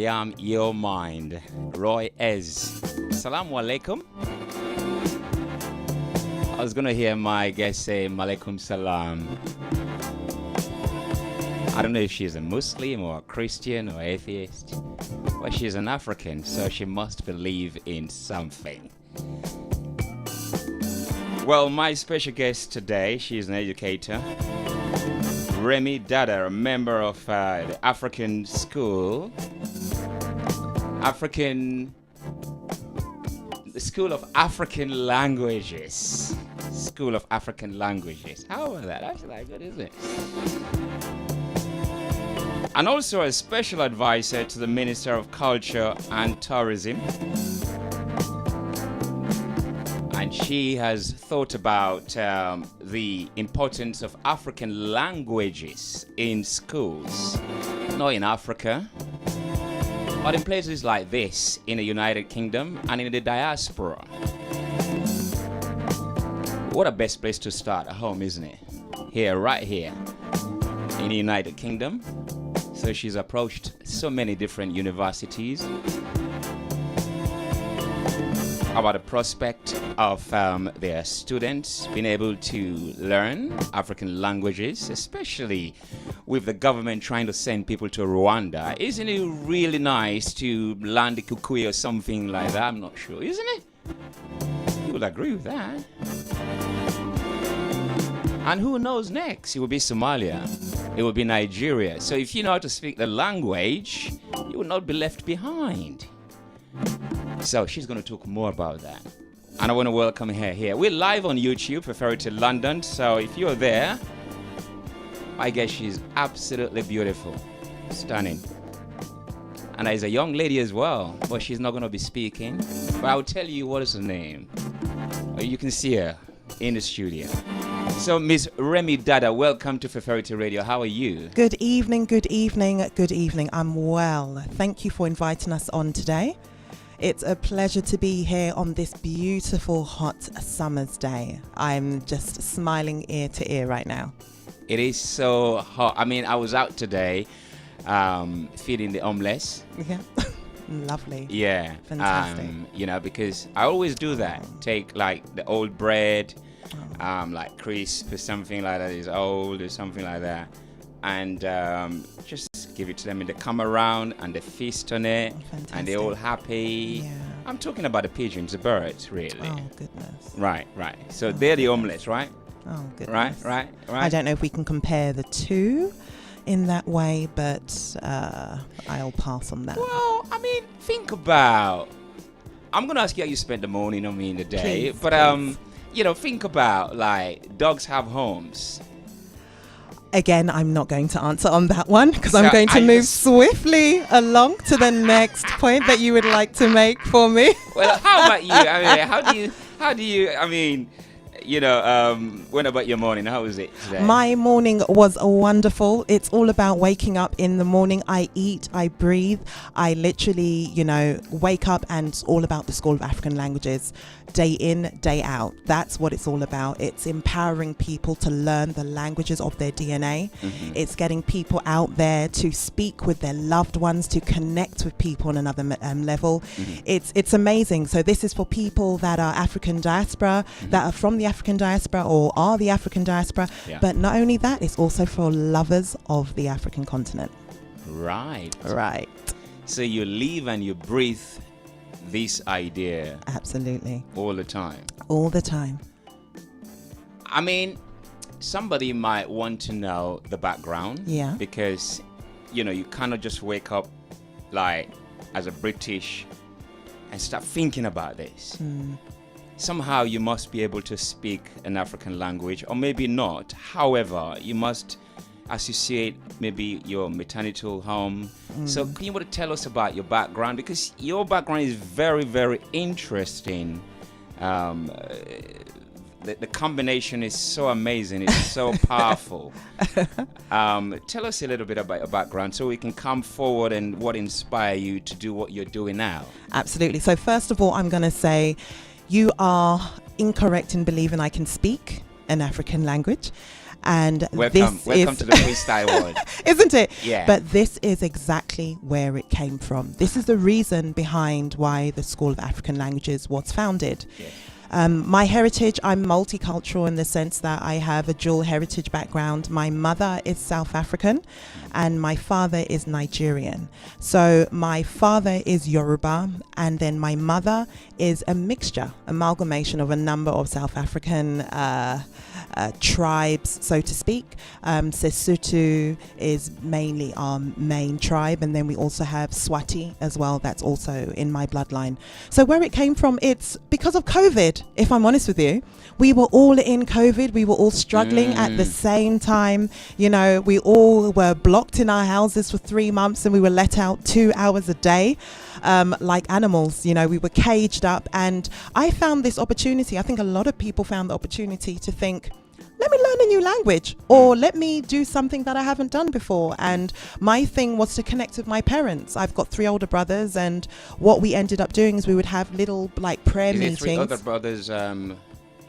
am your mind. Roy Ez. Assalamu alaikum. I was going to hear my guest say Malaikum Salam. I don't know if she's a Muslim or a Christian or atheist. But she's an African, so she must believe in something. Well, my special guest today, she's an educator. Remi Dada, a member of the African School. The School of African Languages. School of African Languages. How was that? That's like good, isn't it? And also a special advisor to the Minister of Culture and Tourism. And she has thought about the importance of African languages in schools, not in Africa, but in places like this, in the United Kingdom and in the diaspora. What a best place to start at home, isn't it? Here, right here, in the United Kingdom. So she's approached so many different universities about the prospect of their students being able to learn African languages, especially with the government trying to send people to Rwanda. Isn't it really nice to learn the Kukui or something like that? I'm not sure, isn't it? You will agree with that. And who knows next? It will be Somalia. It will be Nigeria. So if you know how to speak the language, you will not be left behind. So she's going to talk more about that. And I want to welcome her here. We're live on YouTube for Feferityinspire London. So if you're there, I guess she's absolutely beautiful. Stunning. And there's a young lady as well, but she's not going to be speaking. But I'll tell you what is her name. You can see her in the studio. So Miss Remi Dada, welcome to Feferity Radio. How are you? Good evening, good evening, good evening. I'm well. Thank you for inviting us on today. It's a pleasure to be here on this beautiful hot summer's day. I'm just smiling ear to ear right now. It is so hot. I mean, I was out today feeding the homeless. Yeah. Lovely. Yeah. Fantastic. You know, because I always do that. Take like the old bread, like crisp or something like that is old or something like that, and just give it to them and they come around and they feast on it. Fantastic. And they're all happy. Yeah. I'm talking about the pigeons, the birds, really. Oh, goodness. Right. So they're the homeless, right? Oh, goodness. Right. I don't know if we can compare the two in that way, but I'll pass on that. Well, I mean, think about, I'm going to ask you how you spent the morning, the day. Please, but, please. You know, think about, like, dogs have homes. Again, I'm not going to answer on that one because I'm going to move swiftly along to the next point that you would like to make for me. Well, how about you? I mean, how do you, you know, when about your morning? How was it today? My morning was wonderful. It's all about waking up in the morning. I eat, I breathe. I literally, wake up and it's all about the School of African Languages. Day in, day out. That's what it's all about. It's empowering people to learn the languages of their DNA. Mm-hmm. It's getting people out there to speak with their loved ones, to connect with people on another level. Mm-hmm. It's amazing. So this is for people that are African diaspora, mm-hmm. that are from the African diaspora or are the African diaspora. Yeah. But not only that, it's also for lovers of the African continent. Right. So you live and you breathe this idea. Absolutely. All the time. I mean, somebody might want to know the background. Yeah. Because, you cannot just wake up like as a British and start thinking about this. Somehow you must be able to speak an African language, or maybe not. However, you must associate maybe your maternity home. So can you want to tell us about your background? Because your background is very, very interesting. The combination is so amazing. It's so powerful. Tell us a little bit about your background so we can come forward and what inspired you to do what you're doing now. Absolutely. So first of all, I'm going to say you are incorrect in believing I can speak an African language. And Welcome this to the freestyle world. isn't it? Yeah. But this is exactly where it came from. This is the reason behind why the School of African Languages was founded. Yeah. My heritage, I'm multicultural in the sense that I have a dual heritage background. My mother is South African and my father is Nigerian. So my father is Yoruba and then my mother is a mixture, amalgamation of a number of South African tribes, so to speak. Sesotho is mainly our main tribe, and then we also have Swati as well. That's also in my bloodline. So where it came from, it's because of COVID, if I'm honest with you. We were all in COVID. We were all struggling at the same time. You know, we all were blocked in our houses for 3 months and we were let out 2 hours a day. Like animals, you know, we were caged up, and I found this opportunity. I think a lot of people found the opportunity to think, let me learn a new language, or let me do something that I haven't done before. And my thing was to connect with my parents. I've got 3 older brothers, and what we ended up doing is we would have little like prayer meetings. 3 other brothers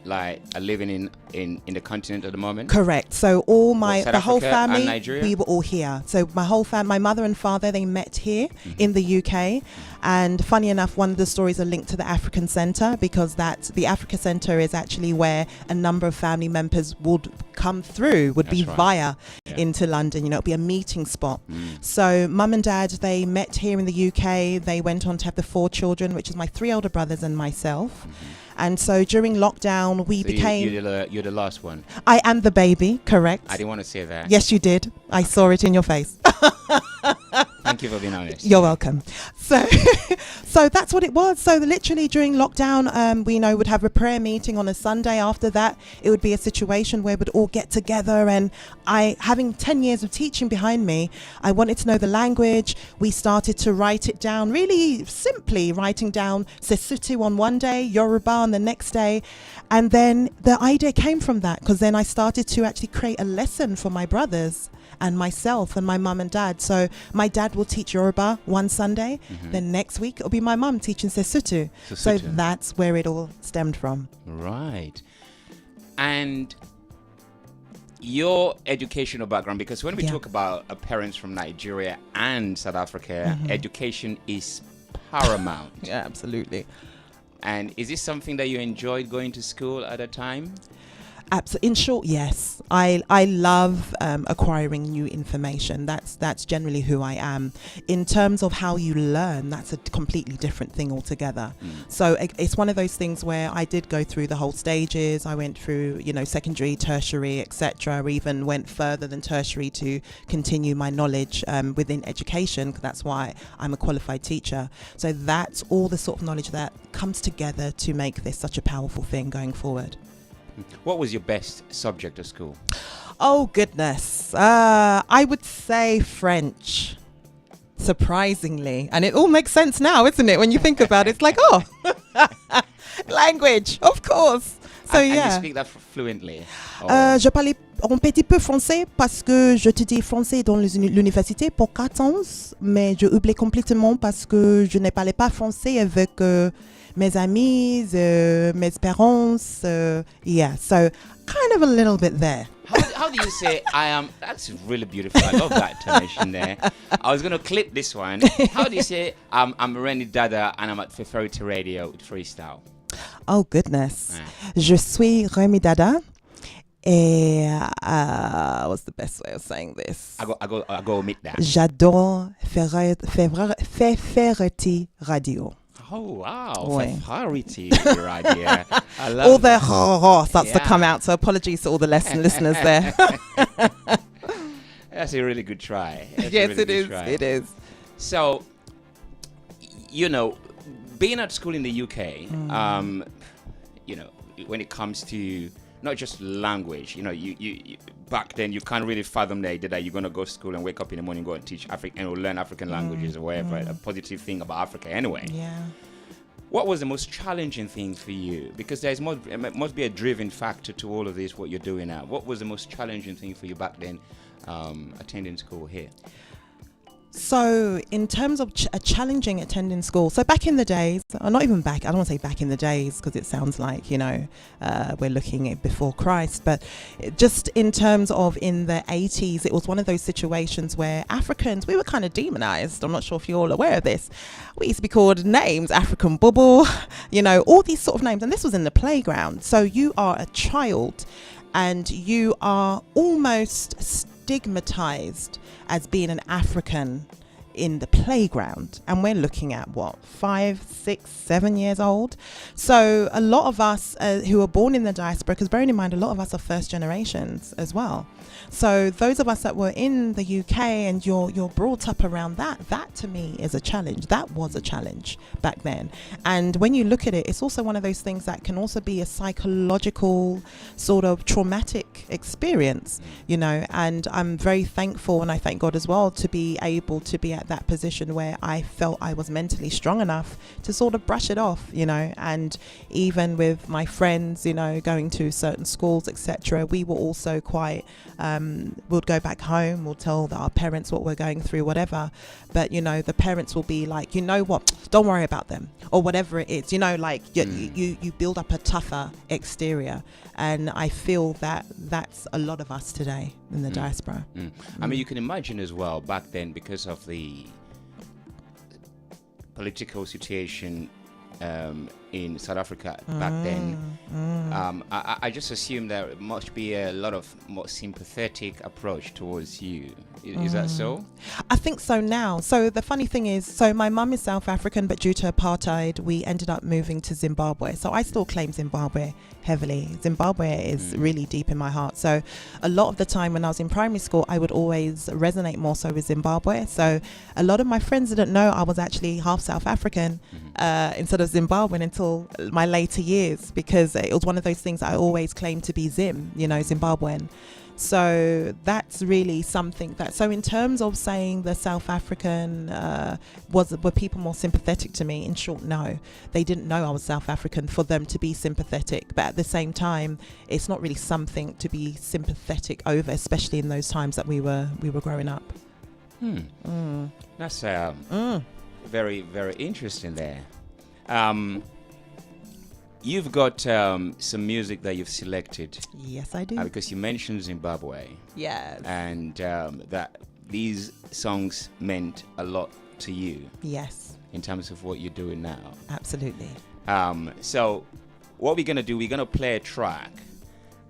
like are living in the continent at the moment? Correct. So all the whole Africa family, and Nigeria? we were all here. So my whole my mother and father, they met here in the UK. And funny enough, one of the stories are linked to the African Centre, because the Africa Centre is actually where a number of family members would come through, would be via into London. You know, it'd be a meeting spot. So mum and dad, they met here in the UK. They went on to have the 4 children, which is my 3 older brothers and myself. And so during lockdown, we became... You're the last one. I am the baby, correct. I didn't want to say that. Yes, you did. I saw it in your face. Thank you for being honest. You're welcome. So that's what it was. So literally during lockdown, we would have a prayer meeting on a Sunday. After that, it would be a situation where we'd all get together. And having 10 years of teaching behind me, I wanted to know the language. We started to write it down, really simply writing down Sesotho on one day, Yoruba on the next day. And then the idea came from that, because then I started to actually create a lesson for my brothers and myself and my mum and dad. So my dad will teach Yoruba one Sunday. Then next week it'll be my mum teaching Sesotho. So that's where it all stemmed from. Right. And your educational background, because when we talk about parents from Nigeria and South Africa, education is paramount. Yeah, absolutely. And is this something that you enjoyed going to school at a time? In short, yes. I love acquiring new information. That's generally who I am. In terms of how you learn, that's a completely different thing altogether. So it's one of those things where I did go through the whole stages. I went through, secondary, tertiary, etc. Or even went further than tertiary to continue my knowledge within education. That's why I'm a qualified teacher. So that's all the sort of knowledge that comes together to make this such a powerful thing going forward. What was your best subject at school? Oh, goodness. I would say French, surprisingly. And it all makes sense now, isn't it? When you think about it, it's like, oh, language, of course. So, and yeah. you speak that fluently? Je parlais un petit peu français parce que je étudie français dans l'université pour 4 ans, mais je oublie complètement parce que je ne parlais pas français avec mes amis, mes parents. Yeah, so kind of a little bit there. How do you say I am? That's really beautiful. I love that tonation there. I was going to clip this one. How do you say I'm Remi Dada and I'm at Feferity Radio with Freestyle? Oh, goodness. Je suis Remi Dada. What's the best way of saying this? I go omit that. J'adore Feferity Radio. Oh, wow. Ouais. Fefferity Radio. I love all the starts to come out. So apologies to all the listeners there. That's a really good try. Yes, it is. It is. So, being at school in the UK, when it comes to not just language, you back then you can't really fathom the idea that you're going to go to school and wake up in the morning, go and teach African or learn African languages or whatever. A positive thing about Africa anyway. Yeah. What was the most challenging thing for you? Because there must be a driven factor to all of this, what you're doing now. What was the most challenging thing for you back then attending school here? So in terms of a challenging attending school, so back in the days, or not even back, I don't want to say back in the days because it sounds like, we're looking at before Christ, but just in terms of in the 80s, it was one of those situations where Africans, we were kind of demonized. I'm not sure if you're all aware of this. We used to be called names, African bubble, all these sort of names. And this was in the playground. So you are a child and you are almost stigmatized as being an African in the playground, and we're looking at 5, 6, 7 years old. So a lot of us who are born in the diaspora, because bearing in mind a lot of us are first generations as well, so those of us that were in the UK and you're brought up around that to me is a challenge. That was a challenge back then. And when you look at it, it's also one of those things that can also be a psychological sort of traumatic experience, and I'm very thankful, and I thank God as well, to be able to be at that position where I felt I was mentally strong enough to sort of brush it off, and even with my friends, going to certain schools, etc., we were also quite we'll go back home, we'll tell our parents what we're going through, whatever, but the parents will be like, what, don't worry about them, or whatever it is, you build up a tougher exterior. And I feel that that's a lot of us today in the diaspora. I mean, you can imagine as well back then, because of the political situation in South Africa back then, I just assume there must be a lot of more sympathetic approach towards you. Is that so? I think so now. So the funny thing is, so my mum is South African, but due to apartheid, we ended up moving to Zimbabwe. So I still claim Zimbabwe heavily. Zimbabwe is really deep in my heart. So a lot of the time when I was in primary school, I would always resonate more so with Zimbabwe. So a lot of my friends didn't know I was actually half South African instead of Zimbabwean until my later years, because it was one of those things I always claimed to be Zimbabwean. So that's really something that, so in terms of saying the South African, were people more sympathetic to me? In short, no. They didn't know I was South African for them to be sympathetic. But at the same time, it's not really something to be sympathetic over, especially in those times that we were growing up. That's very, very interesting there. You've got some music that you've selected. Yes, I do. Because you mentioned Zimbabwe. Yes. And that these songs meant a lot to you. Yes. In terms of what you're doing now. Absolutely. So what we're going to do, we're going to play a track,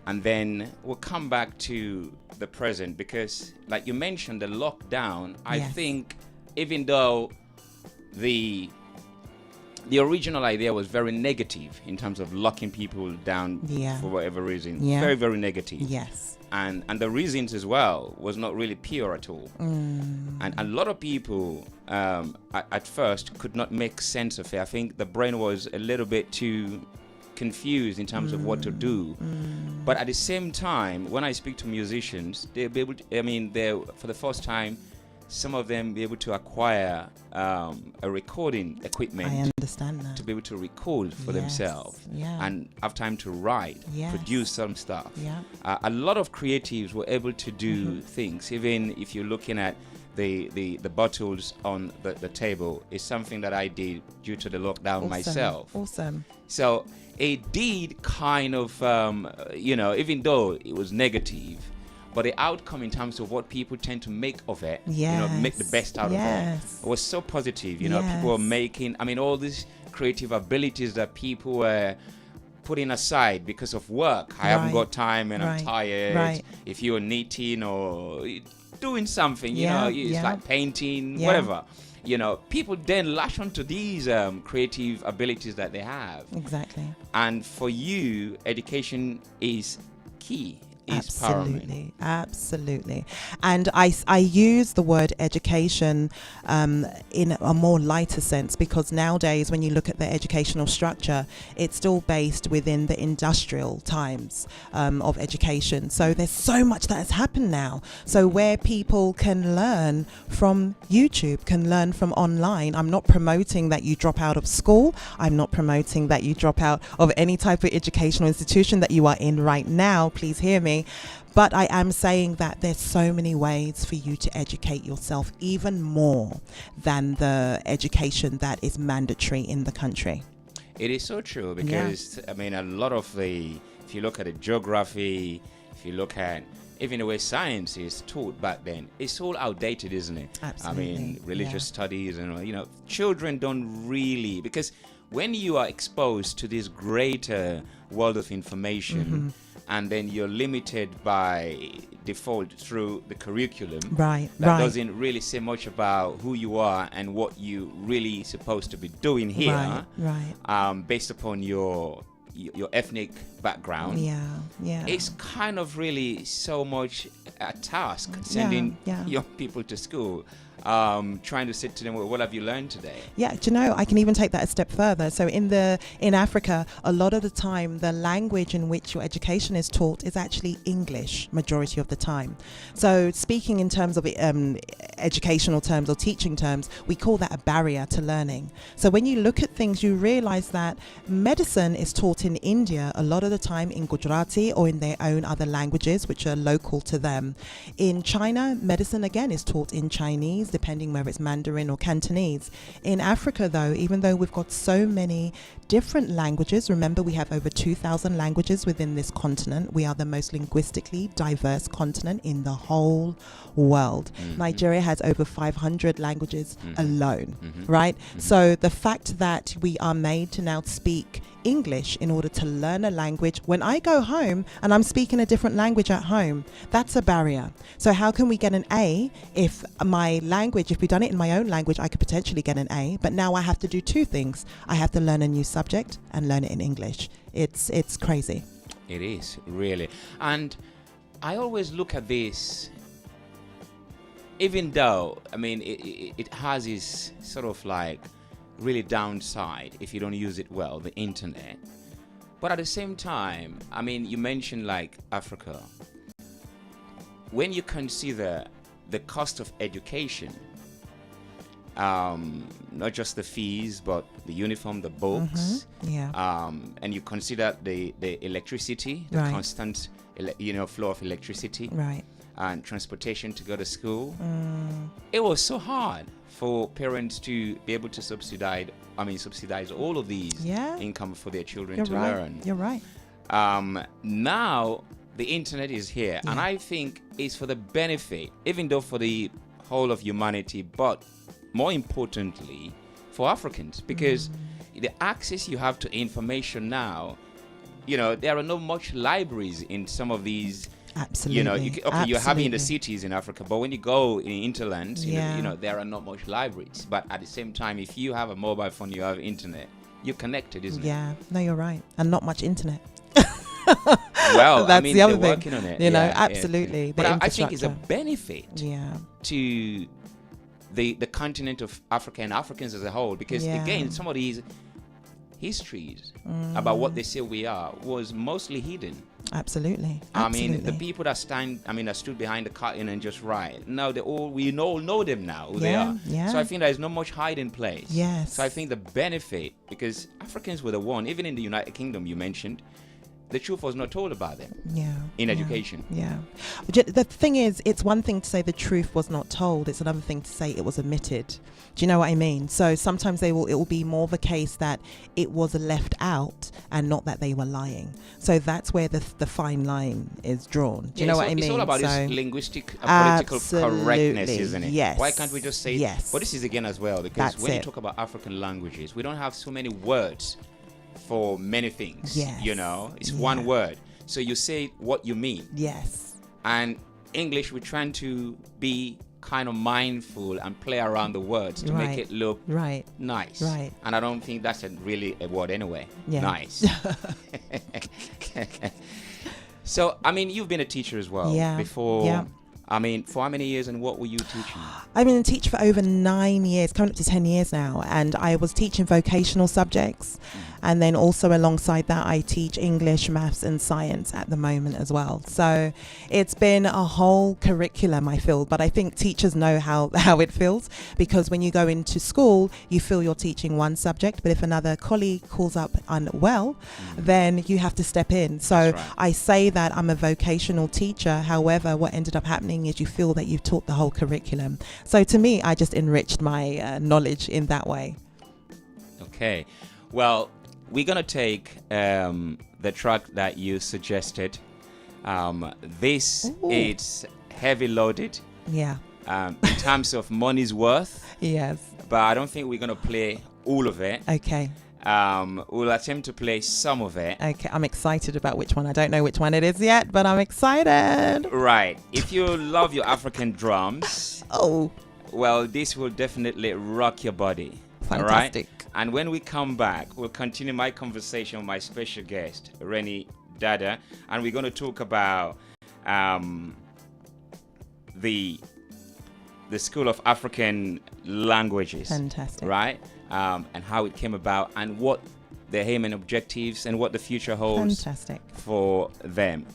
and then we'll come back to the present, because like you mentioned, the lockdown, I think even though the original idea was very negative in terms of locking people down for whatever reason. Very, very negative. Yes. And the reasons as well was not really pure at all. And a lot of people at first could not make sense of it. I think the brain was a little bit too confused in terms of what to do. But at the same time, when I speak to musicians, they'll be able to, they're for the first time, some of them be able to acquire a recording equipment. I understand that. To be able to record for themselves and have time to write, produce some stuff. A lot of creatives were able to do things. Even if you're looking at the bottles on the table, is something that I did due to the lockdown myself. Awesome. So it did kind of, even though it was negative, but the outcome in terms of what people tend to make of it, make the best out of it was so positive. People were making, all these creative abilities that people were putting aside because of work. I haven't got time and I'm tired. If you're knitting or doing something, it's like painting, whatever. People then lash onto these creative abilities that they have. Exactly. And for you, education is key. Absolutely. And I use the word education in a more lighter sense, because nowadays when you look at the educational structure, it's still based within the industrial times of education. So there's so much that has happened now. So where people can learn from YouTube, can learn from online. I'm not promoting that you drop out of school. I'm not promoting that you drop out of any type of educational institution that you are in right now. Please hear me. me. But I am saying that there's so many ways for you to educate yourself, even more than the education that is mandatory in the country. It is so true because, I mean, a lot of if you look at the geography, if you look at even the way science is taught back then, it's all outdated, isn't it? Absolutely. I mean, religious studies and, children don't really, because when you are exposed to this greater world of information, and then you're limited by default through the curriculum, that doesn't really say much about who you are and what you really supposed to be doing here, based upon your ethnic background. It's kind of really so much a task sending young people to school, trying to say to them, well, what have you learned today? Yeah, do you know, I can even take that a step further. So in Africa, a lot of the time, the language in which your education is taught is actually English, majority of the time. So speaking in terms of educational terms or teaching terms, we call that a barrier to learning. So when you look at things, you realize that medicine is taught in India a lot of the time in Gujarati or in their own other languages, which are local to them. In China, medicine again is taught in Chinese, depending whether it's Mandarin or Cantonese. In Africa, though, even though we've got so many different languages, remember we have over 2,000 languages within this continent. We are the most linguistically diverse continent in the whole world. Nigeria has over 500 languages alone, right? So the fact that we are made to now speak English in order to learn a language, when I go home and I'm speaking a different language at home, that's a barrier. So how can we get an A if my language, if we've done it in my own language, I could potentially get an A, but now I have to do two things. I have to learn a new subject and learn it in English. It's crazy. It is, really. And I always look at this, even though, I mean, it has its sort of like really downside if you don't use it well, the internet. But at the same time, I mean, you mentioned like Africa. When you consider the cost of education, not just the fees, but the uniform, the books, and you consider the electricity, the constant, flow of electricity, and transportation to go to school. It was so hard for parents to be able to subsidize all of these income for their children to learn. You're right. Now the internet is here, and I think it's for the benefit, even though for the whole of humanity, but more importantly for Africans, because the access you have to information now, there are not much libraries in some of these. Absolutely. You're having in the cities in Africa, but when you go in interlands, there are not much libraries. But at the same time, if you have a mobile phone, you have internet, you're connected, isn't it? Yeah, no, you're right. And not much internet. Well, that's the other they're thing. working on it. Absolutely. Yeah. But I think it's a benefit to the continent of Africa and Africans as a whole, because again, some of these histories about what they say we are was mostly hidden. Absolutely. I mean, the people that stood behind the curtain and just write. Now we all know them now, who they are. Yeah. So I think there's not much hiding place. Yes. So I think the benefit, because Africans were the one, even in the United Kingdom you mentioned, the truth was not told about them in education. Yeah. The thing is, it's one thing to say the truth was not told. It's another thing to say it was omitted. Do you know what I mean? So sometimes it will be more of a case that it was left out and not that they were lying. So that's where the fine line is drawn. Do you know what I mean? It's all about this linguistic political correctness, isn't it? Yes. Why can't we just say yes? But this is again as well, because when you talk about African languages, we don't have so many words for many things. It's one word, so you say what you mean. And English, we're trying to be kind of mindful and play around the words to make it look nice, and I don't think that's really a word anyway. Nice. So I mean, you've been a teacher as well before. I mean, for how many years and what were you teaching? I've been a teacher for over 9 years, coming up to 10 years now, and I was teaching vocational subjects. And then also alongside that, I teach English, maths and science at the moment as well. So it's been a whole curriculum, I feel. But I think teachers know how it feels, because when you go into school, you feel you're teaching one subject, but if another colleague calls up unwell, then you have to step in. So Right. I say that I'm a vocational teacher. However, what ended up happening is you feel that you've taught the whole curriculum. So to me, I just enriched my knowledge in that way. Okay. Well, we're going to take the track that you suggested. This Ooh. is heavy loaded Yeah. in terms of money's worth, Yes. but I don't think we're going to play all of it. Okay. We'll attempt to play some of it. Okay. I'm excited about which one. I don't know which one it is yet, but I'm excited. Right. If you love your African drums, Oh, well, this will definitely rock your body. fantastic. All right? And when we come back, we'll continue my conversation with my special guest, Remi Dada, and we're going to talk about the School of African Languages. Fantastic. Right? And how it came about, and what the aim and objectives, and what the future holds Fantastic. for them.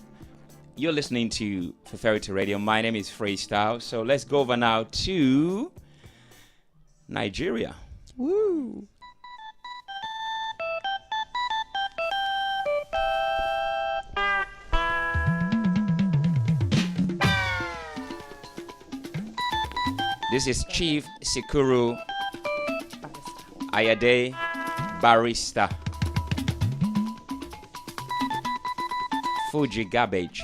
You're listening to Feferity Radio. My name is Freestyle. So let's go over now to Nigeria. Woo. This is Chief Sikuru Ayade Barista. Fuji Garbage.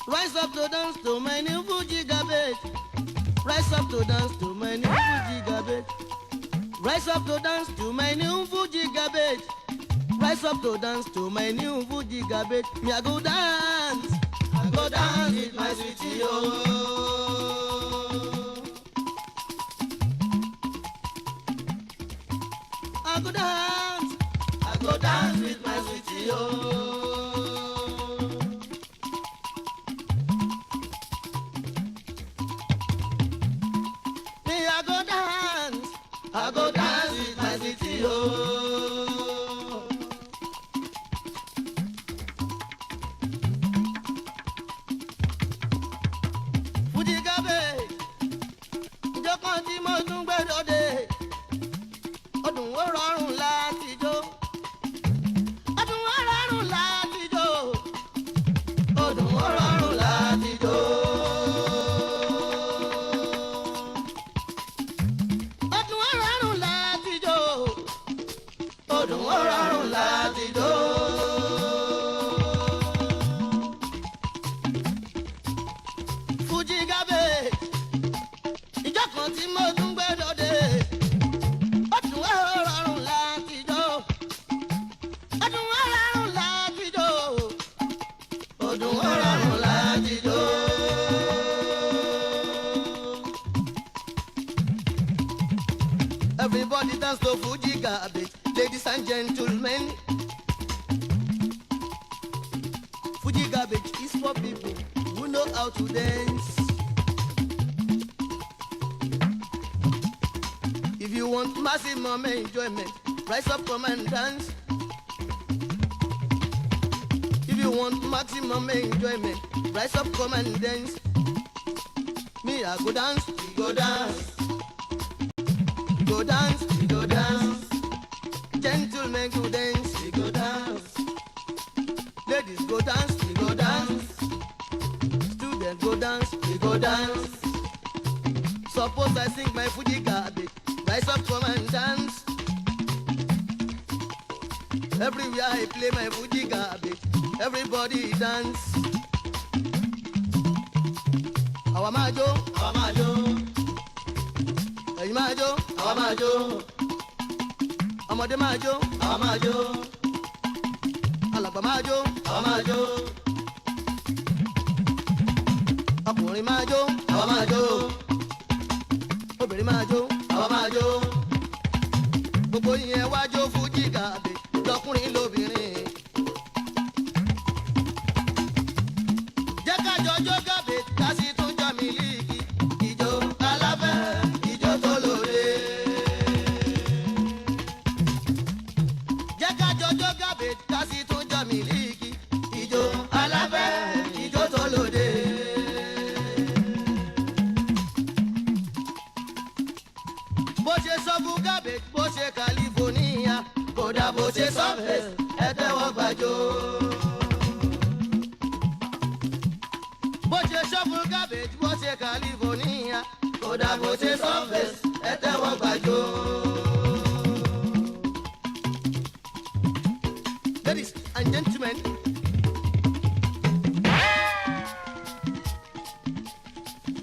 Rise up to dance to my new Fuji garbage. Rise up to dance to my new Fuji garbage. Rise up to dance to my new Fuji garbage. Rise up to dance to my new Fuji garbage. Me I go dance with my sweetie oh. I go dance with my sweetie oh. I go dance with my city, oh. Fuji garbage, ìjọ kan tí mo tún gbé dòde, ọdún ó rọrùn láti jó. Ọdún ó rọrùn láti jó. Ọdún ó rọrùn láti jó. Fuji garbage, ìjọ kan tí mo tún gbé dòde, ọdún ó rọrùn láti jó. Fuji garbage, ladies and gentlemen. Fuji garbage is for people who know how to dance. If you want maximum enjoyment, rise up, come and dance. If you want maximum enjoyment, rise up, come and dance. Me, I go dance, we go dance. Go dance, we go dance. Gentlemen go dance, we go dance. Ladies go dance, we go dance. Students go dance, we go dance. Suppose I sing my Fuji garbage, rise up, come and dance. Everywhere I play my Fuji garbage, everybody dance. Àwa máa jó, àwa máa jó. Ẹ̀yin máa jó, àwa máa jó. Ọmọdé máa jó, àwa máa jó. Alàgbà máa jó, àwa máa jó. Ọkùnrin máa jó, àwa máa jó. Obìnrin máa jó, àwa máa jó. Gbogbo yín ẹ wá jó Fuji garbage, lọ́kùnrin lóbìnrin. Jẹ́ ká jọ jó garbage, ká sì tún jọ mílíkì. Ìjó aláfẹ́, ìjó tó lóore. Jẹ́ ká jọ jó garbage, ká sì tún jọ mílíkì. Ìjó aláfẹ́, ìjó tó lóore. Bó ṣe sọ fún garbage, bó ṣe California, kódà bó ṣe surface, ẹ tẹ́wọ́ gbàjó. Bó ṣe shovel garbage, bó ṣe California, kódà bó ṣe surface, ẹ tẹ́wọ́ gbàjó. Ladies and gentlemen,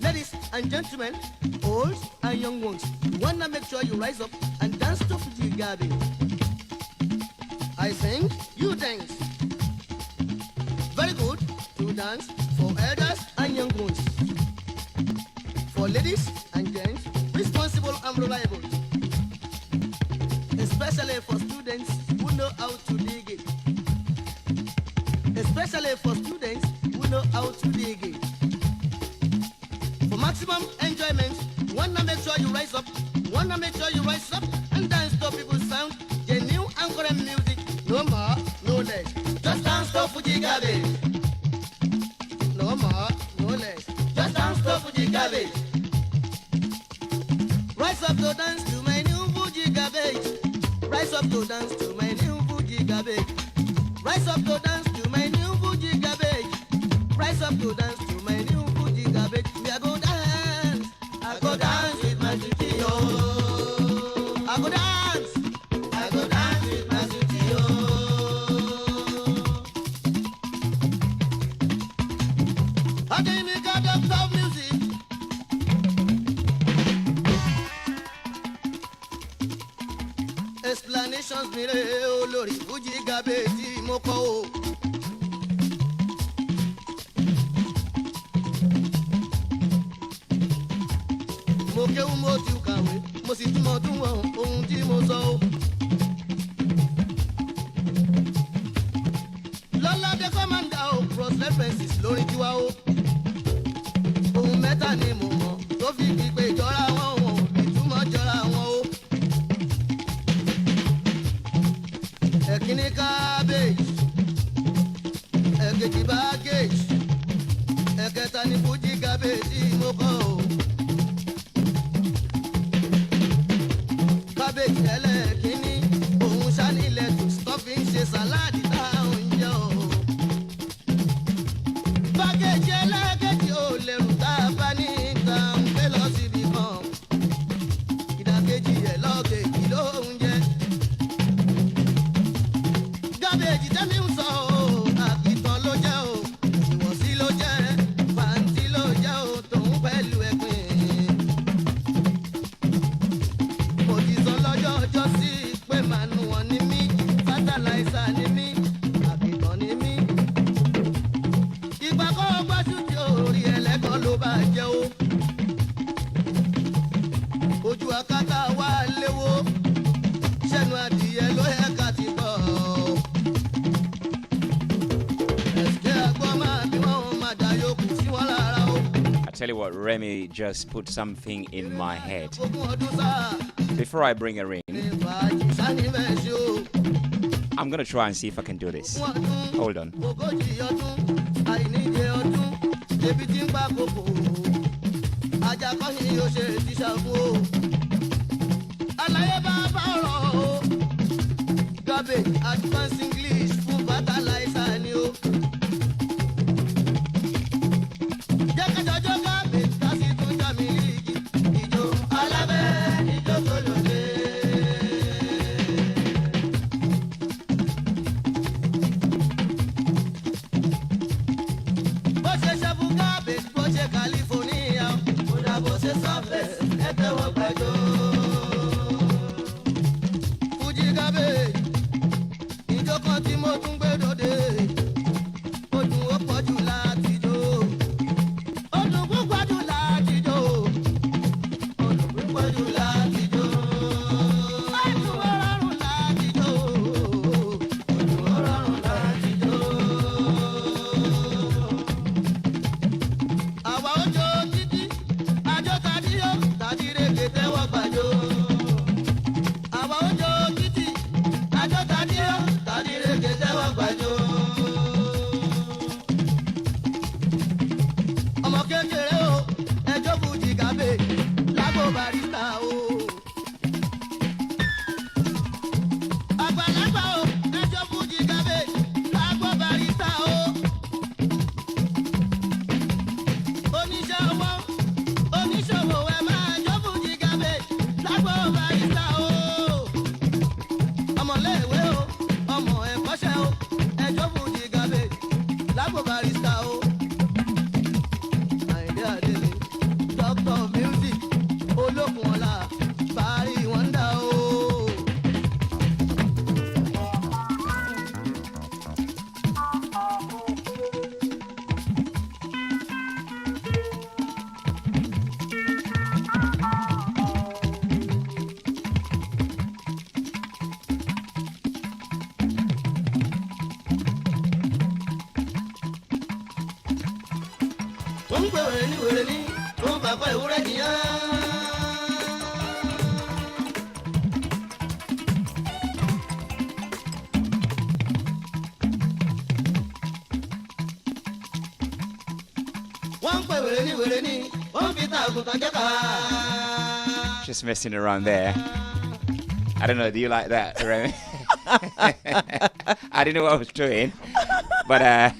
ladies and gentlemen, old and young ones, you wanna make sure you rise up and dance to Fuji garbage. I sing, you dance. Very good to dance for elders and young ones. For ladies and gents, responsible and reliable. Especially for students who know how to dig it. Especially for students who know how to dig it. For maximum enjoyment, you wanna make sure you rise up. You wanna make sure you rise up and dance to people's sound. Genuine and current music. No more, no less. Just dance to Fuji garbage. No more, no less. Just dance to Fuji garbage. Rise up to dance to my new Fuji garbage. Rise up to dance to my new Fuji garbage. Rise up to dance to my new Fuji garbage. Rise up to dance to my new Fuji garbage. We are go dance. I go dance with my sweetie, oh. I go dance. I go dance with my sweetie, oh. Again, we got the top music. Explanations mi re olórí Fuji garbage tí mo kọ o. Mo kéwú mo ti kàwé, mo sì tún mọ dún wọn ohun tí mo sọ o. Lọ́ládé kọ́mándà o, cross references lórí tiwa o. Ohun mẹ́ta ni mo mọ̀ tó fi gbígbé jọra wọn o, ìtumọ̀ jọra wọn o. Ẹ̀kíní cabbage, ẹ̀kejì baggage, ẹ̀kẹta ni Fuji garbage tí mo kọ́ o. Cabbage ẹlẹ́ẹ̀kíní, òun ṣánilẹ̀ tó stọ́fì ń ṣe sàláàdì táwọn ń jẹ o. Baggage ẹlẹ́ẹ̀kejì ò lẹ́rù tá a bá ní ìta ń gbé lọ síbi kan. Ìdàkejì ẹ̀ lọ́gẹ̀ẹ́jì ló ń jẹ. Garbage tẹ́mi ń sọ o, àkìtàn ló jẹ́ o, ìwọ̀sí ló jẹ́, pàǹtí ló jẹ́ o, tòun pẹ̀lú ẹ̀kọ́. adìyẹ ló yẹ ká ti bọ̀. Ẹ̀sìkẹ́ àgbọ̀ máa bí wọ́n máa dá yòókù sí wọn lára o. I tell you what, Remi just put something in my head. Ogún ọdún sáà Before I bring her in, ní fàájì sani bẹ́ẹ̀ ṣe o. I'm gonna try and see if I can do this. Ogún ọdún Hold on. ogójì ọdún àìníye ọdún ebi tí ń pa kòkò. Ajá kọ́yìn yóò ṣe tíṣà fún o. Àlàyé bá bá ọ̀rọ̀ o. Garbage advanced English fún fertilizer ni o. Jẹ́ ká jọjọ́ garbage ká sì tún jọ mílíkì. Ìjó alábẹ́ ìjó tó lòdì. Bó ṣe ṣe fún garbage bó ṣe California. Kó dà bó ṣe surface ẹ tẹ́wọ́ gbàjọ́. Fuji garbage ìjó kan tí mo tún gbé dòde. Ó dùn ó pọ̀ jù láti jó. Ó dùn púpọ̀ jù láti jó. Ó dùn púpọ̀ jù láti jó. Ó dùn ó rọrùn láti jó. Ó dùn ó rọrùn láti jó. Àwa ó jó títí, àjọ tàbí yó, tàbí rèké tẹ́wọ́ gbàjó. Àwa ó jó títí, àjọ tàbí yó, tàbí rèké tẹ́wọ́ gbàjó. Ọmọ kékeré o, ẹjọ́ Fuji gàbé, lágbo barista o. Àgbàlagbà o, ẹjọ́ Fuji gàbé, lágbo barista o. Oníṣẹ́ ọwọ́, oníṣòwò ẹ máa jó Fuji gàbé, lágbo barista o. Ọmọléèwé o, ọmọ ẹ̀kọ́ṣẹ́ o, ẹjọ́ Fuji gàbé, lágbo barista o. Àyìndé Adélé, Doctor Music, Olókun Ọlá, Bari Wonder o. Ó ń pè wèrè ní, ó ń bàbá ìwúrẹ́ jìyàn. Wọ́n ń pè wèrè ní, ó ń fi ta àgùntàn jẹ́ ká. Just messing around there. I don't know, do you like that, Remi? I didn't know what I was doing. But,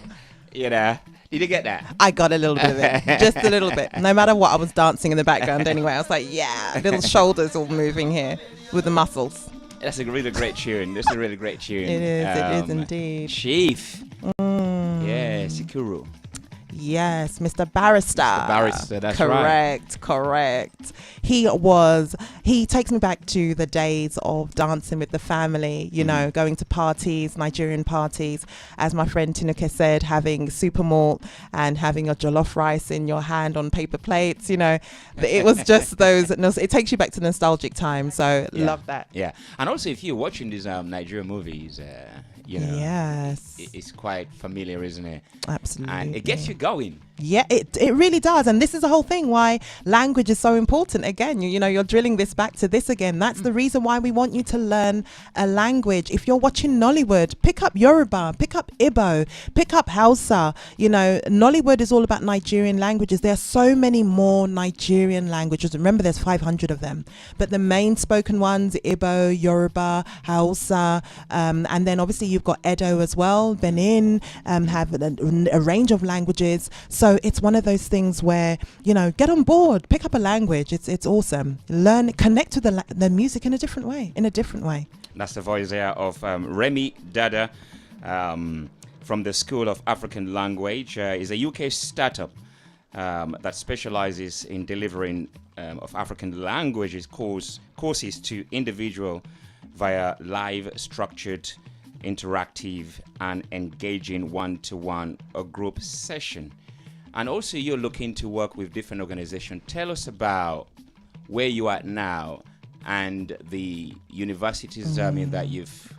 you know, did you get that? I got a little bit of it, just a little bit. No matter what, I was dancing in the background anyway. I was like, yeah, little shoulders all moving here with the muscles. That's a really great tune. That's a really great tune. It is indeed. Chief. Yeah, Sikuru. Yes, Mr. Barrister. Mr. Barrister, that's right. Correct. He takes me back to the days of dancing with the family, you know, going to parties, Nigerian parties, as my friend Tinuke said, having super malt and having a jollof rice in your hand on paper plates, you know. It was just those, it takes you back to nostalgic times, so love that. Yeah, and also if you're watching these Nigerian movies, you know, yes, it's quite familiar, isn't it? Absolutely. And it gets you going. Yeah, it really does. And this is the whole thing why language is so important. Again, you know, you're drilling this back to this again. That's the reason why we want you to learn a language. If you're watching Nollywood, pick up Yoruba, pick up Igbo, pick up Hausa. You know, Nollywood is all about Nigerian languages. There are so many more Nigerian languages. Remember, there's 500 of them. But the main spoken ones, Igbo, Yoruba, Hausa, and then obviously you've got Edo as well. Benin have a range of languages. So it's one of those things where, you know, get on board, pick up a language. It's awesome. Learn, connect to the music in a different way. That's the voice there of Remi Dada from the School of African Language. Is a UK startup that specializes in delivering of African languages courses to individual via live, structured, interactive, and engaging one-to-one or group session. And also you're looking to work with different organizations. Tell us about where you are now and the universities that you've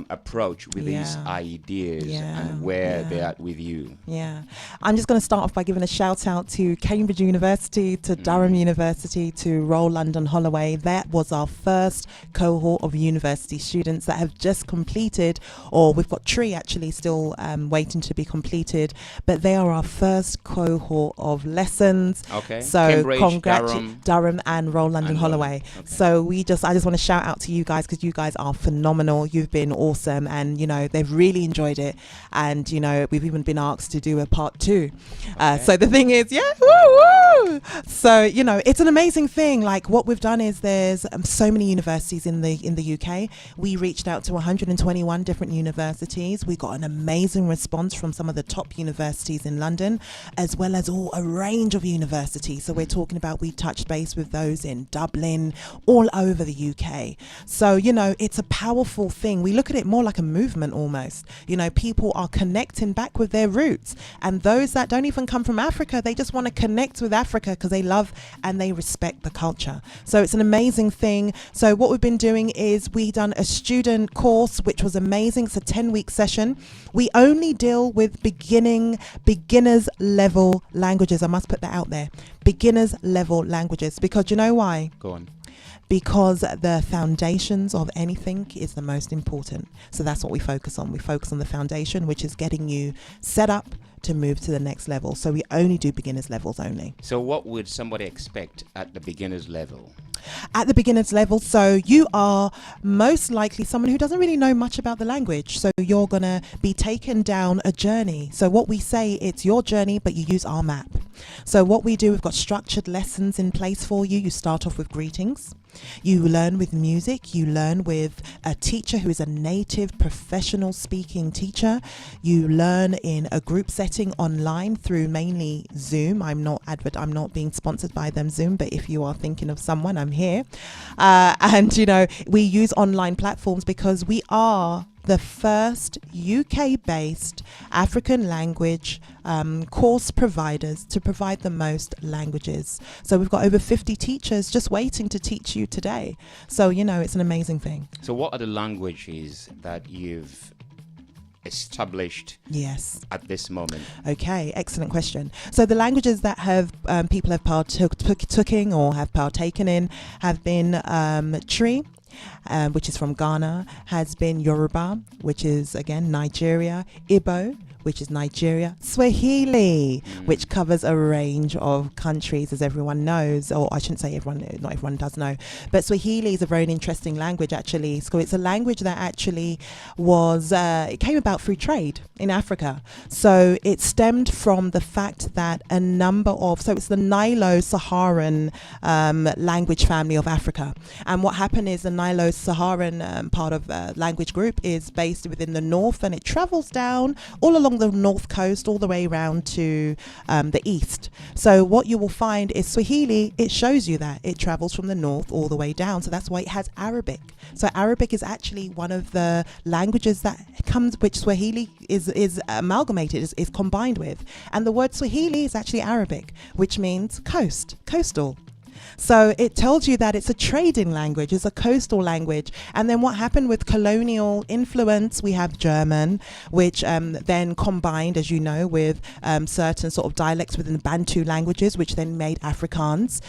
approached with these ideas and where they're at with you. Yeah. I'm just going to start off by giving a shout out to Cambridge University, to Durham University, to Royal London Holloway. That was our first cohort of university students that have just completed, or we've got 3 actually still waiting to be completed, but they are our first cohort of lessons. Okay. So Cambridge, Durham and Royal London Holloway. Okay. So I just want to shout out to you guys, because you guys are phenomenal. You've been awesome, and they've really enjoyed it, and we've even been asked to do a part 2. So the thing is, woo! So it's an amazing thing. Like, what we've done is there's so many universities in the UK. We reached out to 121 different universities. We got an amazing response from some of the top universities in London, as well as a range of universities. So we're talking about, we touched base with those in Dublin, all over the UK. So it's a powerful thing. We look at it more like a movement almost. People are connecting back with their roots, and those that don't even come from Africa, they just want to connect with Africa because they love and they respect the culture. So it's an amazing thing. So what we've been doing is we done a student course, which was amazing. It's a 10-week session. We only deal with beginners level languages. I must put that out there. Beginners level languages, because you know why? Go on. Because the foundations of anything is the most important. So that's what we focus on. We focus on the foundation, which is getting you set up to move to the next level. So we only do beginners levels only. So what would somebody expect at the beginners level? At the beginners level, so you are most likely someone who doesn't really know much about the language. So you're going to be taken down a journey. So what we say, it's your journey, but you use our map. So what we do, we've got structured lessons in place for you. You start off with greetings. You learn with music. You learn with a teacher who is a native professional speaking teacher. You learn in a group setting online through mainly Zoom. I'm not being sponsored by them, Zoom, but if you are thinking of someone, I'm here. And we use online platforms because we are the first UK-based African language course providers to provide the most languages. So we've got over 50 teachers just waiting to teach you today. So, it's an amazing thing. So what are the languages that you've established at this moment? Okay, excellent question. So the languages that have people have partaken or have partaken in have been Tree, which is from Ghana, has been Yoruba, which is again Nigeria, Igbo, which is Nigeria, Swahili, which covers a range of countries, as everyone knows, or I shouldn't say everyone, not everyone does know, but Swahili is a very interesting language actually. So it's a language that actually it came about through trade in Africa. So it stemmed from the fact that so it's the Nilo-Saharan language family of Africa. And what happened is the Nilo-Saharan part of language group is based within the north, and it travels down all along the north coast all the way around to the east. So what you will find is Swahili, it shows you that it travels from the north all the way down. So that's why it has Arabic. So Arabic is actually one of the languages that which Swahili is amalgamated, is combined with. And the word Swahili is actually Arabic, which means coastal. So it tells you that it's a trading language, it's a coastal language. And then what happened with colonial influence, we have German, which then combined, as you know, with certain sort of dialects within the Bantu languages, which then made Afrikaans,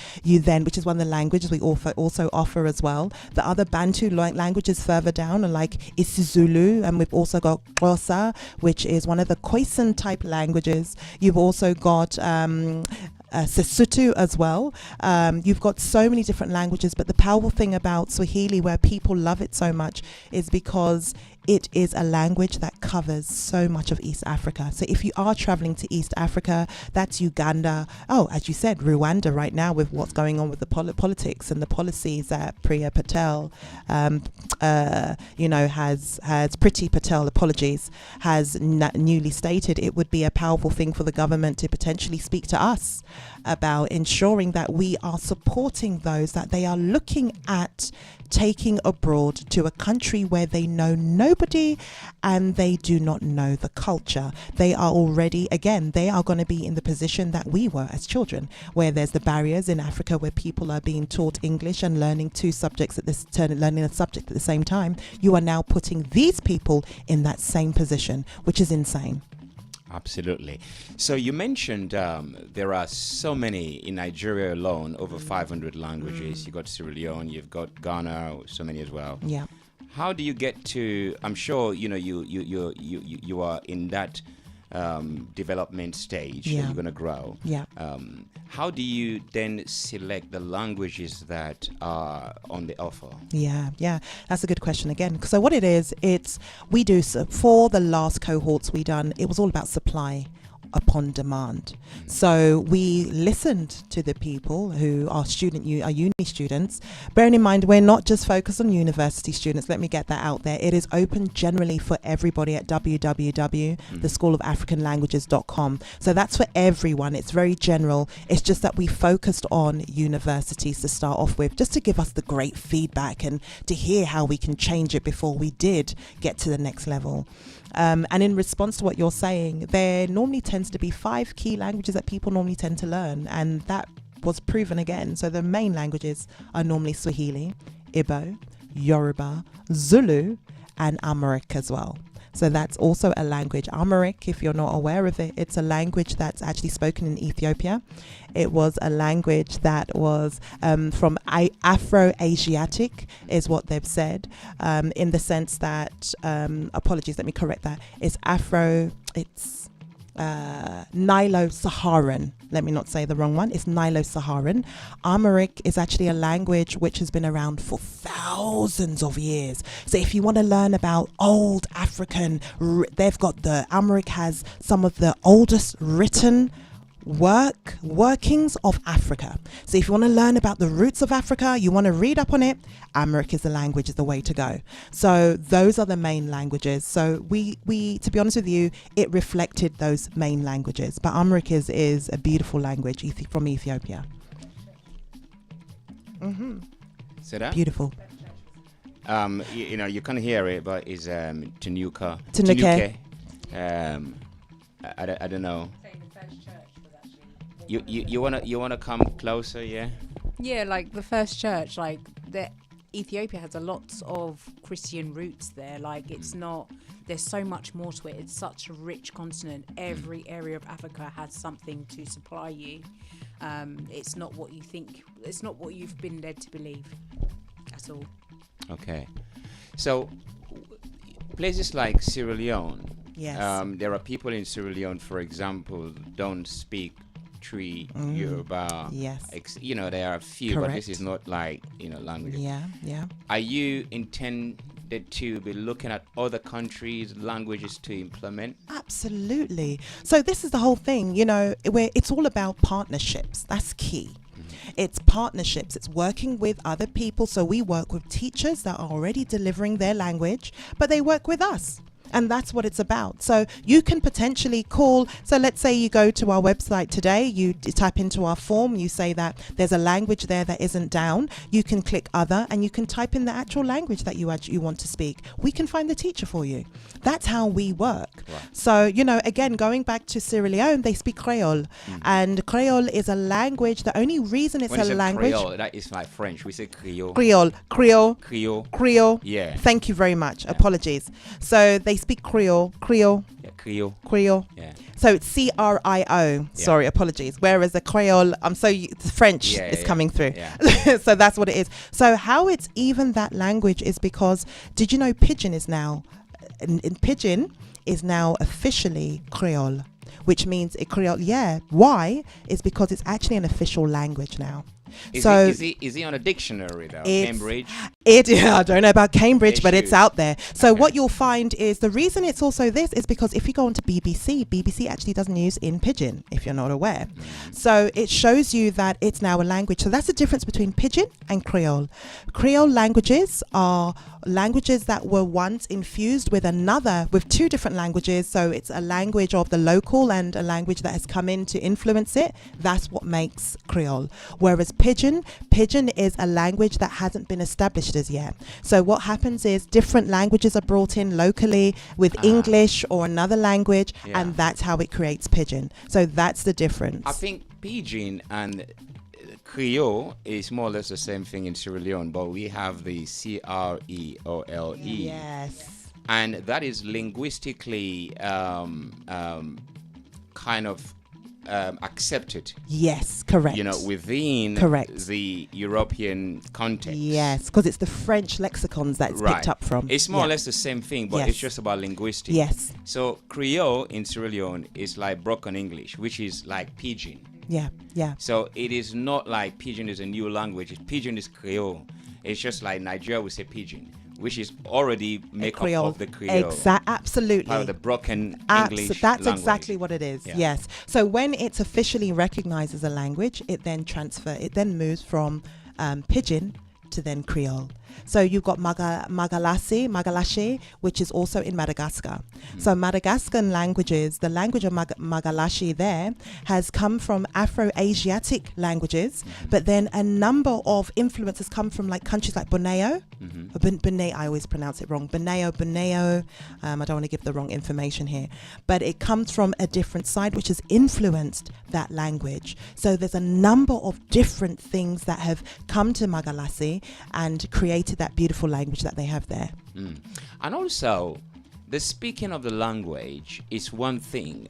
which is one of the languages we also offer as well. The other Bantu languages further down are like isiZulu, and we've also got Xhosa, which is one of the Khoisan type languages. You've also got Sesotho as well. You've got so many different languages, but the powerful thing about Swahili, where people love it so much, is because it is a language that covers so much of East Africa. So if you are traveling to East Africa, that's Uganda. Oh, as you said, Rwanda right now with what's going on with the politics and the policies that Priya Patel, has Priti Patel, has newly stated. It would be a powerful thing for the government to potentially speak to us about ensuring that we are supporting those that they are looking at taking abroad to a country where they know nobody and they do not know the culture. They are already, again, they are going to be in the position that we were as children, where there's the barriers in Africa where people are being taught English and learning two subjects at this turn, learning a subject at the same time. You are now putting these people in that same position, which is insane. Absolutely. So you mentioned there are so many in Nigeria alone, over 500 languages. You've got Sierra Leone, you've got Ghana, so many as well. Yeah. How do you get to? I'm sure you are in that development stage. Yeah. You're going to grow. Yeah. How do you then select the languages that are on the offer? Yeah, that's a good question again. So what it is, we do, so for the last cohorts we done, it was all about supply upon demand. So we listened to the people who are uni students. Bearing in mind, we're not just focused on university students. Let me get that out there. It is open generally for everybody at www.theschoolofafricanlanguages.com. So that's for everyone. It's very general. It's just that we focused on universities to start off with, just to give us the great feedback and to hear how we can change it before we did get to the next level. And in response to what you're saying, there normally tends to be 5 key languages that people normally tend to learn, and that was proven again. So the main languages are normally Swahili, Igbo, Yoruba, Zulu, and Amharic as well. So that's also a language. Amharic, if you're not aware of it, it's a language that's actually spoken in Ethiopia. It was a language that was from Afro-Asiatic, is what they've said, in the sense that, apologies, let me correct that. It's Nilo-Saharan. Let me not say the wrong one. It's Nilo-Saharan. Amharic is actually a language which has been around for thousands of years. So if you want to learn about old African, they've got Amharic has some of the oldest written workings of Africa. So if you want to learn about the roots of Africa, you want to read up on it, Amharic is the way to go. So those are the main languages. So we to be honest with you, it reflected those main languages. But Amharic is a beautiful language from Ethiopia. So that Beautiful. you can't hear it, but it's Tanuka. I don't know. You wanna come closer, yeah? Yeah, like the first church, like Ethiopia has a lot of Christian roots there. Like it's not, there's so much more to it. It's such a rich continent. Every area of Africa has something to supply you. It's not what you think. It's not what you've been led to believe. That's all. Okay, so places like Sierra Leone. Yes. There are people in Sierra Leone, for example, don't speak Tree, Yoruba. Yes. There are a few, Correct. but this is not like, languages. Yeah. Are you intended to be looking at other countries' languages to implement? Absolutely. So this is the whole thing, where it's all about partnerships. That's key. It's partnerships. It's working with other people. So we work with teachers that are already delivering their language, but they work with us. And that's what it's about. So you can potentially call. So let's say you go to our website today, you type into our form, you say that there's a language there that isn't down. You can click other and you can type in the actual language that you want to speak. We can find the teacher for you. That's how we work. Right. So, again, going back to Sierra Leone, they speak Creole. And Creole is a language. The only reason it's a language. Creole, that is like French. We say Creole. Creole. Yeah. Thank you very much. Yeah. Apologies. So they speak Creole. Yeah, Creole. Yeah. So it's CRIO. Yeah. Sorry, apologies. Whereas the Creole, the French is coming through. Yeah. So that's what it is. So how it's even that language is because, did you know Pidgin is now, Pidgin is now officially Creole, which means Creole. Yeah. Why? Is because it's actually an official language now. Is So he on a dictionary though? It's- Cambridge. I don't know about Cambridge, but it's Issues. out there. So Okay. what you'll find is the reason it's also this is because if you go onto BBC actually doesn't use in pidgin, if you're not aware. So it shows you that it's now a language. So that's the difference between pidgin and Creole. Creole languages are languages that were once infused with two different languages. So it's a language of the local and a language that has come in to influence it. That's what makes Creole. Whereas pidgin is a language that hasn't been established as yet. So what happens is different languages are brought in locally with English or another language, Yeah. and that's how it creates pidgin. So that's the difference. I think pidgin and Creole is more or less the same thing in Sierra Leone, but we have the Creole. Yes. And that is linguistically kind of accepted, Yes, correct. within Correct. the European context. Yes, because it's the French lexicons that it's picked up from. It's more or Yeah. less the same thing, but Yes. it's just about linguistics. Yes. So Creole in Sierra Leone is like broken English, which is like pidgin. Yeah, yeah. So it is not like pidgin is a new language. Pidgin is Creole. It's just like Nigeria would say pidgin, which is already make up of the Creole. Absolutely. Part of the broken English That's language. exactly what it is. Yeah. Yes. So when it's officially recognized as a language, it then moves from pidgin to then Creole. So you've got Magalashi, which is also in Madagascar. So Madagascan languages, the language of Magalashi there has come from Afro-Asiatic languages, but then a number of influences come from like countries like Borneo. Borneo, I always pronounce it wrong. Borneo. I don't want to give the wrong information here, but it comes from a different side which has influenced that language. So there's a number of different things that have come to Malagasy and created that beautiful language that they have there. And also, the speaking of the language is one thing.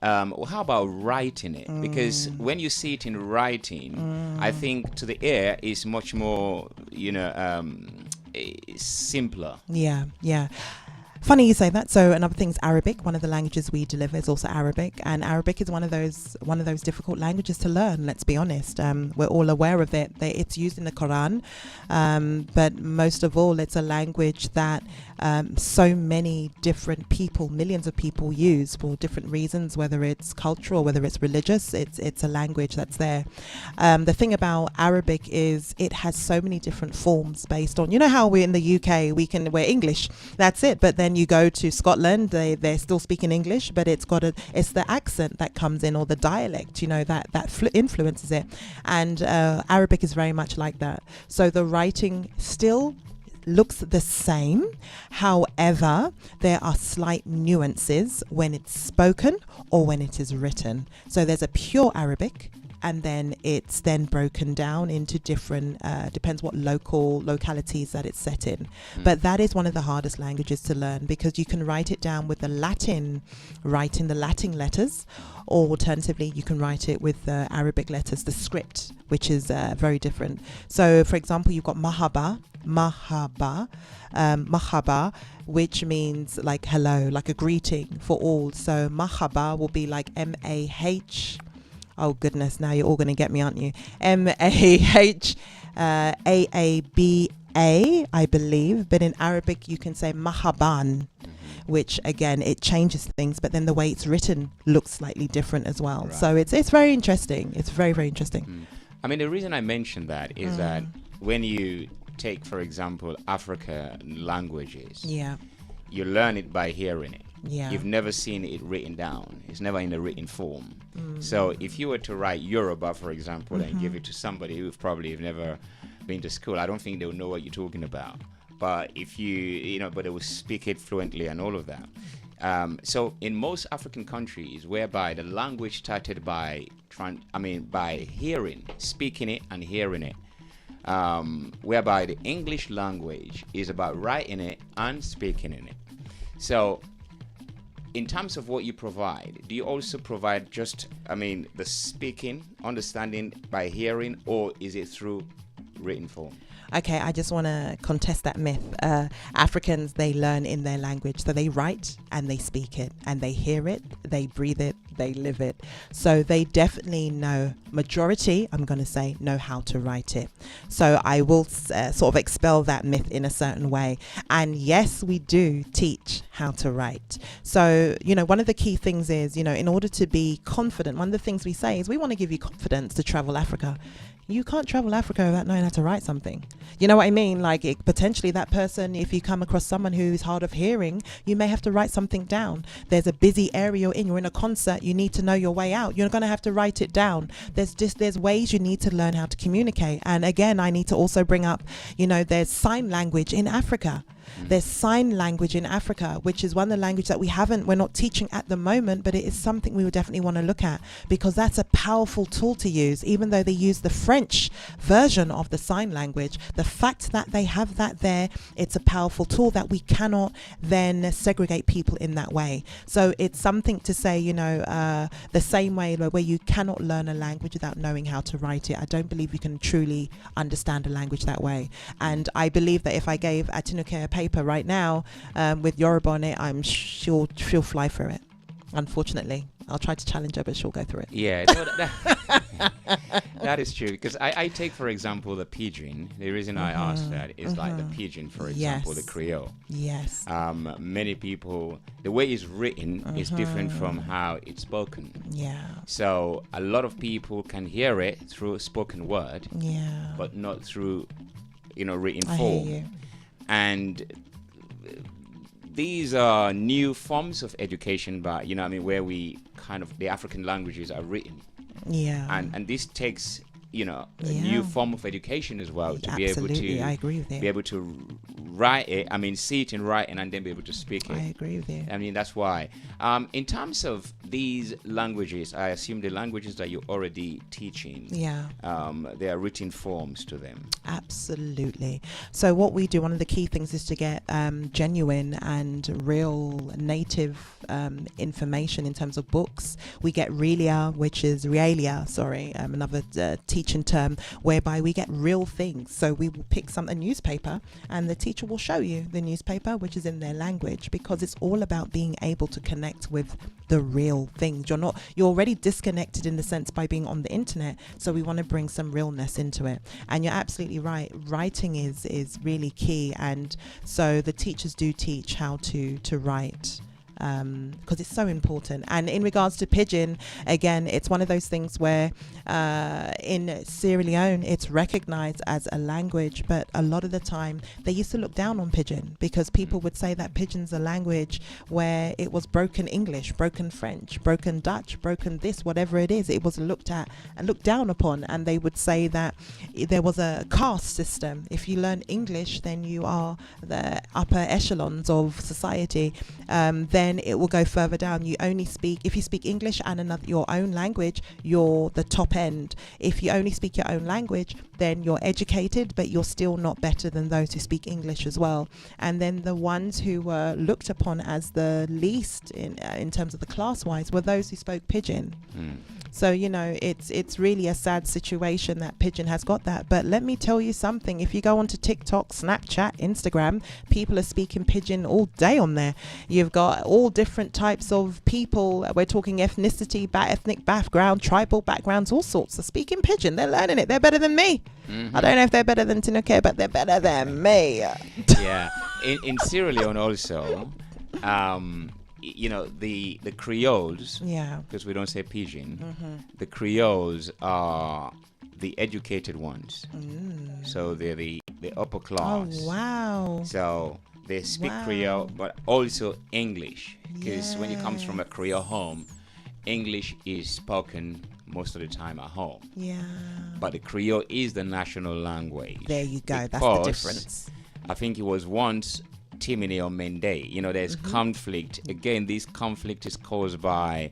How about writing it? Because when you see it in writing, I think to the ear is much more, simpler. Yeah, yeah. Funny you say that. So another thing is Arabic. One of the languages we deliver is also Arabic, and Arabic is one of those difficult languages to learn. Let's be honest. We're all aware of it. It's used in the Quran, but most of all, it's a language that so many different people, millions of people, use for different reasons. Whether it's cultural, whether it's religious, it's a language that's there. The thing about Arabic is it has so many different forms based on. You know how we're in the UK, we're English. That's it. But then you go to Scotland, they're still speaking English, but it's the accent that comes in, or the dialect, that influences it. And Arabic is very much like that. So the writing still looks the same. However, there are slight nuances when it's spoken or when it is written. So there's a pure Arabic, and then it's then broken down into different, depends what localities that it's set in. But that is one of the hardest languages to learn, because you can write it down with the Latin, writing the Latin letters, or alternatively you can write it with the Arabic letters, the script, which is very different. So for example, you've got mahaba, which means like hello, like a greeting for all. So mahaba will be like M-A-H, oh goodness, now you're all going to get me, aren't you? M-A-H-A-A-B-A, I believe. But in Arabic, you can say mahaban, which again, it changes things. But then the way it's written looks slightly different as well. Right. So it's very interesting. It's very, very interesting. I mean, the reason I mention that is that when you take, for example, African languages, you learn it by hearing it. Yeah. You've never seen it written down. It's never in a written form. So if you were to write Yoruba, for example, and give it to somebody who've probably never been to school, I don't think they'll know what you're talking about. But if but they will speak it fluently and all of that. So in most African countries, whereby the language started by hearing, speaking it and hearing it, whereby the English language is about writing it and speaking in it. So in terms of what you provide, do you also provide just, the speaking, understanding by hearing, or is it through written form. Okay, I just want to contest that myth. Africans, they learn in their language. So they write and they speak it and they hear it, they breathe it, they live it. So they definitely know, majority, I'm going to say, know how to write it. So I will sort of expel that myth in a certain way. And yes, we do teach how to write. So, you know, one of the key things is, you know, in order to be confident, one of the things we say is we want to give you confidence to travel Africa. You can't travel Africa without knowing how to write something. You know what I mean? Like potentially that person, if you come across someone who's hard of hearing, you may have to write something down. There's a busy area you're in a concert, you need to know your way out. You're going to have to write it down. There's ways you need to learn how to communicate. And again, I need to also bring up, you know, there's sign language in Africa. There's sign language in Africa, which is one of the languages that we're not teaching at the moment, but it is something we would definitely want to look at, because that's a powerful tool to use. Even though they use the French version of the sign language, the fact that they have that there, it's a powerful tool that we cannot then segregate people in that way. So it's something to say, you know, the same way where you cannot learn a language without knowing how to write it. I don't believe you can truly understand a language that way. And I believe that if I gave Atinuke a paper right now with Yoruba on it, she'll fly through it. Unfortunately, I'll try to challenge her, but she'll go through it. Yeah, no, that is true. Because I take, for example, the pidgin. The reason I asked that is like the pidgin, for example, the Creole. Yes. Many people, the way it's written is different from how it's spoken. Yeah. So a lot of people can hear it through a spoken word, but not through, you know, written form. I hear you. And these are new forms of education, but you know, I mean, where we kind of, the African languages are written. Yeah. And this takes, you know, a new form of education as well, to Absolutely, be able to I agree with you. be able to write it. I mean, see it in writing and then be able to speak it. I agree with you. I mean, that's why. In terms of these languages, I assume the languages that you're already teaching, there are written forms to them. Absolutely. So what we do, one of the key things is to get genuine and real native information in terms of books. We get realia, which is another teaching term, whereby we get real things. So we will pick a newspaper, and the teacher will show you the newspaper, which is in their language, because it's all about being able to connect with the real things. You're already disconnected in the sense by being on the internet, so we want to bring some realness into it. And you're absolutely right, writing is really key, and so the teachers do teach how to write, because it's so important. And in regards to pidgin, again, it's one of those things where in Sierra Leone it's recognized as a language, but a lot of the time they used to look down on pidgin, because people would say that pidgin's a language where it was broken English, broken French, broken Dutch, broken this, whatever it is. It was looked at and looked down upon, and they would say that there was a caste system. If you learn English, then you are the upper echelons of society. Then it will go further down. You only speak, if you speak English and your own language, you're the top end. If you only speak your own language, then you're educated, but you're still not better than those who speak English as well. And then the ones who were looked upon as the least in terms of the class wise were those who spoke pidgin. So, you know, it's really a sad situation that pidgin has got that. But let me tell you something. If you go onto TikTok, Snapchat, Instagram, people are speaking pidgin all day on there. You've got all different types of people. We're talking ethnicity, ethnic background, tribal backgrounds, all sorts are speaking pidgin. They're learning it. They're better than me. I don't know if they're better than Tinuke, but they're better than me. Yeah. In Sierra Leone also, you know, the Creoles, because we don't say pidgin, the Creoles are the educated ones. So they're the upper class. Oh, wow. So they speak Creole, but also English, because when it comes from a Creole home, English is spoken most of the time at home. But the Creole is the national language. There you go. That's the difference. I think it was once Timini or Mende. You know, there's conflict. Again, this conflict is caused by,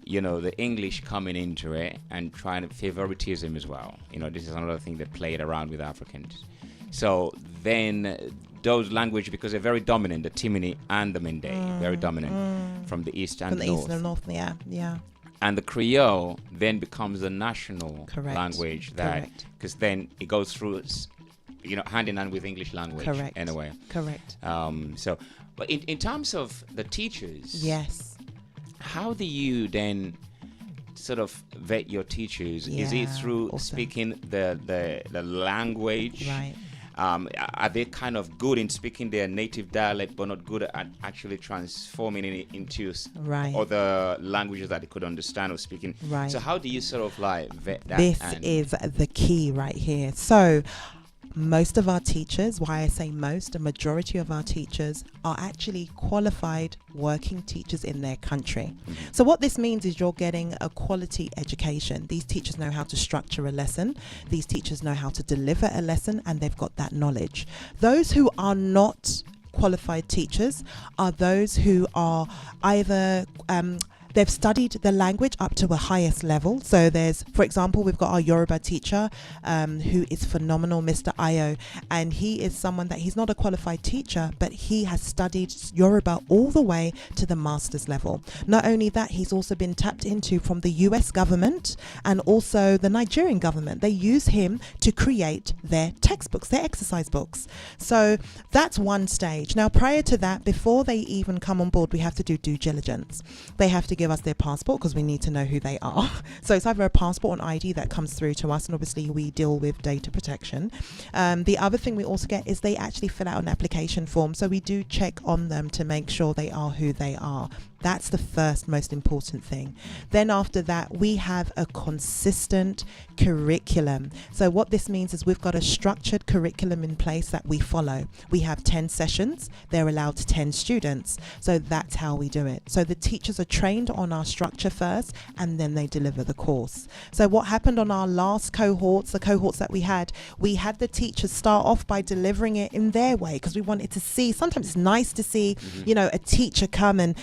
you know, the English coming into it and trying to favoritism as well. You know, this is another thing that played around with Africans. So then those languages, because they're very dominant, the Timini and the Mende, very dominant from the east and from the north. east and north, yeah. and the Creole then becomes the national Correct. language. That Correct. because then it goes through, hand in hand with English language. Correct. Anyway. Correct. So, but in terms of the teachers, Yes. how do you then sort of vet your teachers? Is it Yeah, through awesome. speaking the language? Right. Are they kind of good in speaking their native dialect, but not good at actually transforming it into Right. other languages that they could understand or speaking? Right. So how do you sort of like vet that? This and- is the key right here. So most of our teachers, why I say most, a majority of our teachers are actually qualified working teachers in their country. So what this means is you're getting a quality education. These teachers know how to structure a lesson. These teachers know how to deliver a lesson, and they've got that knowledge. Those who are not qualified teachers are those who are either they've studied the language up to a highest level. So there's, for example, we've got our Yoruba teacher who is phenomenal, Mr. Ayo, and he is someone that he's not a qualified teacher, but he has studied Yoruba all the way to the master's level. Not only that, he's also been tapped into from the US government and also the Nigerian government. They use him to create their textbooks, their exercise books. So that's one stage. Now, prior to that, before they even come on board, we have to do due diligence. They have to give us their passport because we need to know who they are. So it's either a passport or an ID that comes through to us, and obviously we deal with data protection. The other thing we also get is they actually fill out an application form, so we do check on them to make sure they are who they are. That's the first most important thing. Then after that, we have a consistent curriculum. So what this means is we've got a structured curriculum in place that we follow. We have 10 sessions. They're allowed 10 students. So that's how we do it. So the teachers are trained on our structure first, and then they deliver the course. So what happened on our last cohorts, the cohorts that we had the teachers start off by delivering it in their way, because we wanted to see, sometimes it's nice to see, a teacher come and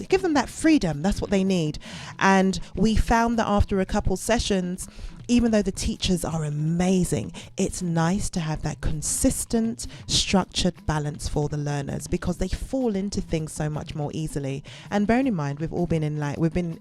give them that freedom. That's what they need. And we found that after a couple sessions, even though the teachers are amazing, it's nice to have that consistent, structured balance for the learners, because they fall into things so much more easily. And bearing in mind, we've been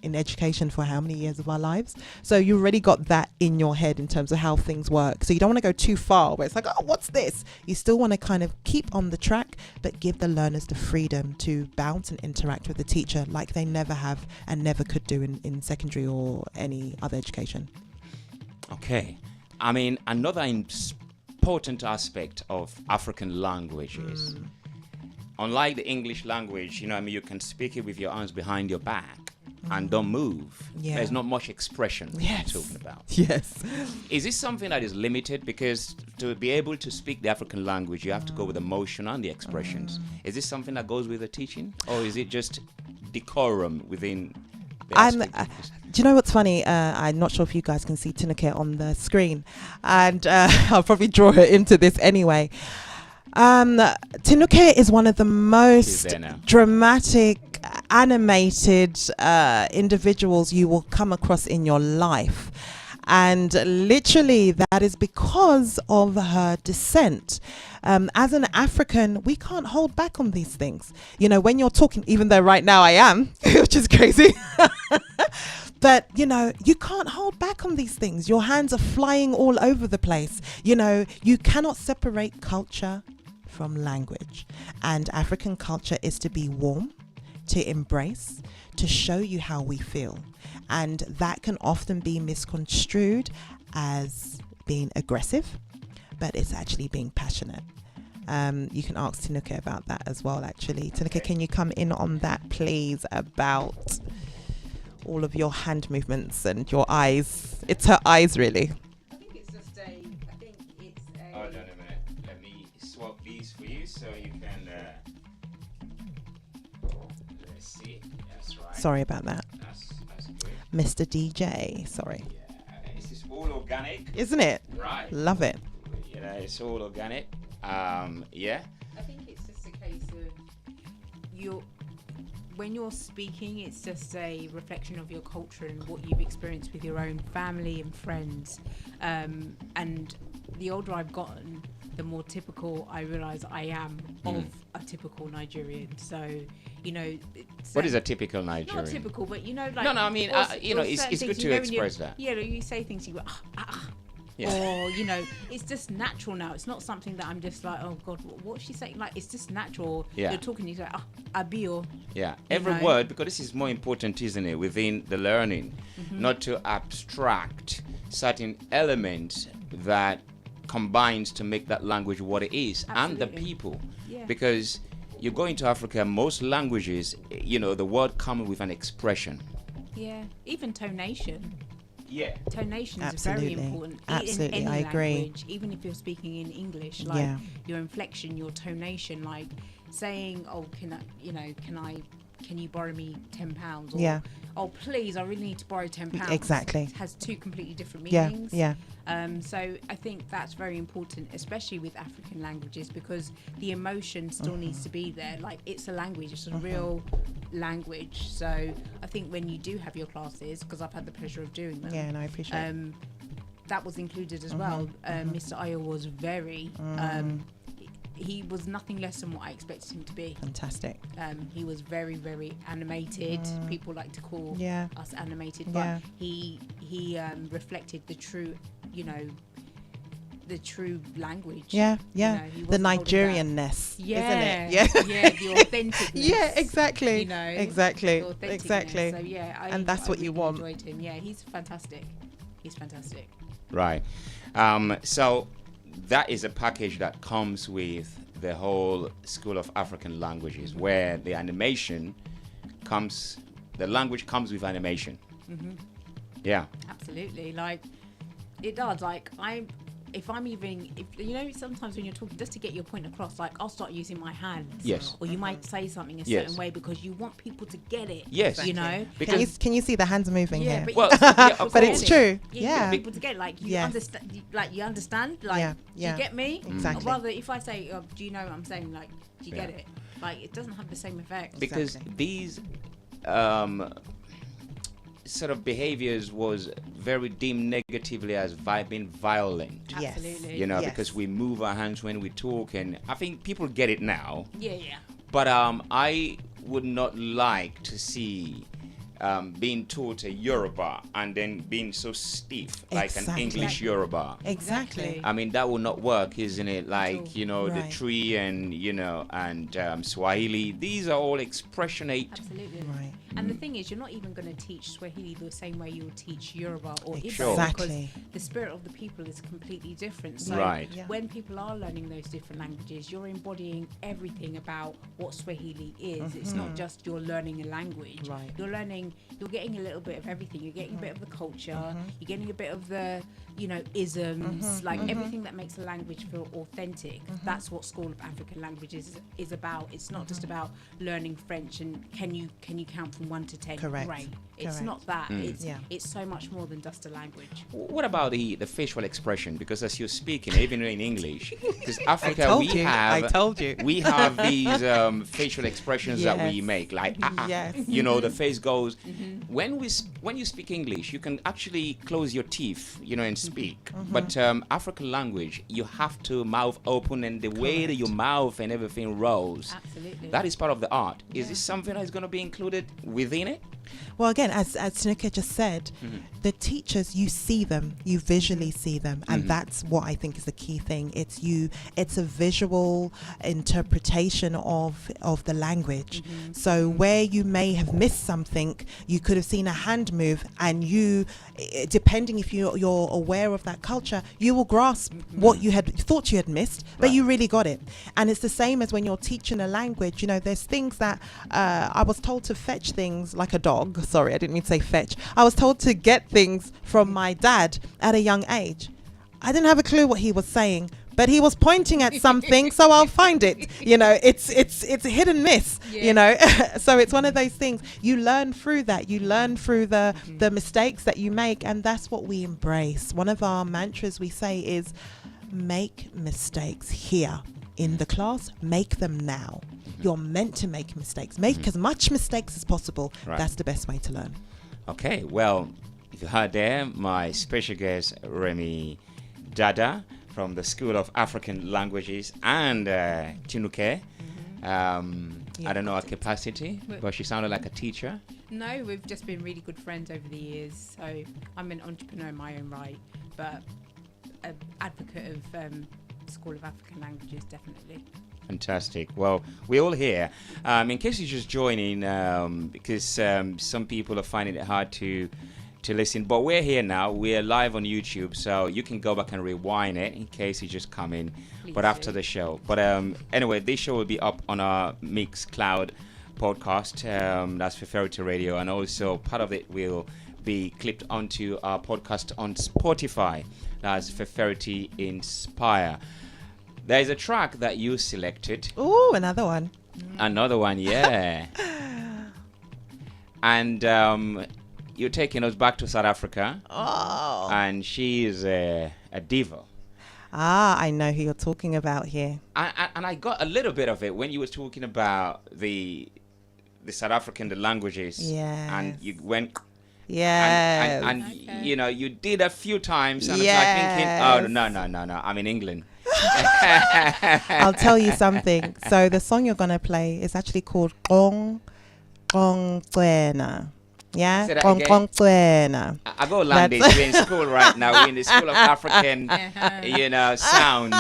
in education for how many years of our lives? So you already got that in your head in terms of how things work. So you don't want to go too far where it's like, oh, what's this? You still want to kind of keep on the track, but give the learners the freedom to bounce and interact with the teacher like they never have and never could do in secondary or any other education. Okay. I mean, another important aspect of African languages, unlike the English language, you can speak it with your arms behind your back and don't move. Yeah. There's not much expression Yes. we're talking about. Yes. Is this something that is limited? Because to be able to speak the African language, you have to go with the motion and the expressions. Is this something that goes with the teaching? Or is it just decorum within the aspect of this? Do you know what's funny? I'm not sure if you guys can see Tinuke on the screen, and I'll probably draw her into this anyway. Tinuke is one of the most there now. dramatic, animated individuals you will come across in your life. And literally that is because of her descent. As an African, we can't hold back on these things. When you're talking, even though right now I am, which is crazy. But, you can't hold back on these things. Your hands are flying all over the place. You cannot separate culture from language. And African culture is to be warm, to embrace, to show you how we feel. And that can often be misconstrued as being aggressive, but it's actually being passionate. You can ask Tinuke about that as well, actually. Tinuke, can you come in on that, please, about all of your hand movements and your eyes? It's her eyes, really. I think it's just Hold on a minute. Let me swap these for you so you can. Let's see. That's right. Sorry about that. That's good. Mr. DJ, sorry. Yeah. This is all organic. Isn't it? Right. Love it. It's all organic. Yeah. I think it's just a case of when you're speaking, it's just a reflection of your culture and what you've experienced with your own family and friends. And the older I've gotten, the more typical I realise I am of a typical Nigerian. So, you know, What is a typical Nigerian? not typical, but you know, like No, I mean, you know, it's certain good things, to you know, when express that. Yeah, you say things, you go, Yeah. or you know, it's just natural now. It's not something that I'm just like, oh God, what's she saying? Like, it's just natural. Yeah. You're talking, you go, abio. Yeah, every know? word, because this is more important, isn't it, within the learning, not to abstract certain elements that combines to make that language what it is, and the Absolutely. people. Yeah. Because you go into Africa, most languages, you know, the word comes with an expression. Yeah, even tonation. Yeah. Tonation is Absolutely. very important Absolutely, in I any agree. language, even if you're speaking in English. Like Yeah. your inflection, your tonation, like saying, "Oh, can you borrow me £10?" Or, Yeah. "Oh, please, I really need to borrow £10." Exactly. It has two completely different Yeah, meanings. yeah. So I think that's very important, especially with African languages, because the emotion still needs to be there. Like, it's a language, it's a real language. So I think when you do have your classes, because I've had the pleasure of doing them, Yeah, and I appreciate it. that was included as well. Mr. Ayo was very he was nothing less than what I expected him to be. Fantastic. He was very, very animated. People like to call Yeah. us animated, Yeah. but he reflected the true, you know, the true language. Yeah, yeah. You know, he The wasn't holding back. Nigerianness, Yeah, isn't it? Yeah. yeah, the authenticness. Yeah, exactly. You know, exactly, the authenticness. exactly. So yeah, And that's what I you really want. Enjoyed him. Yeah, he's fantastic. He's fantastic. Right. So that is a package that comes with the whole School of African Languages, where the animation comes, the language comes with animation. Yeah. Absolutely, like it does. Like if you know, sometimes when you're talking, just to get your point across, like I'll start using my hands. Yes. Or you might say something a Yes. certain way because you want people to get it. Yes. You know. Because Can you see the hands moving Yeah, here? but well, you yeah, of But it's course. true. You Yeah. want people to get it, like you Yes. understand. Like you understand. Like Yeah, do yeah. you get me? Exactly. Or rather, if I say, "Do you know what I'm saying?" Like, do you get Yeah. it? Like, it doesn't have the same effect. Because Exactly. these sort of behaviors was very deemed negatively as being violent. Yes. Absolutely. You know, Yes. because we move our hands when we talk, and I think people get it now. Yeah, yeah. But I would not like to see being taught a Yoruba and then being so stiff like Exactly. an English Yoruba. Exactly. I mean, that will not work, isn't it? Like, you know, the Right. tree and, you know, and Swahili, these are all expressionate. Absolutely. Right. And the thing is, you're not even going to teach Swahili the same way you'll teach Yoruba or Igbo, Sure. Exactly. because the spirit of the people is completely different. So Right. Yeah. when people are learning those different languages, you're embodying everything about what Swahili is. It's not just you're learning a language. Right. You're getting a little bit of everything. You're getting a bit of the culture. You're getting a bit of the, you know, isms, like everything that makes a language feel authentic. That's what School of African Languages is about. It's not just about learning French and can you count from 1 to 10? Correct. Great. It's Correct. not that. Yeah. It's so much more than just a language. What about the facial expression? Because as you're speaking, even in English, because Africa, told we you, have, I told you. we have these facial expressions that we Yes. make, like, Yes. you know, the face goes. When you speak English, you can actually close your teeth, you know, and speak. But African language, you have to mouth open, and the way that your mouth and everything rolls, Absolutely. that is part of the art. Is this something that is going to be included within it? Well, again, as Tanuka just said, the teachers, you see them, you visually see them, and that's what I think is the key thing. It's a visual interpretation of the language. So where you may have missed something, you could have seen a hand move, and you, depending if you're aware of that culture, you will grasp what you had thought you had missed, but Right. you really got it. And it's the same as when you're teaching a language. You know, there's things that I was told to fetch things like a dog. Sorry, I didn't mean to say fetch. I was told to get things from my dad at a young age. I didn't have a clue what he was saying, but he was pointing at something, so I'll find it. You know, it's a hit and miss. Yeah. You know, so it's one of those things. You learn through that. You learn through the mistakes that you make, and that's what we embrace. One of our mantras we say is, make mistakes here in the class. Make them now. You're meant to make mistakes. Make as much mistakes as possible. Right. That's the best way to learn. Okay, well, you heard there my special guest, Remi Dada, from the School of African Languages, and Tinuke I don't know her capacity, but she sounded like a teacher. No, we've just been really good friends over the years. So I'm an entrepreneur in my own right, but an advocate of School of African Languages, definitely. Fantastic. Well, we're all here. In case you're just joining, because some people are finding it hard to listen, but we're here now. We're live on YouTube, so you can go back and rewind it in case you just come in. Please But after do. the show. But anyway, this show will be up on our Mixcloud podcast. That's Feferity Radio, and also part of it will be clipped onto our podcast on Spotify. That's Feferityinspire. There is a track that you selected. Ooh, another one. Another one, yeah. And you're taking us back to South Africa. Oh. And she is a diva. Ah, I know who you're talking about here. And I got a little bit of it when you were talking about the South African, the languages. Yes. And you went... Yeah. And Okay. you know, you did a few times. And Yes. I was like thinking, oh, no, I'm in England. I'll tell you something. So the song you're gonna play is actually called Gong Gong Tswena. Yeah? Say that Gong again. Gong Tswena. I go land this. We're in school right now. We're in the School of African, sound.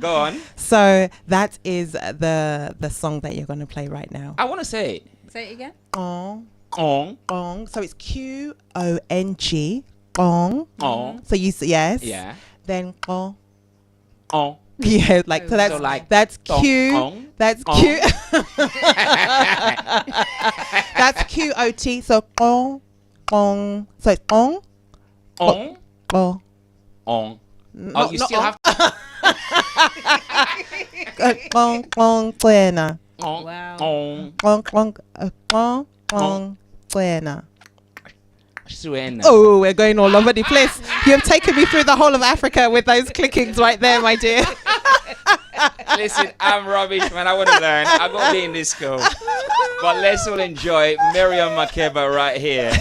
Go on. So that is the song that you're gonna play right now. I want to say it. Say it again. Gong On. Gong. So it's Qong. Gong. On. So you say yes. Yeah. Then Gong. On. Yeah, like so that's So like that's gong, Q. gong, That's gong. Q. That's QOT. So Gong Gong. So it's Gong On. Gong. On. No, Oh, you not still on. have Gong Gong Tswena. on. Wow. On. Gong Gong Gong Gong Tswena. Suena. Oh, we're going all over the place. You have taken me through the whole of Africa with those clickings right there, my dear. Listen, I'm rubbish, man. I want to learn. I got to be in this school. But let's all enjoy Miriam Makeba right here.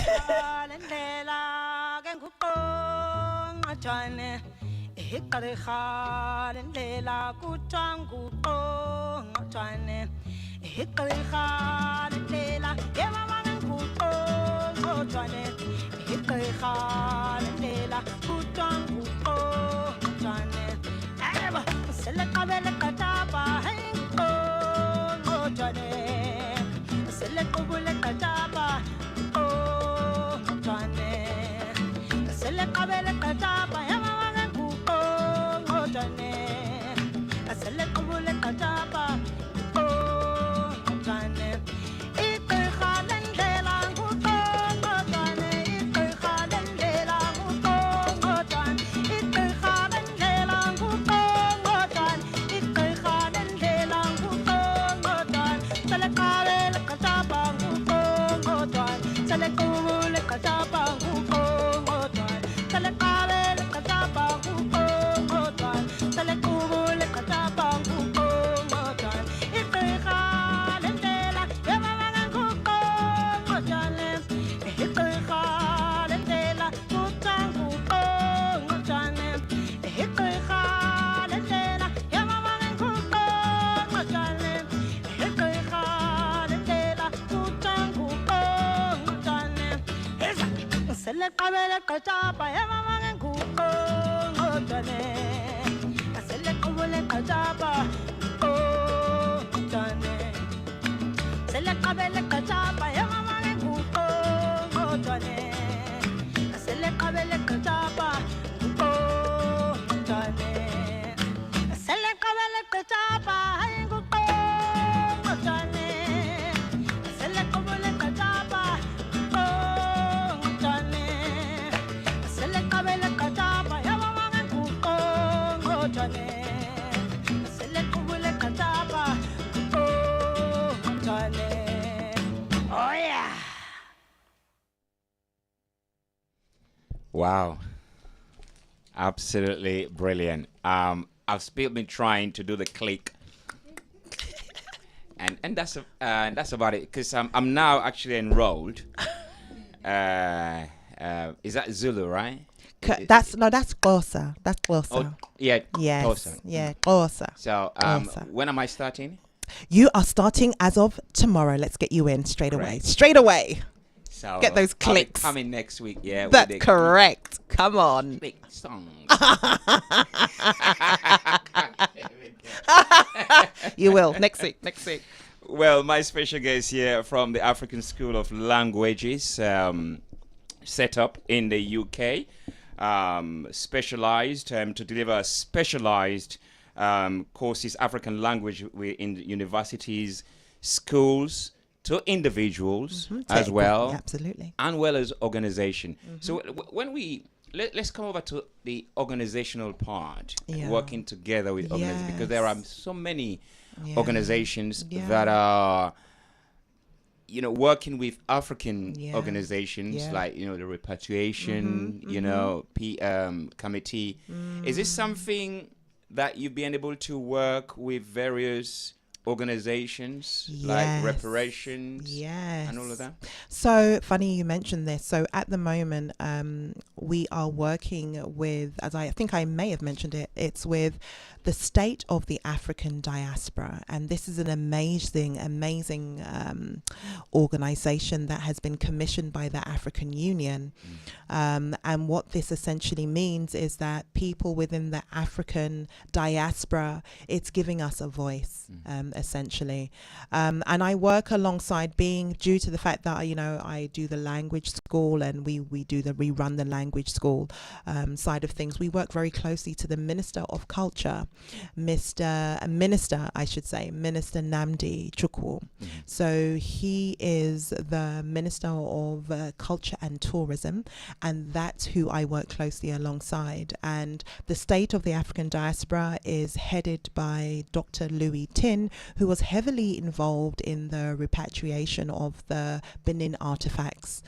Wow. Absolutely brilliant. I've still been trying to do the click. And that's about it, because I'm now actually enrolled. Is that Zulu, right? That's Xhosa. That's Xhosa. Oh, yeah. Yes. Xhosa. Yeah, Xhosa. So Xhosa. when am I starting? You are starting as of tomorrow. Let's get you in straight away. Great. Straight away. So Get those I'll be clicks. coming next week. Yeah, That's with the correct. Come on. click songs. You will. Next week. Next week. Well, my special guest here from the African School of Languages, set up in the UK, specialized to deliver specialized courses, African language in universities, schools, to individuals as well, Absolutely. and well as organization. So when we let's come over to the organizational part, Yeah. working together with organizations, because there are Yes. so many Yeah. organizations Yeah. that are working with African Yeah. organizations, Yeah. like the repatriation committee. Is this something that you've been able to work with various organizations, like Yes. reparations Yes. and all of that? So funny you mentioned this. So at the moment, we are working with, as I think I may have mentioned it, it's with the State of the African Diaspora. And this is an amazing organization that has been commissioned by the African Union. And what this essentially means is that people within the African diaspora, it's giving us a voice, essentially. And I work alongside, being due to the fact that, I do the language school, and we run the language school side of things. We work very closely to the Minister of Culture, Minister Namdi Chukwu. So he is the Minister of Culture and Tourism, and that's who I work closely alongside. And the State of the African Diaspora is headed by Dr. Louis Tin, who was heavily involved in the repatriation of the Benin artifacts.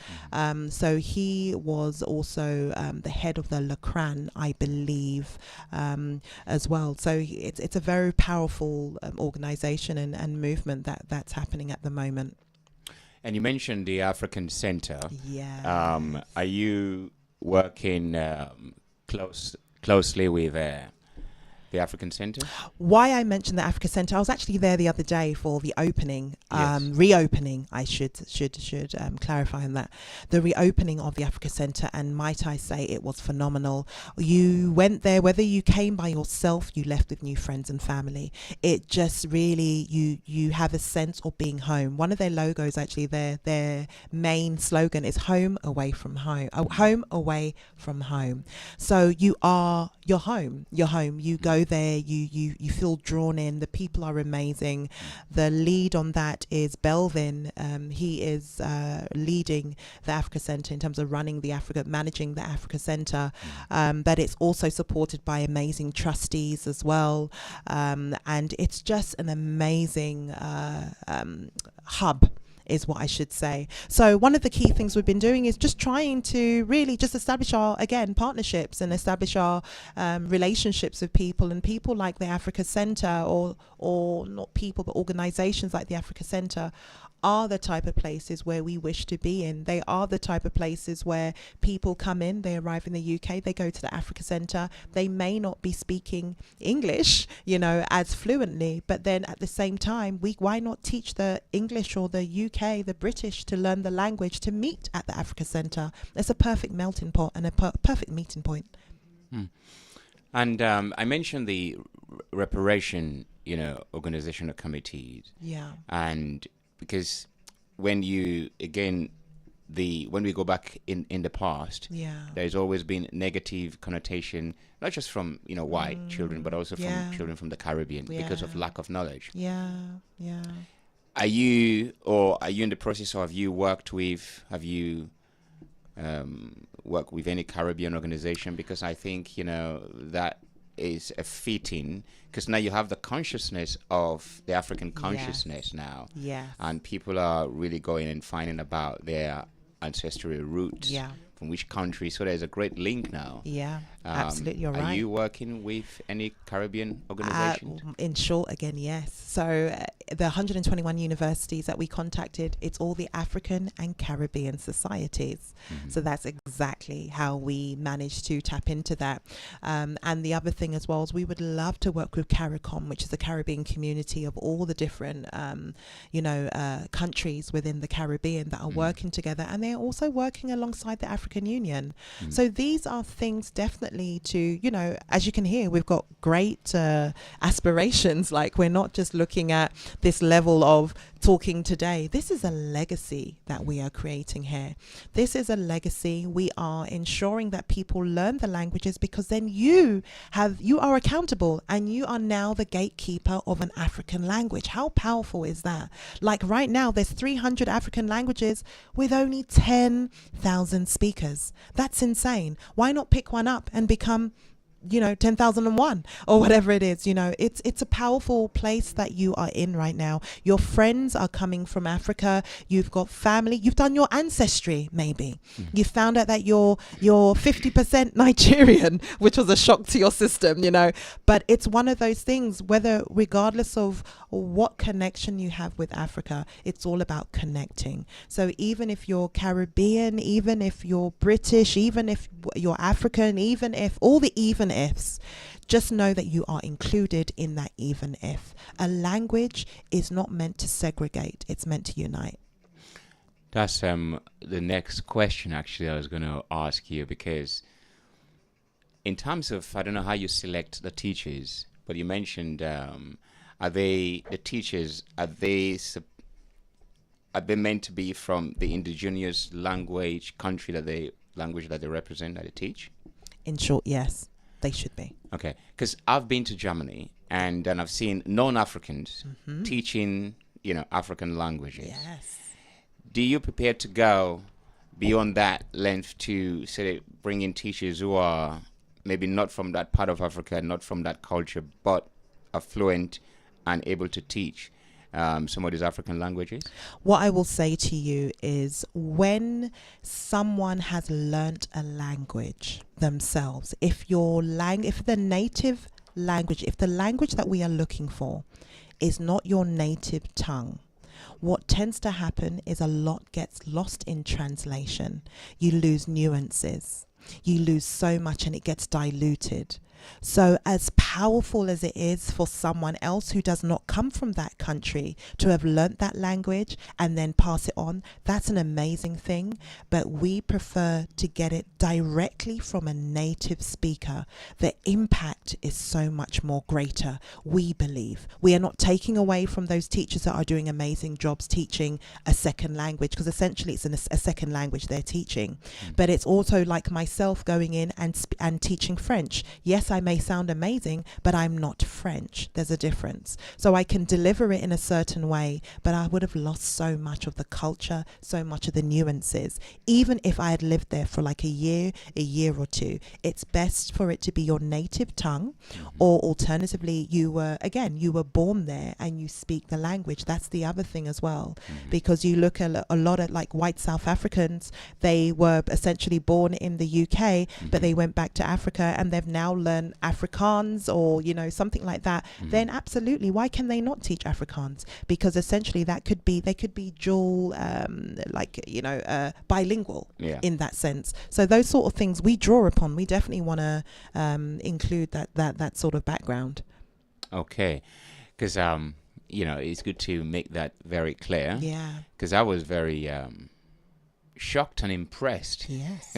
So he was also the head of the Lacran, I believe, as well. So it's a very powerful organization and movement that's happening at the moment. And you mentioned the African Center. Yeah. Are you working closely with the African Center? Why I mentioned the Africa Centre, I was actually there the other day for the opening, Yes. reopening. I should clarify on that. The reopening of the Africa Centre, and might I say, it was phenomenal. You went there, whether you came by yourself, you left with new friends and family. It just really, you have a sense of being home. One of their logos, actually, their main slogan is "Home away from home." Home away from home. So you're home. You're home. You go there, you feel drawn in. The people are amazing. The lead on that is Belvin. He is leading the Africa Centre in terms of managing the Africa Centre, but it's also supported by amazing trustees as well, and it's just an amazing hub, is what I should say. So one of the key things we've been doing is just trying to really just establish our, again, partnerships, and establish our relationships with people, and people like the Africa Centre, or not people, but organisations like the Africa Centre are the type of places where we wish to be in. They are the type of places where people come in, they arrive in the UK, they go to the Africa Centre, they may not be speaking English, as fluently, but then at the same time, why not teach the English or the UK, the British, to learn the language, to meet at the Africa Centre? It's a perfect melting pot and a perfect meeting point. And I mentioned the reparation, organizational committees. Yeah. And because when we go back in the past, Yeah. there's always been negative connotation, not just from white children, but also yeah. from children from the Caribbean, because of Yeah. lack of knowledge. Yeah. Yeah. Are you in the process, or have you worked with any Caribbean organization? Because I think that is a fitting, because now you have the consciousness of the African consciousness now, Yes. and people are really going and finding about their ancestral roots, Yeah. from which country. So there's a great link now. Yeah. Absolutely, you're right. Are you working with any Caribbean organizations? In short, again, yes. So the 121 universities that we contacted, it's all the African and Caribbean societies. So that's exactly how we managed to tap into that. And the other thing as well is we would love to work with CARICOM, which is the Caribbean community of all the different, countries within the Caribbean that are working together, and they're also working alongside the African Union. So these are things definitely to, as you can hear, we've got great aspirations. Like, we're not just looking at this level of talking today. This is a legacy that we are creating here. This is a legacy. We are ensuring that people learn the languages, because then you are accountable, and you are now the gatekeeper of an African language. How powerful is that? Like, right now there's 300 African languages with only 10,000 speakers. That's insane. Why not pick one up and become 10,001 or whatever it is? It's a powerful place that you are in right now. Your friends are coming from Africa. You've got family. You've done your ancestry. Maybe you found out that you're 50% Nigerian, which was a shock to your system, but it's one of those things, regardless of what connection you have with Africa, it's all about connecting. So even if you're Caribbean, even if you're British, even if you're African, even if all the even ifs, just know that you are included in that even if. A language is not meant to segregate, it's meant to unite. That's the next question actually I was going to ask you, because in terms of, I don't know how you select the teachers, but you mentioned are they meant to be from the indigenous language country that they represent, that they teach? In short, yes, they should be. Okay, because I've been to Germany and I've seen non-Africans teaching, African languages. Yes. Do you prepare to go beyond that length to say bring in teachers who are maybe not from that part of Africa, not from that culture, but are fluent and able to teach some of these African languages? What I will say to you is, when someone has learnt a language themselves, if the native language, if the language that we are looking for is not your native tongue, what tends to happen is a lot gets lost in translation. You lose nuances. You lose so much and it gets diluted. So as powerful as it is for someone else who does not come from that country to have learnt that language and then pass it on, that's an amazing thing. But we prefer to get it directly from a native speaker. The impact is so much more greater, we believe. We are not taking away from those teachers that are doing amazing jobs teaching a second language, because essentially it's a second language they're teaching. But it's also like myself going in and teaching French. Yes, I may sound amazing, but I'm not French. There's a difference. So I can deliver it in a certain way, but I would have lost so much of the culture, so much of the nuances. Even if I had lived there for like a year or two, it's best for it to be your native tongue, or alternatively, you were born there and you speak the language. That's the other thing as well, because you look at a lot at like white South Africans, they were essentially born in the UK, but they went back to Africa and they've now learned Afrikaans or something like that. Then absolutely, why can they not teach Afrikaans? Because essentially they could be dual bilingual in that sense. So those sort of things we draw upon. We definitely want to include that sort of background. Okay, because it's good to make that very clear. Yeah, because I was very shocked and impressed. Yes.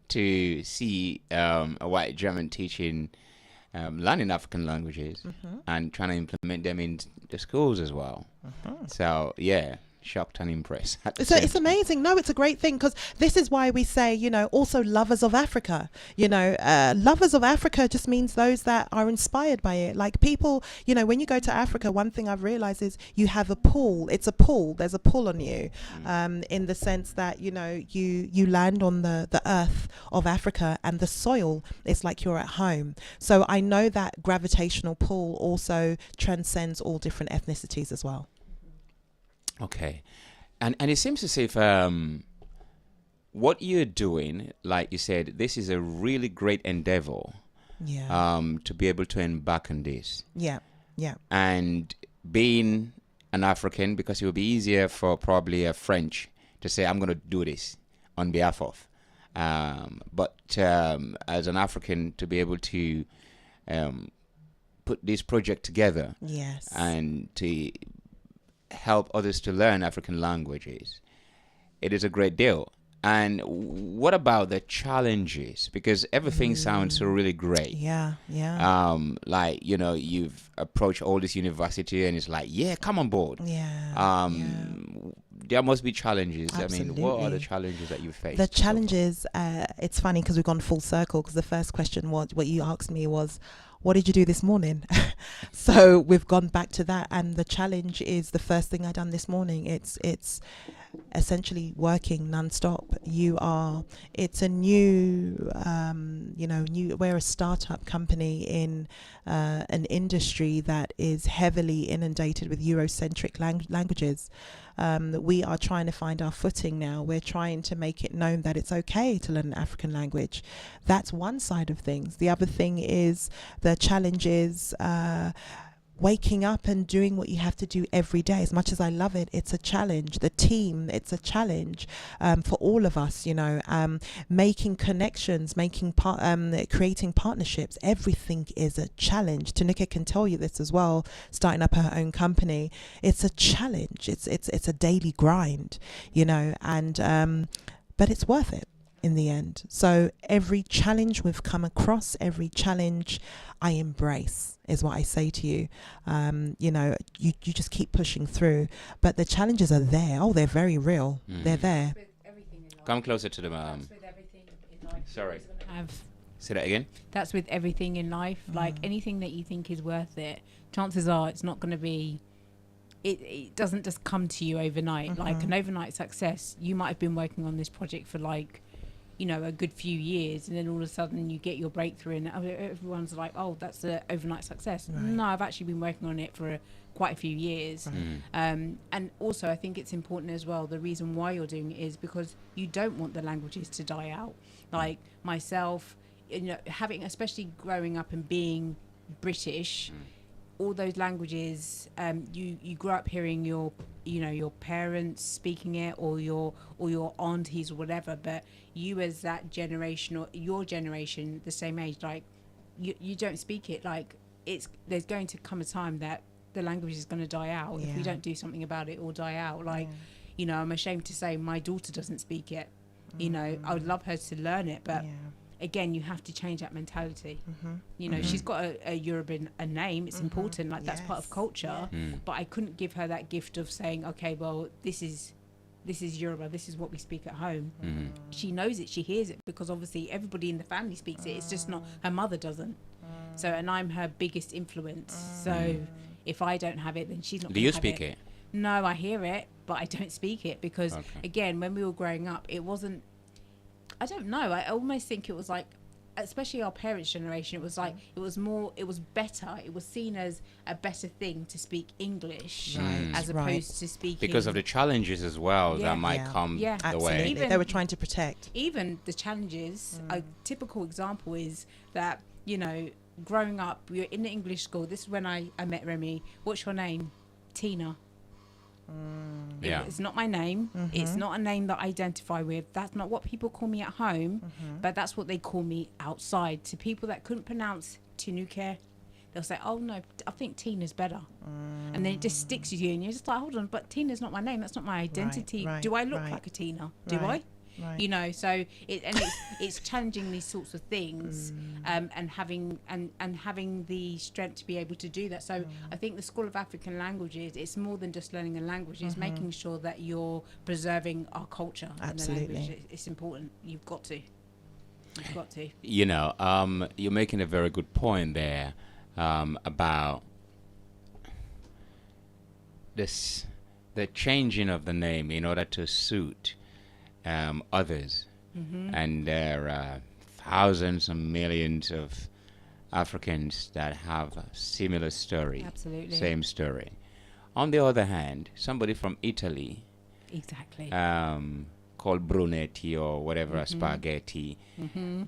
To see a white German teaching, learning African languages and trying to implement them in the schools as well. So, yeah, shocked and impressed. So it's amazing. No, it's a great thing, because this is why we say, also lovers of Africa. Lovers of Africa just means those that are inspired by it. Like people, when you go to Africa, one thing I've realized is you have a pull. It's a pull. There's a pull on you, in the sense that, you land on the earth of Africa and the soil. It's like you're at home. So I know that gravitational pull also transcends all different ethnicities as well. Okay. And it seems as if what you're doing, like you said, this is a really great endeavor. Yeah. To be able to embark on this. Yeah. Yeah. And being an African, because it would be easier for probably a French to say, I'm going to do this on behalf of. But as an African, to be able to put this project together Yes. and to help others to learn African languages, it is a great deal. And what about the challenges? Because everything sounds so really great. Yeah, yeah. Like, you know, you've approached all this university and it's like, yeah, come on board. Yeah. There must be challenges. I mean, what are the Absolutely. challenges that you've faced? The so far? challenges, it's funny because we've gone full circle, because the first question, what you asked me was, what did you do this morning? So we've gone back to that, and the challenge is the first thing I done this morning. It's essentially working non-stop. It's a new, we're a startup company in an industry that is heavily inundated with Eurocentric languages. We are trying to find our footing now. We're trying to make it known that it's okay to learn an African language. That's one side of things. The other thing is the challenge is waking up and doing what you have to do every day. As much as I love it, it's a challenge. The team, it's a challenge for all of us, making connections, creating partnerships. Everything is a challenge. Tanika can tell you this as well, starting up her own company. It's a challenge. It's a daily grind, but it's worth it in the end. So every challenge we've come across, every challenge I embrace, is what I say to you. You just keep pushing through, but the challenges are there. Oh, they're very real. They're there. With everything in life. Come closer to the That's with everything in life. Sorry. Say that again. That's with everything in life. Like anything that you think is worth it, chances are it's not going to be. It doesn't just come to you overnight. Like an overnight success, you might have been working on this project for a good few years, and then all of a sudden you get your breakthrough and everyone's like, oh, that's an overnight success. Right. No, I've actually been working on it for quite a few years. And also I think it's important as well, the reason why you're doing it is because you don't want the languages to die out. Like myself, having, especially growing up and being British, all those languages, you grew up hearing your parents speaking it, or your aunties or whatever, but you as that generation, or your generation, the same age, like you don't speak it. Like there's going to come a time that the language is going to die out. If we don't do something about it, it will die out. I'm ashamed to say my daughter doesn't speak it. I would love her to learn it, but again, you have to change that mentality. She's got a Yoruba name. It's important. Like that's part of culture. But I couldn't give her that gift of saying, okay, well, this is Yoruba. This is what we speak at home. She knows it. She hears it because obviously everybody in the family speaks it. It's just not her mother doesn't. So, and I'm her biggest influence. So if I don't have it, then she's not. Do you speak it? No, I hear it, but I don't speak it because again, when we were growing up, it wasn't. I don't know. I almost think it was like, especially our parents' generation, it was like, it was better. It was seen as a better thing to speak English as opposed to speaking. Because of the challenges as well that might come the way. They were trying to protect. Even the challenges, a typical example is that, growing up, you're in the English school. This is when I met Remi. What's your name? Tina. It's not my name. It's not a name that I identify with. That's not what people call me at home, but that's what they call me outside. To people that couldn't pronounce Tinuke, they'll say, oh no, I think Tina's better. And then it just sticks with you and you're just like, hold on, but Tina's not my name. That's not my identity. Do I look like a Tina? Do I? Right. So it's challenging these sorts of things, and having the strength to be able to do that. So I think the School of African Languages, it's more than just learning a language. It's making sure that you're preserving our culture. Absolutely. And the language. It's important. You've got to. You're making a very good point there about the changing of the name in order to suit others, and there are thousands and millions of Africans that have a similar story. Absolutely. Same story. On the other hand, somebody from Italy, exactly, called Brunetti or whatever, spaghetti,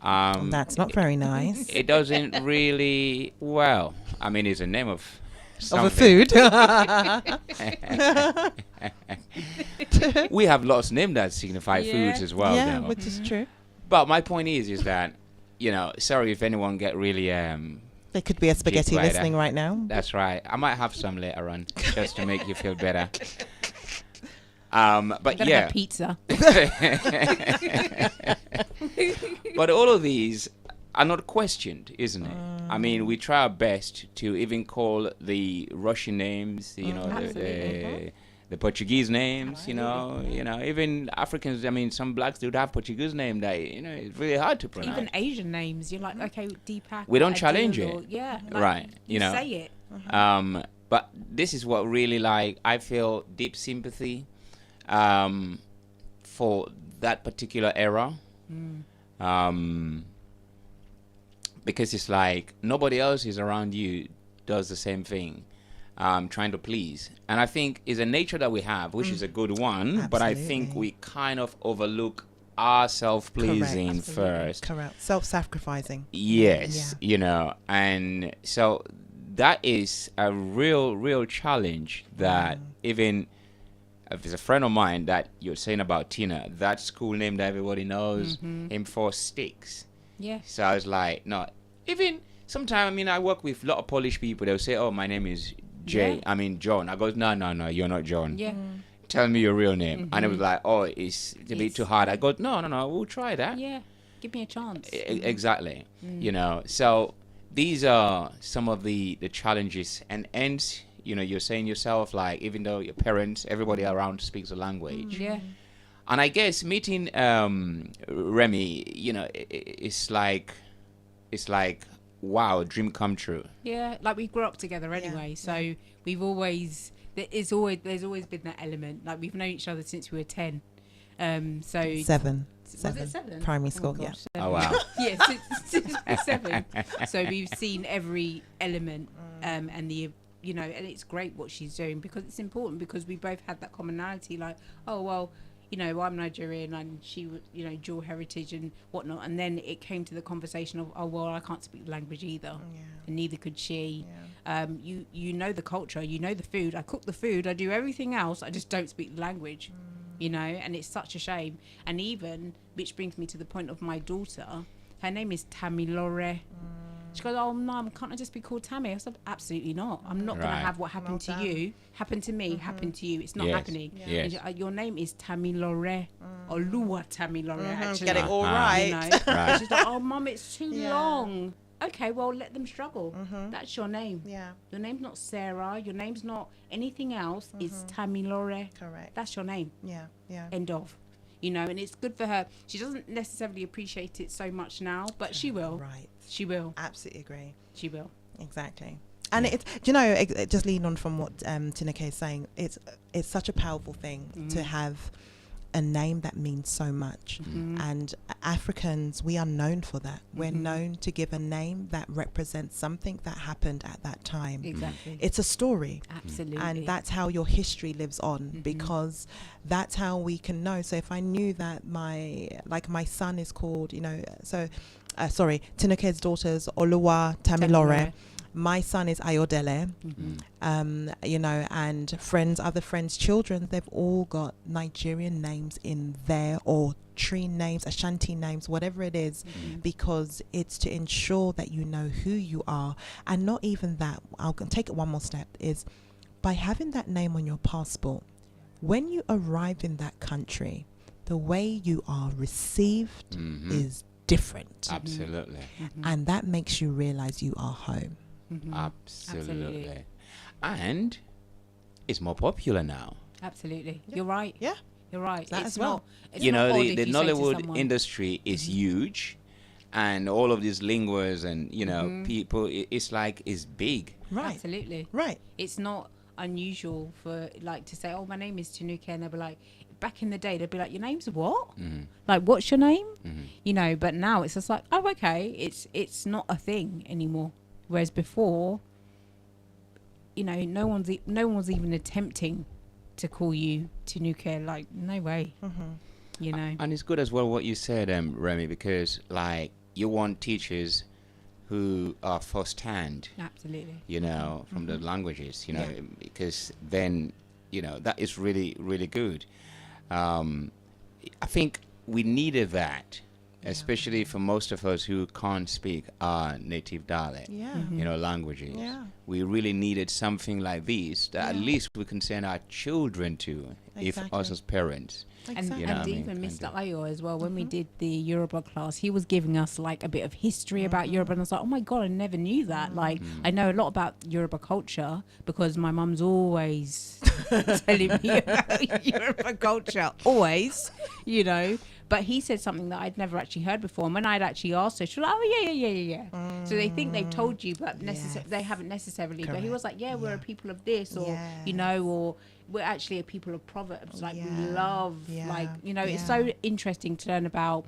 that's not very nice. it doesn't really, it's a name of Of a something. food. We have lots of names that signify Yeah. foods as well. Yeah, though. which is true. But my point is that, sorry if anyone get really There could be a spaghetti right, listening right now. that's right. I might have some later on just to make you feel better. But Gonna yeah. have pizza. But all of these are not questioned, isn't it? I mean, we try our best to even call the Russian names, Absolutely. the Portuguese names, even Africans. I mean, some blacks do have Portuguese name that it's really hard to pronounce. Even Asian names, you're like, okay, Deepak. We don't Adil, challenge it. or- Yeah. Like, Right, Say it. But this is what really I feel deep sympathy for that particular era. Because it's like nobody else is around you does the same thing, trying to please. And I think is a nature that we have, which is a good one, but I think Absolutely. we kind of overlook our self-pleasing first. Correct. Self-sacrificing. Yes, and so that is a real challenge that even if it's a friend of mine that you're saying about Tina, that school name that everybody knows him for sticks. Yeah. So I was like, no, even sometimes, I work with a lot of Polish people. They'll say, oh, my name is John. I go, no, you're not John. Yeah. Tell me your real name. And it was like, oh, it's a bit too hard. I go, no, we'll try that. Yeah. Give me a chance. Exactly. So these are some of the challenges and ends. You're saying yourself, like, even though your parents, everybody around speaks the language. Yeah. And I guess meeting Remi, it's like, wow, dream come true. Yeah, like we grew up together anyway, so we've always there's always been that element. Like we've known each other since we were 10. So Seven. was it 7? Primary school, gosh, 7. Oh, wow. Yeah, since we were 7. So we've seen every element, and and it's great what she's doing because it's important because we both had that commonality. Like, oh well, I'm Nigerian and she was, dual heritage and whatnot. And then it came to the conversation of, oh, well, I can't speak the language either. And neither could she. You know the culture, you know the food. I cook the food, I do everything else. I just don't speak the language, and it's such a shame. And even, which brings me to the point of my daughter, her name is Tamilore. She goes, oh, Mum, can't I just be called Tammy? I said, absolutely not. I'm not going to have what happened to you happen to me, happen to you. It's not happening. Yes. And your name is Tamilore, or Lua Tamilore, actually. Get it all Uh-huh. right. Right. She's like, oh, Mum, it's too Yeah. long. Okay, well, let them struggle. That's your name. Yeah. Your name's not Sarah. Your name's not anything else. It's Tamilore. Correct. That's your name. Yeah. Yeah. End of. And it's good for her. She doesn't necessarily appreciate it so much now, but she will. Right. She will. Absolutely agree. She will. Exactly. And it's, just lean on from what Tineke is saying, it's such a powerful thing to have a name that means so much. And Africans, we are known for that. We're known to give a name that represents something that happened at that time. Exactly. It's a story. Absolutely. And that's how your history lives on, because that's how we can know. So if I knew that my son is called, Tinuke's daughter's Oluwa Tamilore. My son is Ayodele, and other friends' children, they've all got Nigerian names in there, or tree names, Ashanti names, whatever it is, because it's to ensure that you know who you are. And not even that, I'll take it one more step, is by having that name on your passport, when you arrive in that country, the way you are received is different. Absolutely. And that makes you realize you are home. Absolutely. And it's more popular now. Absolutely. You're right. Yeah. You're right. That It's as well. not. It's You not know, odd the if you say to Nollywood someone- industry is huge, and all of these linguas and people, it's like it's big. Right. Absolutely. Right. It's not unusual for to say, oh, my name is Tanuka, and they'll be like, back in the day, they'd be like, your name's what? Like, what's your name? But now it's just like, oh, okay, it's not a thing anymore. Whereas before, no one was even attempting to call you Tanuka. Like, no way. And it's good as well what you said, Remi, because like you want teachers who are firsthand, Absolutely. from the languages, because then, that is really, really good. I think we needed that, especially for most of us who can't speak our native dialect, languages. Yeah. We really needed something like this that at least we can send our children to, if us as parents. Exactly. And even Mr. Ayo as well, when we did the Yoruba class, he was giving us like a bit of history about Yoruba, and I was like, oh my God, I never knew that. Like, I know a lot about Yoruba culture because my mum's always telling me about Yoruba culture, always, But he said something that I'd never actually heard before. And when I'd actually asked her, she was like, oh, yeah. So they think they've told you, but they haven't necessarily. Correct. But he was like, we're a people of this, or, or we're actually a people of proverbs. Like, we love, it's so interesting to learn about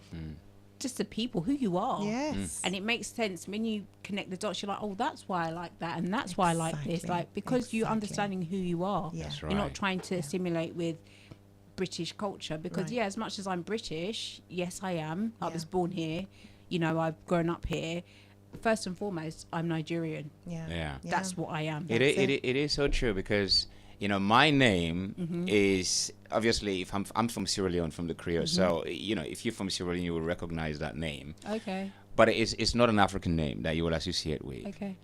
just the people, who you are. Yes. And it makes sense when you connect the dots. You're like, oh, that's why I like that. And that's why I like this. Like, because you're understanding who you are. Yeah. That's right. You're not trying to assimilate with British culture, because as much as I'm British, yes I am, I was born here, I've grown up here. First and foremost, I'm Nigerian. That's what I am. It is so true, because my name is obviously, if I'm from Sierra Leone, from the Creole, so if you're from Sierra Leone, you will recognize that name. Okay. But it's not an African name that you will associate with. Okay.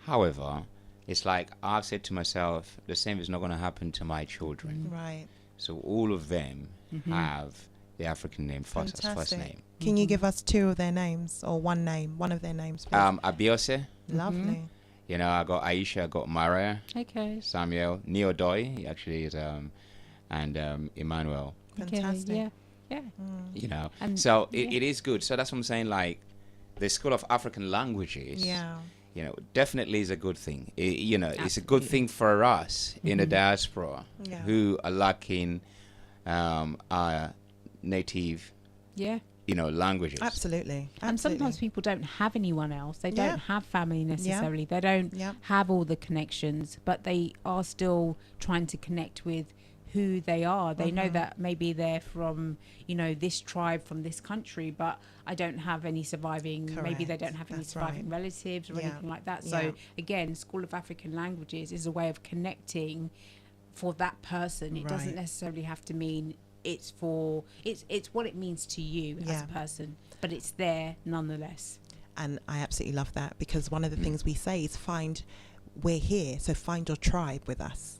However, it's like I've said to myself, the same is not going to happen to my children. Right. So all of them have the African name first as first name. Can you give us two of their names, or one of their names, please? Abiose. Lovely. I got Aisha, I got Maria, Okay. Samuel, Neodoy, he actually is, and Emmanuel. Fantastic. Yeah. And so it is good. So that's what I'm saying, like, the School of African Languages, definitely is a good thing. It's a good thing for us in the diaspora who are lacking our native languages. Absolutely. And sometimes people don't have anyone else. They don't have family necessarily. They don't have all the connections, but they are still trying to connect with who they are. They know that maybe they're from, this tribe from this country, but I don't have any surviving, maybe they don't have any surviving relatives or anything like that. So again, School of African Languages is a way of connecting for that person. It doesn't necessarily have to mean it's what it means to you as a person, but it's there nonetheless. And I absolutely love that, because one of the things we say is we're here, so find your tribe with us.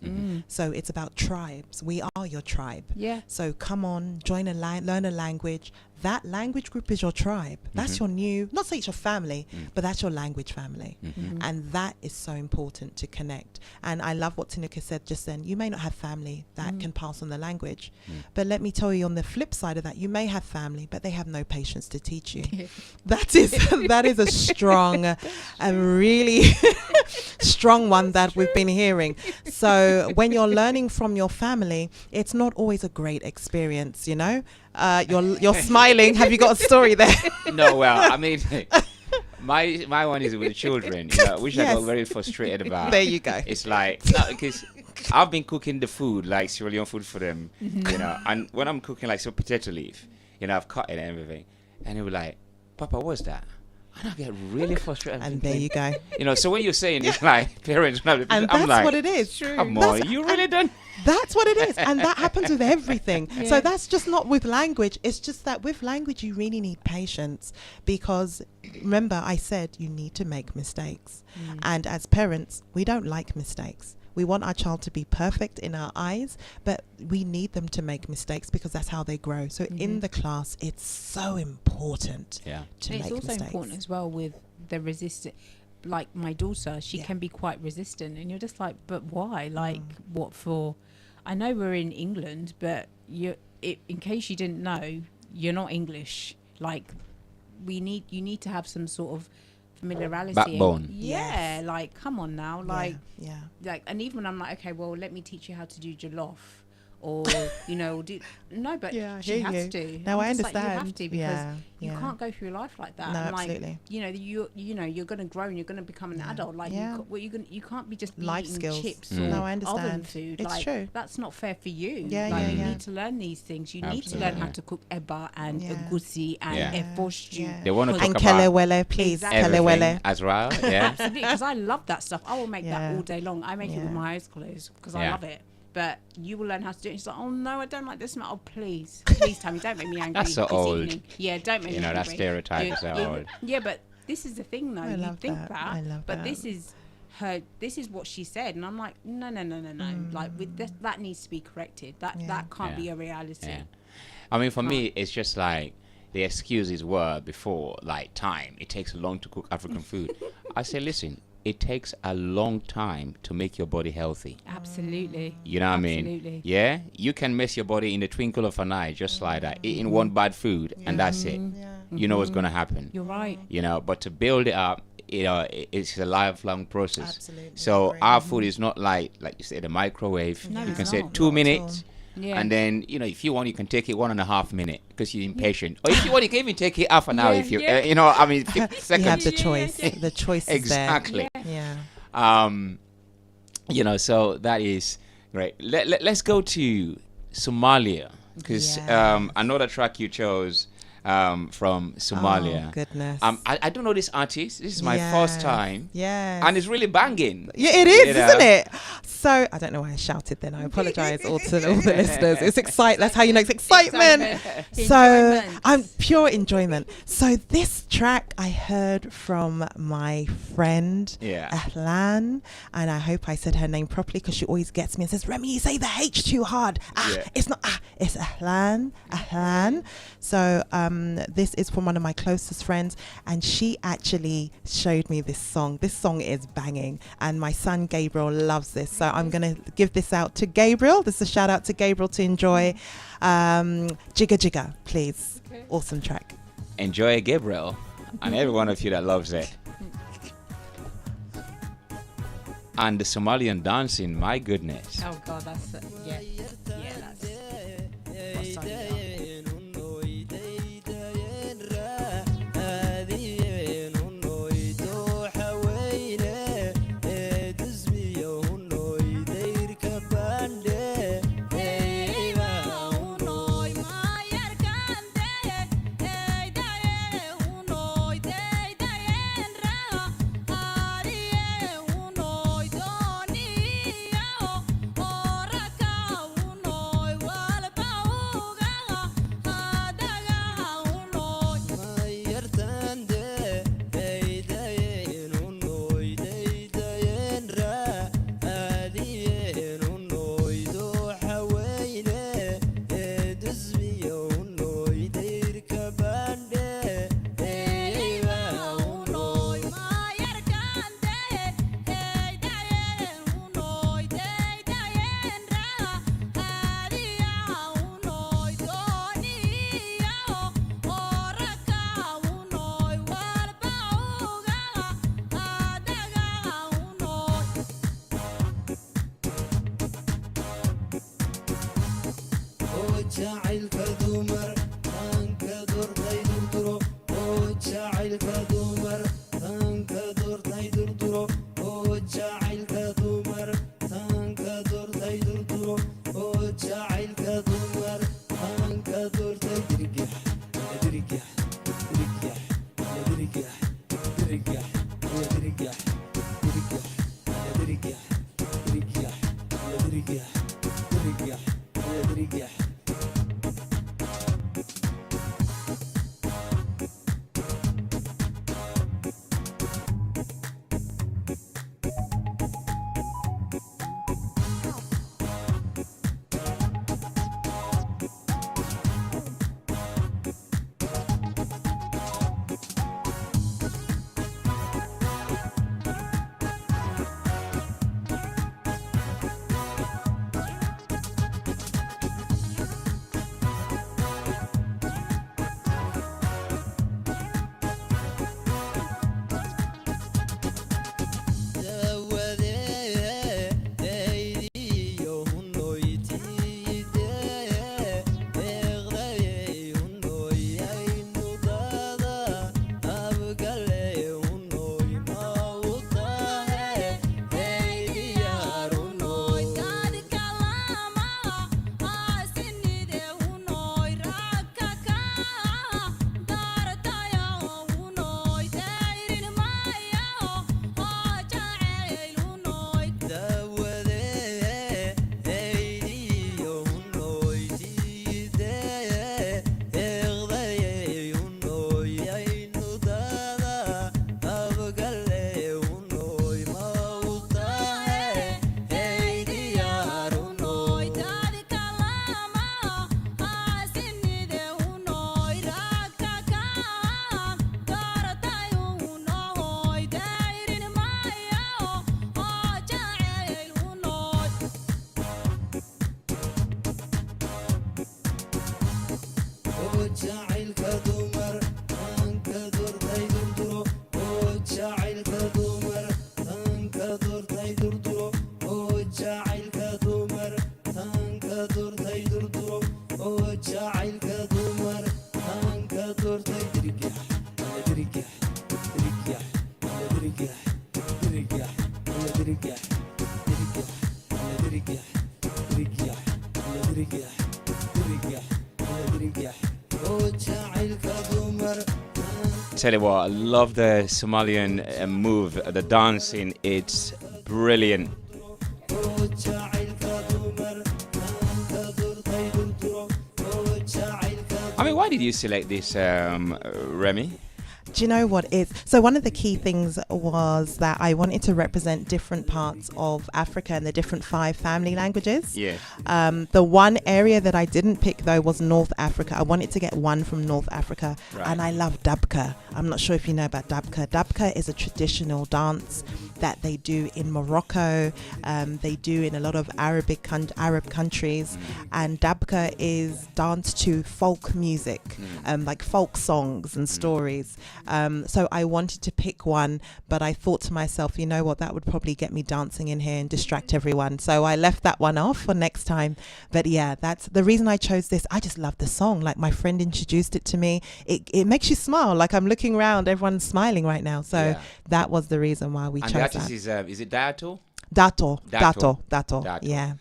So it's about tribes. We are your tribe. So come on, join learn a language. That language group is your tribe. That's your not say it's your family, but that's your language family. And that is so important to connect. And I love what Tanuka said just then. You may not have family that can pass on the language, but let me tell you, on the flip side of that, you may have family, but they have no patience to teach you. that is a strong, a really strong one that we've been hearing. So when you're learning from your family, it's not always a great experience, you're smiling. Have you got a story there? No, well, I mean, my one is with the children, which I got very frustrated about. There you go. It's like, because I've been cooking the food, like Sierra Leone food for them, and when I'm cooking like some potato leaf, I've cut it and everything, and they were like, Papa, what's that? And I get really frustrated. And there you go. So when you're saying it's like parents, and I'm that's like, what it is. Come on, you really done? That's what it is, and that happens with everything. So that's just not with language. It's just that with language, you really need patience, because remember, I said you need to make mistakes, and as parents, we don't like mistakes. We want our child to be perfect in our eyes, but we need them to make mistakes, because that's how they grow. So in the class, it's so important to make mistakes. It's also important as well with the resistance. Like my daughter, she can be quite resistant, and you're just like, but why? Like, what for? I know we're in England, but in case you didn't know, you're not English. Like, you need to have some sort of familiarity, backbone. Like, come on now, like, and even when I'm like, okay, well, let me teach you how to do jollof, or do no, but Yeah, I she hear has you. to. No, I I'm just like, you have understand. to, because Yeah, you yeah. can't go through your life like that. No, And absolutely. you're going to grow and you're going to become an adult. Like Yeah. you can't be just Life eating skills. chips Mm. or No, I oven understand. food. It's like, true. that's not fair for you. Yeah, like, yeah, you yeah. need to learn these things. You need to learn Absolutely. how to cook eba and Yeah. egusi and Yeah. efo stew. Yeah. They want to And talk about kelewele, please. Exactly. everything Kelewele. as well. Yeah. Absolutely, because I love that stuff. I will make Yeah. that all day long. I make it with Yeah. my eyes closed because I Yeah. love it. But you will learn how to do it. And she's like, oh no, I don't like this smell. Oh please, please, Tammy, don't make me angry. That's so this old. evening. Yeah, don't make You me know, angry. that stereotype You- is so you- old. Yeah, but this is the thing though. I You love think that. that, I love but that. this is her. This is what she said, and I'm like, no. Like with this, that needs to be corrected. That Yeah. that can't be Yeah. a reality. Yeah. I mean, for me, it's just like the excuses were before, like time. It takes long to cook African food. I say, listen, it takes a long time to make your body healthy. Absolutely. You know what I mean? Absolutely. Yeah? You can mess your body in the twinkle of an eye, just like that. Eating one bad food, and that's it. Yeah. You know what's going to happen. You're right. You know, but to build it up, it's a lifelong process. Absolutely, So agree. our food is not like you said, a microwave. No, You it's can say not. 2 Not at minutes. Yeah. And then, if you want, you can take it 1.5 minutes because you're impatient. Or if you want, you can even take it half an hour. Yeah, If you, yeah. I mean, 50 You have seconds. the choice. The choice is Exactly. there. Yeah. So that is great. Let's go to Somalia, because Yes. another track you chose from Somalia. Oh, goodness. I don't know this artist. This is my first Yes. time. Yes. And it's really banging. Yeah, it is, You know? isn't it? So I don't know why I shouted then. I apologise all to all the listeners. It's exciting. That's how you know it's excitement. So Enjoyment. I'm pure enjoyment. So this track I heard from my friend Yeah. Ahlan, and I hope I said her name properly because she always gets me and says, "Remi, you say the H too hard. Yeah. It's not it's Ahlan. Ahlan." So this is from one of my closest friends, and she actually showed me this song. This song is banging, and my son Gabriel loves this. So I'm gonna give this out to Gabriel. This is a shout out to Gabriel to enjoy. Jigga Jigga, please. Awesome track. Enjoy Gabriel and every one of you that loves it. And the Somalian dancing, my goodness. Oh God, that's that's. Tell you what, I love the Somalian move, the dancing. It's brilliant. I mean, why did you select this, Remi? Do you know what is so one of the key things was that I wanted to represent different parts of Africa and the different 5 family languages. Yeah. The one area that I didn't pick though was North Africa. I wanted to get one from North Africa. Right. And I love dabka. I'm not sure if you know about dabka. Dabka is a traditional dance that they do in Morocco. They do in a lot of Arab countries, and dabka is danced to folk music, like folk songs and stories. So I wanted to pick one, but I thought to myself, you know what, that would probably get me dancing in here and distract everyone. So I left that one off for next time. But yeah, that's the reason I chose this. I just love the song. Like, my friend introduced it to me. It makes you smile. Like, I'm looking around, everyone's smiling right now. So that was the reason why we chose that. And is it Dato? Dato. Dato. Yeah.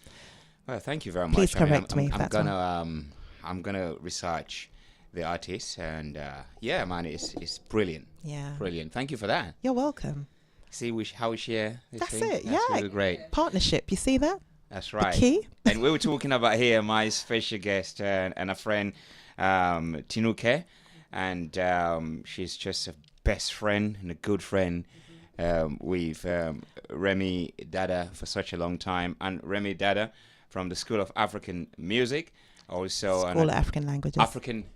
Well, thank you very much. Please correct me. I'm gonna research the artist, and yeah, man, it's brilliant. Yeah. Brilliant. Thank you for that. You're welcome. See how we share this That's thing? it. That's yeah. really great. Partnership. You see that? That's right. The key. And we were talking about here my special guest and a friend, Tinuke, and she's just a best friend and a good friend. With Remi Dada for such a long time, and Remi Dada from the School of African Music, also School of African Languages. African.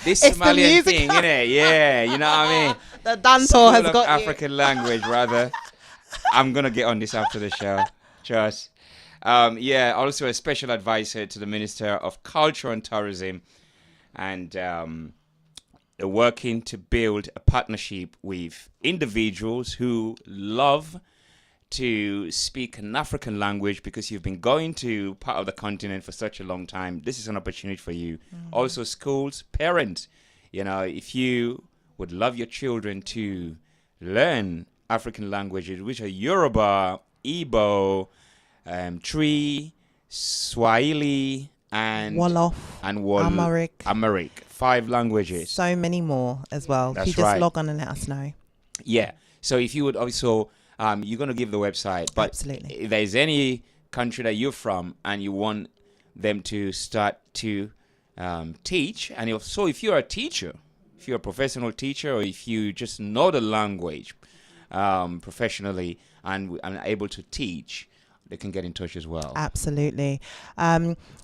This Somalian thing, innit? Yeah, you know what I mean. The dancer School has of got African language, rather. I'm gonna get on this after the show. Trust. Yeah, also a special advisor to the Minister of Culture and Tourism, and working to build a partnership with individuals who love to speak an African language, because you've been going to part of the continent for such a long time. This is an opportunity for you. Also, schools, parents, you know, if you would love your children to learn African languages, which are Yoruba, Igbo, Tree, Swahili, and Wolof, Amharic, 5 languages. So many more as well. That's you just right. log on and let us know. Yeah. So if you would also, you're going to give the website. But Absolutely. if there's any country that you're from and you want them to start to teach, and if you're a teacher, if you're a professional teacher, or if you just know the language professionally and able to teach, they can get in touch as well. Absolutely.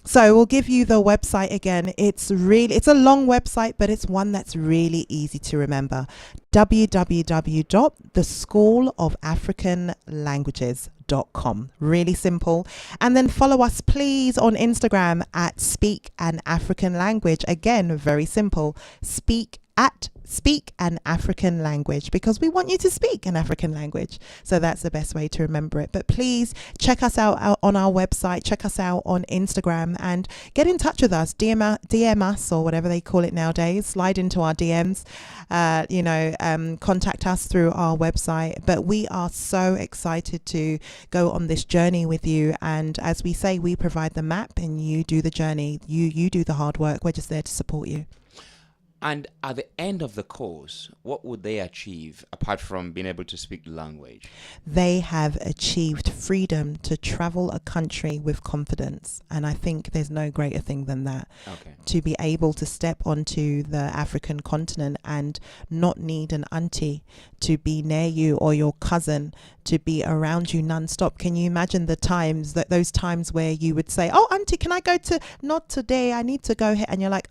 So we'll give you the website again. It's a long website, but it's one that's really easy to remember. www.theschoolofafricanlanguages.com. Really simple. And then follow us, please, on Instagram at Speak an African Language. Again, very simple. Speak an African language, because we want you to speak an African language. So that's the best way to remember it. But please check us out on our website, check us out on Instagram, and get in touch with us. DM us, or whatever they call it nowadays. Slide into our DMs, contact us through our website. But we are so excited to go on this journey with you. And as we say, we provide the map and you do the journey. You do the hard work. We're just there to support you. And at the end of the course, what would they achieve apart from being able to speak the language? They have achieved freedom to travel a country with confidence. And I think there's no greater thing than that. Okay. To be able to step onto the African continent and not need an auntie to be near you, or your cousin to be around you non-stop. Can you imagine those times where you would say, oh, auntie, can I go to, not today, I need to go here, and you're like,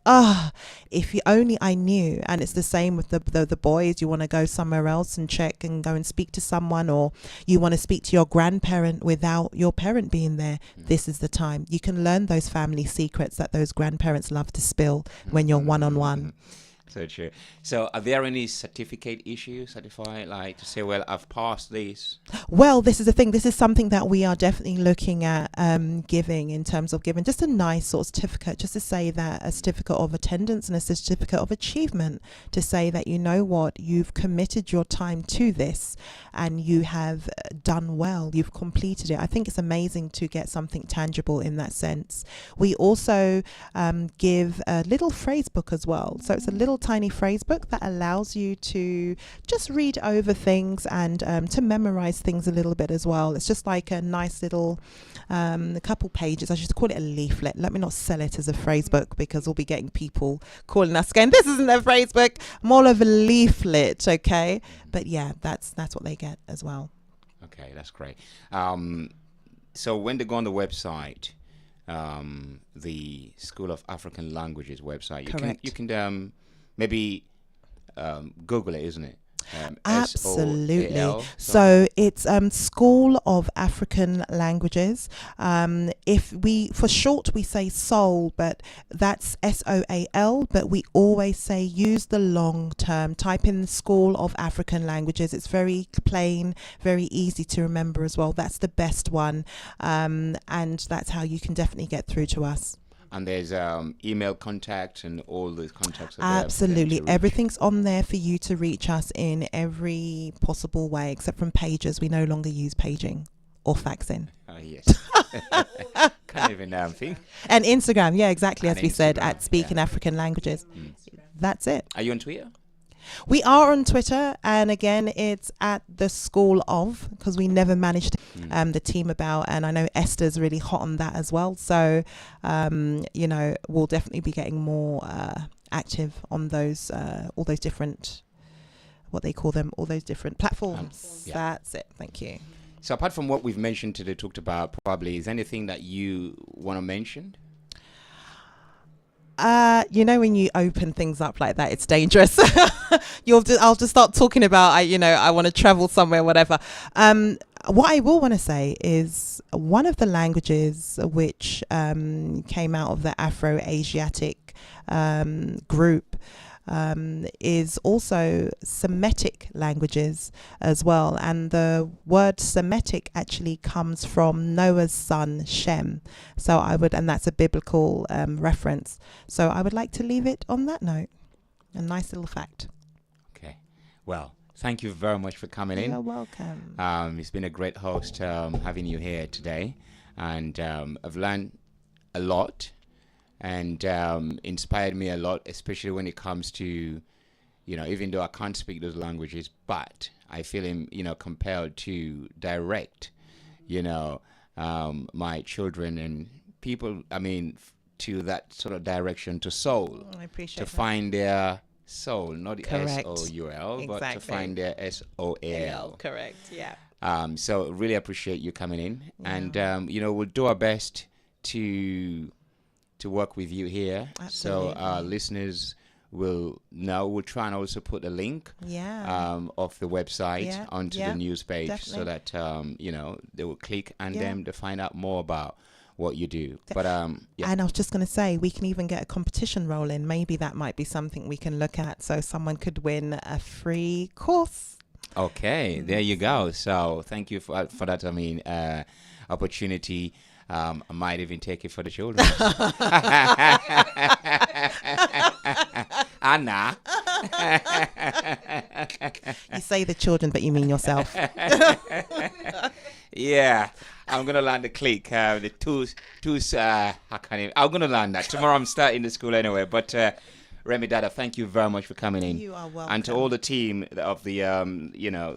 if you only I knew. And it's the same with the boys. You want to go somewhere else and check and go and speak to someone, or you want to speak to your grandparent without your parent being there. This is the time you can learn those family secrets that those grandparents love to spill when you're one-on-one. So true. So are there any certificate issues, certified, like to say, well, I've passed this? Well, this is the thing. This is something that we are definitely looking at giving, in terms of giving just a nice sort of certificate, just to say that a certificate of attendance and a certificate of achievement, to say that, you know what, you've committed your time to this and you have done well, you've completed it. I think it's amazing to get something tangible in that sense. We also give a little phrase book as well. So it's a little tiny phrase book that allows you to just read over things and to memorize things a little bit as well. It's just like a nice little a couple pages. I should call it a leaflet. Let me not sell it as a phrase book, because we'll be getting people calling us going, this isn't a phrase book, more of a leaflet. Okay, but yeah, that's what they get as well. Okay, that's great. So when they go on the website, the School of African Languages website, you can maybe Google it, isn't it? Absolutely. SOAL, so it's School of African Languages. For short we say SOAL, but that's SOAL, but we always say use the long term. Type in School of African Languages. It's very plain, very easy to remember as well. That's the best one, and that's how you can definitely get through to us. And there's email contact and all those contacts. Absolutely. Everything's on there for you to reach us in every possible way, except from pages. We no longer use paging or faxing. Oh, yes. Can't even think. And Instagram, yeah, exactly, And as we said, Instagram, at Speaking African Languages. That's it. Are you on Twitter? We are on Twitter, and again, it's at the School of, because we never managed the team about, and I know Esther's really hot on that as well. So, we'll definitely be getting more active on those, all those different, what they call them, all those different platforms. That's it. Thank you. So apart from what we've mentioned today, talked about, probably, is anything that you want to mention? When you open things up like that, it's dangerous. I'll just start talking about, I want to travel somewhere, whatever. What I will want to say is one of the languages which came out of the Afro-Asiatic group is also Semitic languages as well, and the word Semitic actually comes from Noah's son Shem. So and that's a biblical reference. So I would like to leave it on that note. A nice little fact. Okay. Well, thank you very much for coming in. You're welcome. It's been a great host having you here today, and I've learned a lot. And inspired me a lot, especially when it comes to, even though I can't speak those languages, but I feel, compelled to direct, my children and people, to that sort of direction, to soul. I appreciate to that. find their soul, not the Correct. SOUL, but to Exactly. find their SOAL. Correct, yeah. So really appreciate you coming in, and we'll do our best to work with you here. Absolutely. So our listeners will know. We'll try and also put a link of the website onto the news page, so that they will click and then they find out more about what you do. But And I was just going to say, we can even get a competition rolling. Maybe that might be something we can look at, so someone could win a free course. Okay, there you go. So thank you for that opportunity. I might even take it for the children. Anna. You say the children, but you mean yourself. Yeah, I'm gonna learn the click. The twos. I can't even. I'm gonna learn that tomorrow. I'm starting the school anyway. But Remi Dada, thank you very much for coming in. You are welcome. And to all the team of the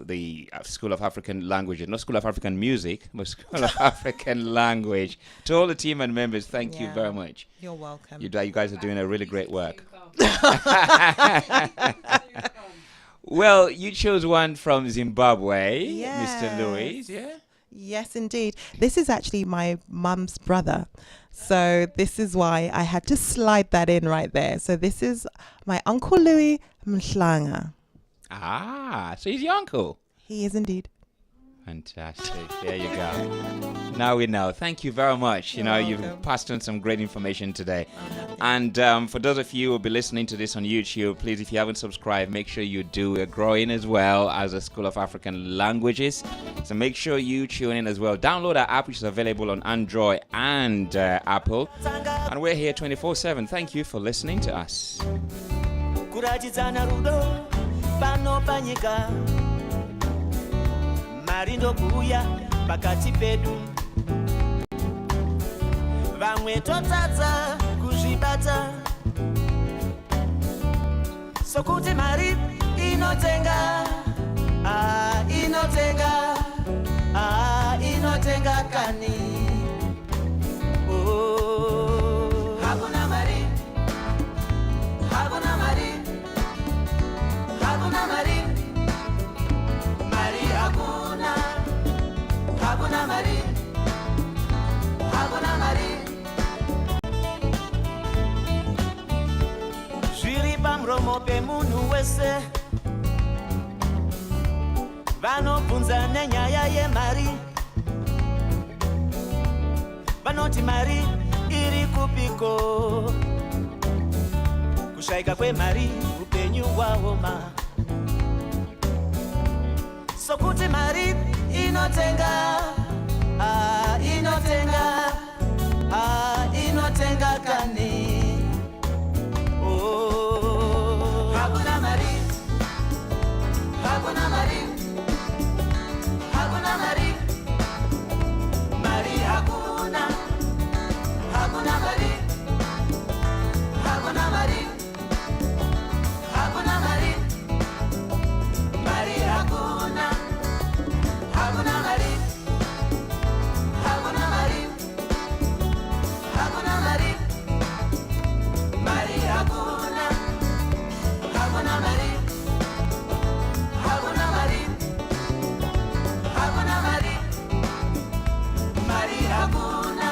the School of African Languages, not School of African Music, but School of African Language. To all the team and members, thank you very much. You're welcome. You guys are doing a really great work. Well, you chose one from Zimbabwe, Yes. Mr. Louis, yeah? Yes, indeed. This is actually my mum's brother. So this is why I had to slide that in right there. So this is my Uncle Louis Mhlanga. Ah, so he's your uncle. He is indeed. Fantastic. There you go. Now we know. Thank you very much. You know, you've passed on some great information today. And for those of you who will be listening to this on YouTube, please, if you haven't subscribed, make sure you do. We're growing as well as a School of African Languages. So make sure you tune in as well. Download our app, which is available on Android and Apple. And we're here 24/7. Thank you for listening to us. Kuratidzana rudo pano panyika marindo kuuya pakati pedu vamwe totadza kuzvibata sokuti mari inotenga inotenga kani hakuna mari hakuna mari hakuna mari mari hakuna hakuna mari hakuna mari zviri pamuromo pemunhu wese vanobvunza nenyaya yemari vanoti mari iri kupiko kushaika kwemari upenyu hwaoma sokuti mari inotenga inotenga kani hakuna mari hakuna mari hakuna mari mari hakuna hakuna mari hakuna mari hakuna mari mari hakuna hakuna mari hakuna mari hakuna mari mari hakuna hakuna mari hakuna mari hakuna mari mari hakuna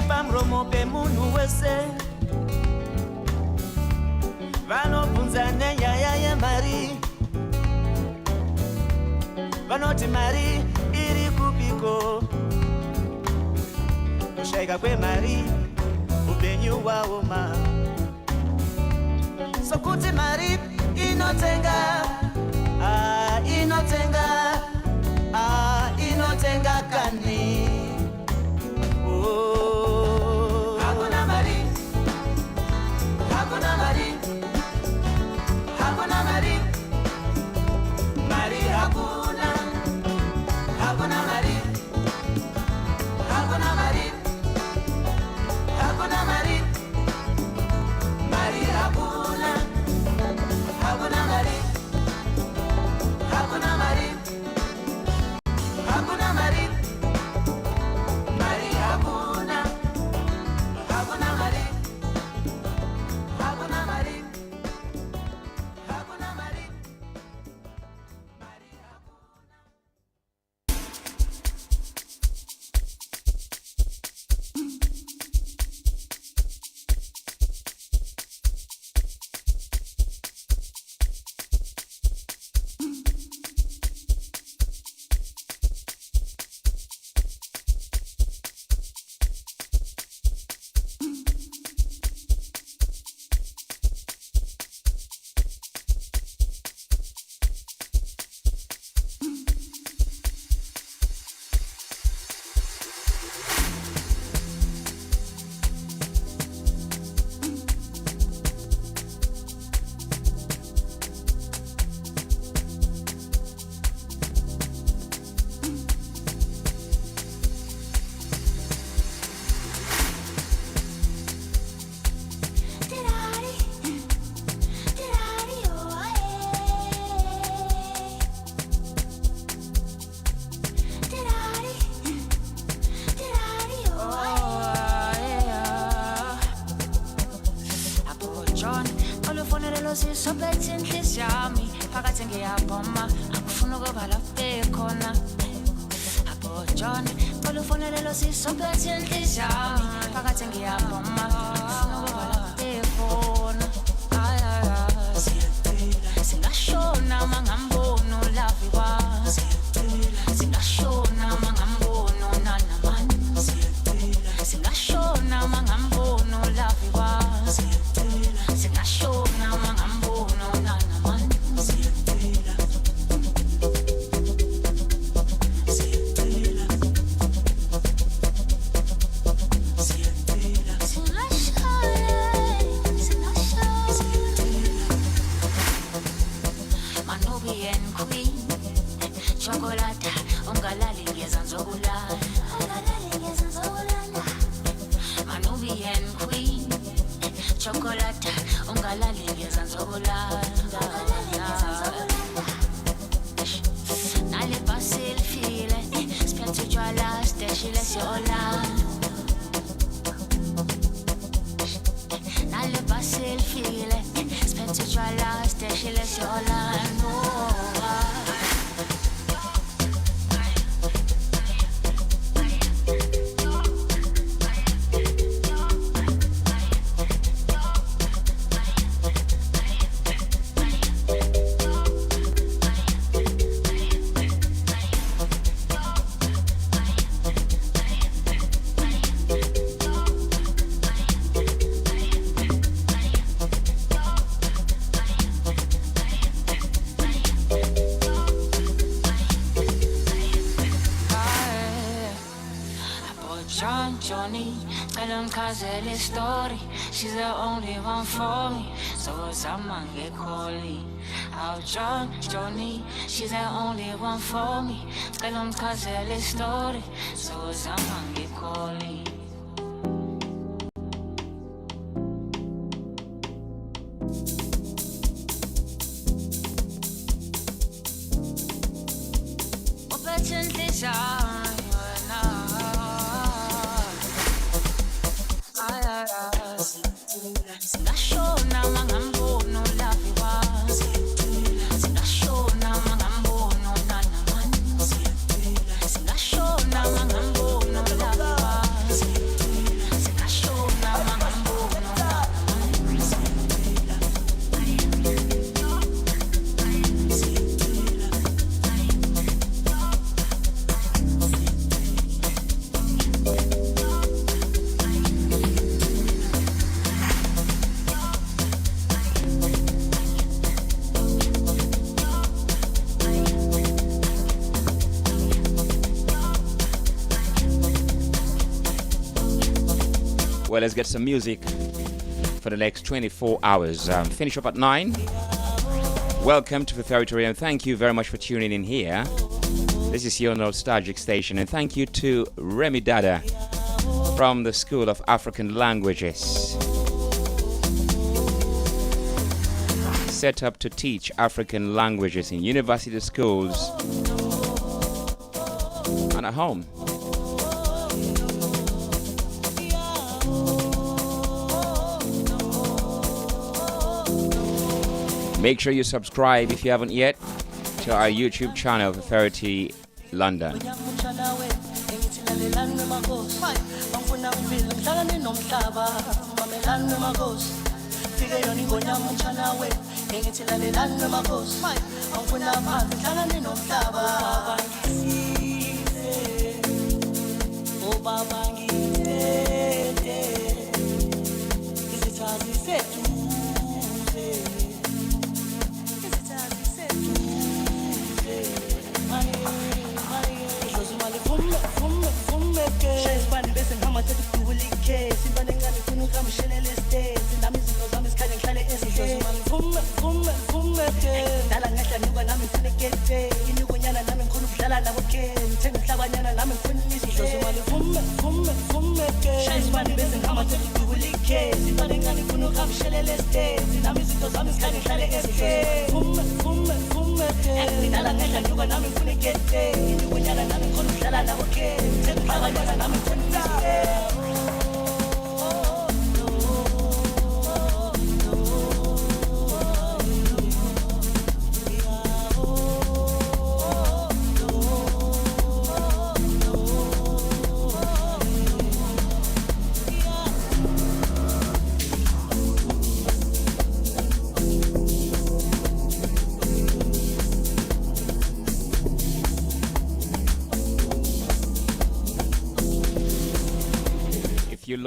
pamuromo pemunhu wese vanobvunza nenyaya yemari vanoti mari iri kupiko kushaika kwemari upenyu hwaoma sokuti mari inotenga inotenga kani hakuna mari hakuna mari hakuna mari mari hakuna hakuna mari hakuna mari hakuna mari mari hakuna hakuna mari hakuna mari John olufonele lo sisophethe inhliziyo yami phakathi ngiyabhoma akufuna ukuba lapho ekhona abo John olufonele lo sisophethe inhliziyo yami phakathi ngiyabhoma akufuna ukuba lapho ekhona ay ay ay singashona mangambona ulavi kwazi singashona mangambona nana man singashona mangambona ulavi kwazi singashona mangambona nana man Manubian queen chocolate ungalali ngezanzokulala Manubian queen chocolate ungalali ngezanzokulala Nale basil file spent to try last day she lets you all Nale basil file spent to try last day she lets you all Johnny, tell Kazeli story. She's the only one for me. So someone get calling. Out Johnny, she's the only one for me. Tell Kazeli story. So someone get calling. Singashona mangambona ulavi wazi singashona mangambona nana man singashona mangambona ulavi wazi singashona mangambona nana Well, let's get some music for the next 24 hours. Finish up at 9. Welcome to Feferityinspire, and thank you very much for tuning in here. This is your nostalgic station, and thank you to Remi Dada from the School of African Languages, set up to teach African languages in university schools and at home. Make sure you subscribe if you haven't yet to our YouTube channel, Feferity London.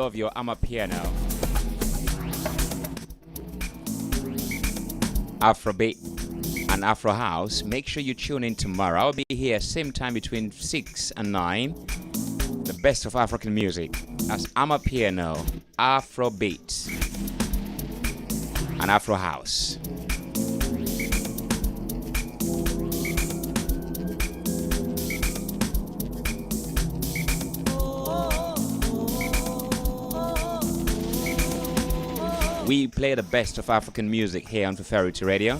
love your Amapiano, Afrobeat, and Afro House, make sure you tune in tomorrow. I'll be here same time between 6 and 9. The best of African music. That's Amapiano, Afrobeat, and Afro House. We play the best of African music here on Feferity Radio.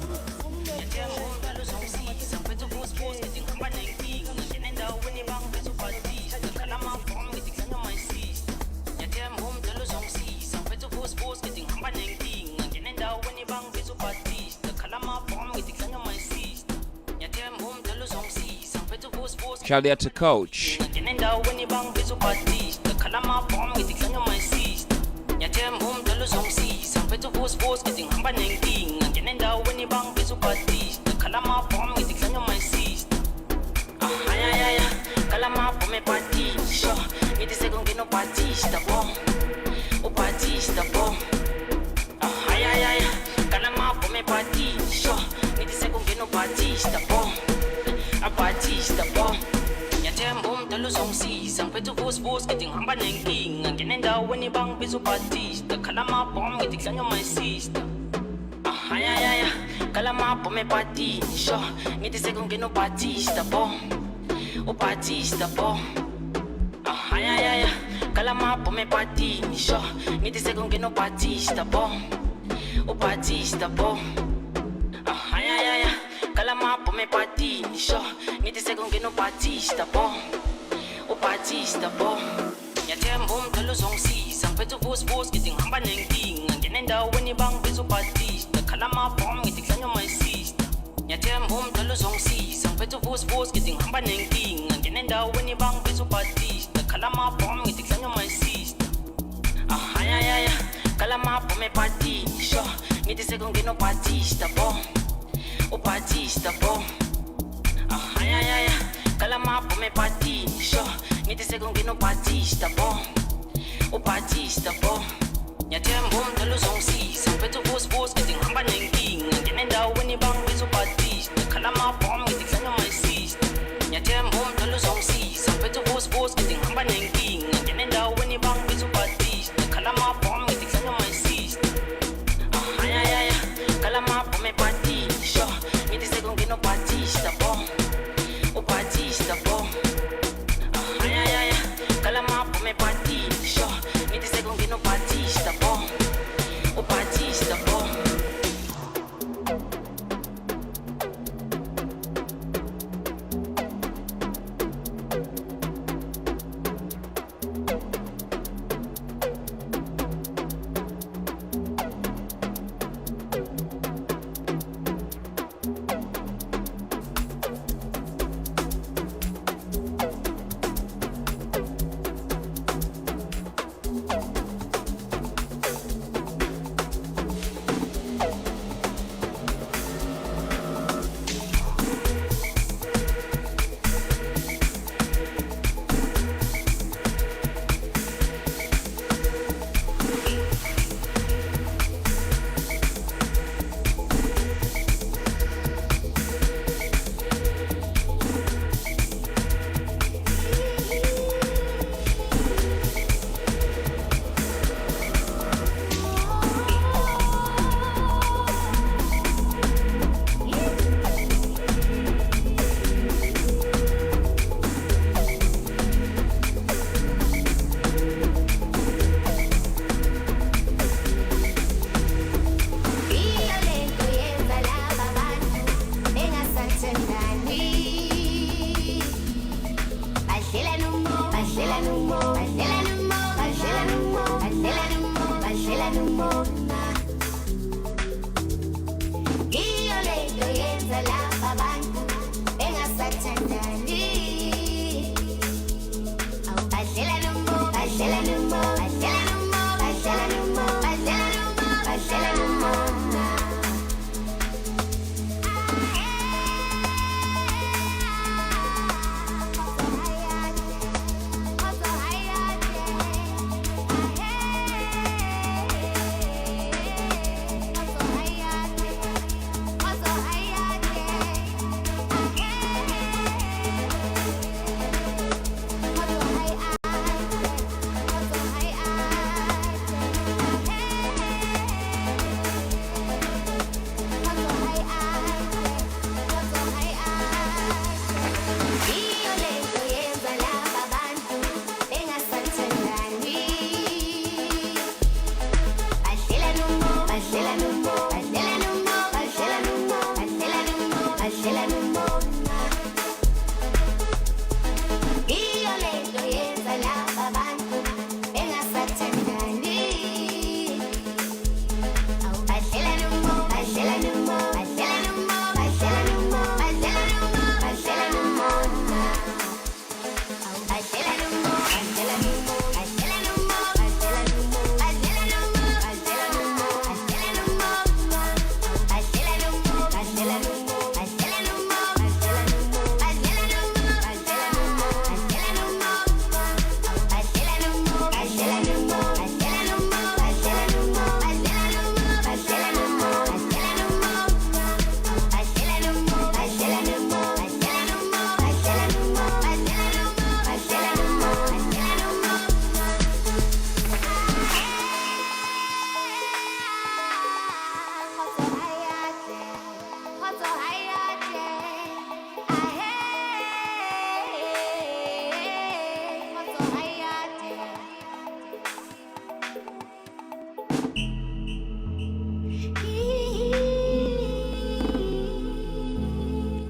Shout out to Coach.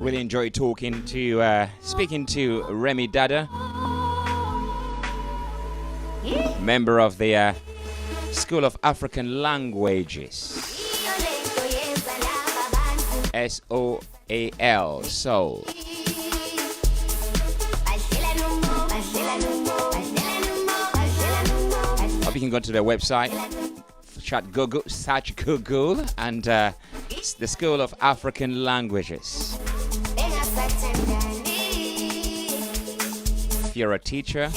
Really enjoy speaking to Remi Dada, member of the School of African Languages, SOAL, SOAL. Hope you can go to their website, search Google, and the School of African Languages. If you're a teacher,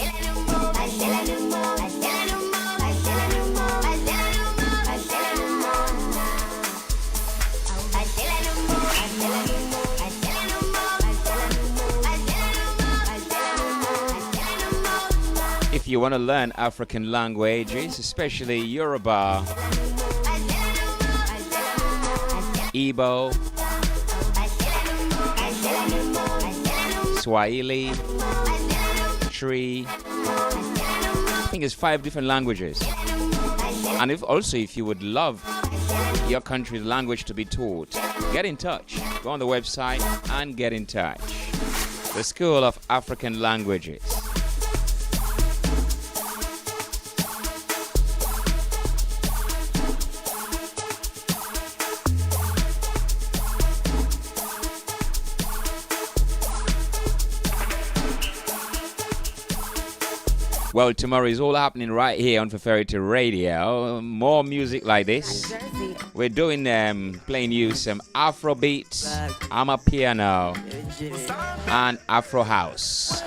if you want to learn African languages, especially Yoruba, Igbo, Swahili, Tree, I think it's 5 different languages. And if you would love your country's language to be taught, get in touch. Go on the website and get in touch. The School of African Languages. Well, tomorrow is all happening right here on Feferity Radio. More music like this. We're doing playing you some Afro beats, Amapiano, and Afro house.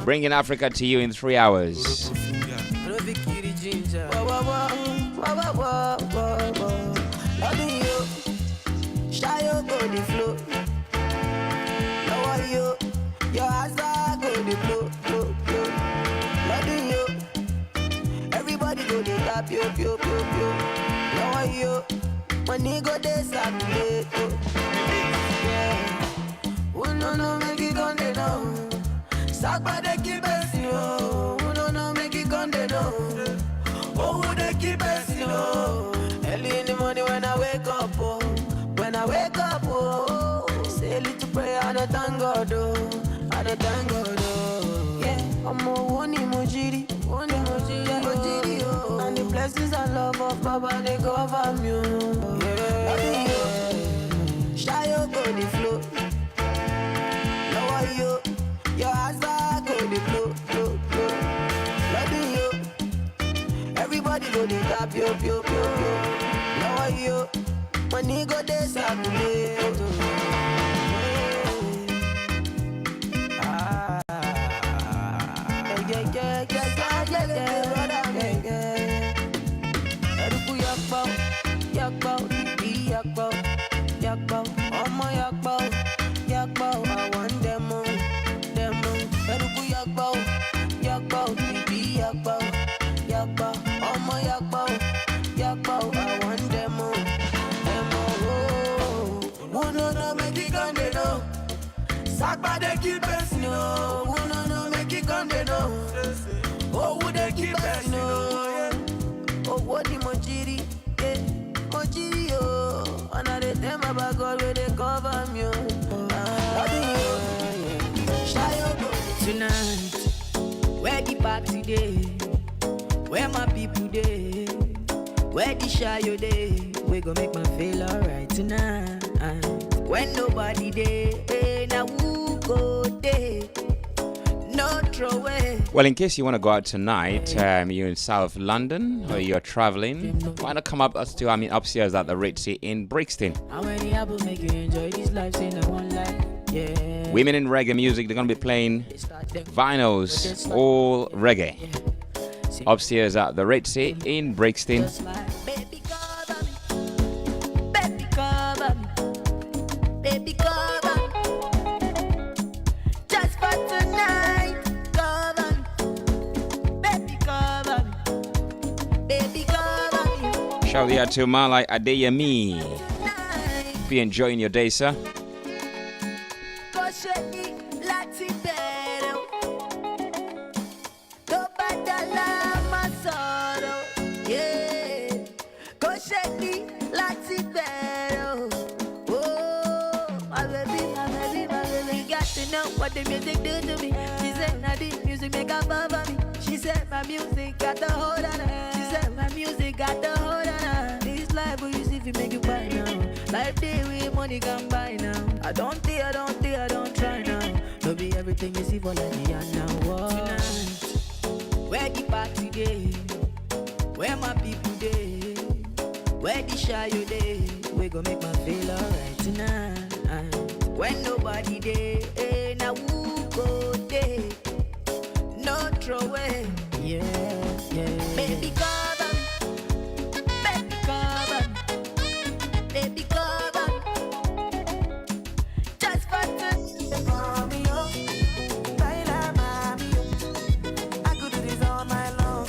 Bringing Africa to you in 3 hours. Pio, pio, pio, pio. Now you, money go this and no, make it on the no. Stop by the keep us, no, make it on the no. Oh, they keep us, early in the morning when I wake up, say a little prayer and I thank God, Yeah, I'm a one emoji. And the blessings and love of Baba, they cover me. Shy go the flow. Now your eyes are go the flow. Loving you. Everybody go the tap, pio. Now money go this and Yakbo, I want them all. Eruku yakbo, bibi yakbo, omo yakbo, I want them all. No, make it come they know. Sakba they keep us no. No, make it come they know. Oh, would they keep us no? Oh, what the mojiri, oh. Another time about God where they cover me. Tonight, where the party day, where my people day, where the shy day, we gon' make my feel alright tonight. When nobody day, now who go day? No throw away. Well, in case you want to go out tonight, you're in South London or you're traveling, why not come up upstairs at the Ritzy in Brixton? How many albums make you enjoy this life in one life? Yeah. Women in reggae music, they're going to be playing vinyls, all reggae. Upstairs at the Ritzy in Brixton. Shout out to Malai Adeyemi. Be enjoying your day, sir. Oh, my baby. what the music do to me. She said, now the music make her fall for me. She said, my music got the hold on her. She said, my music got the hold on her. This life will you see if you make you buy now. Life day with money can buy now. I don't try now. No be everything you see for like me and now. Whoa. Tonight, where the party day? Where my people day? Where the shy you day? We gon' make my feel alright tonight. When nobody day, now who go day? No throw away. Yeah, yeah. Baby cover me. Baby cover me. Baby cover me. Just for tonight. Mommy, oh. Baila, mommy, oh. I could do this all night long.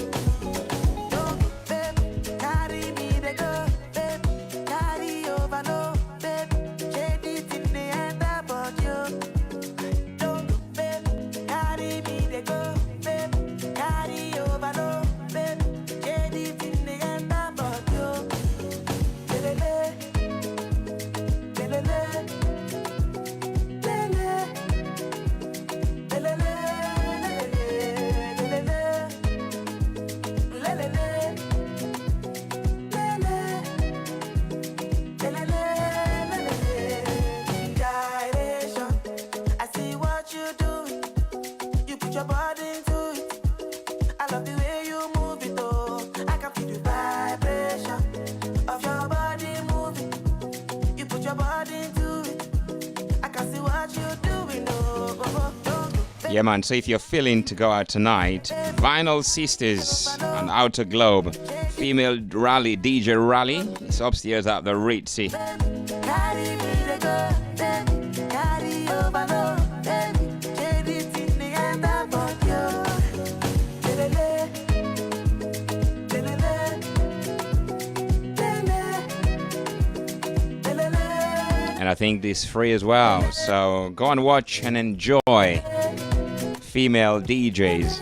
Don't go, babe. Carry me, they go, babe. Carry over, no, babe. Shade it in the end about you. Don't go, babe. Carry me, they go, babe. Carry over, no, babe. Shade it in the end about you. Lelele, lelele, lelele, lelele, lelele, Gyration. I see what you doing. You put your body into it. I love the way you move it, oh. I can feel the vibration of your body moving. You put your body into it. I can see what you're doing, oh. Yeah, man. So if you're feeling to go out tonight, Vinyl Sisters on Outer Globe, female rally, DJ rally. It's upstairs at the Ritzy. Carry me the go, carry over, no, shade it in the end about you. Lelele, lelele, lelele. And I think this is free as well. So go and watch and enjoy female DJs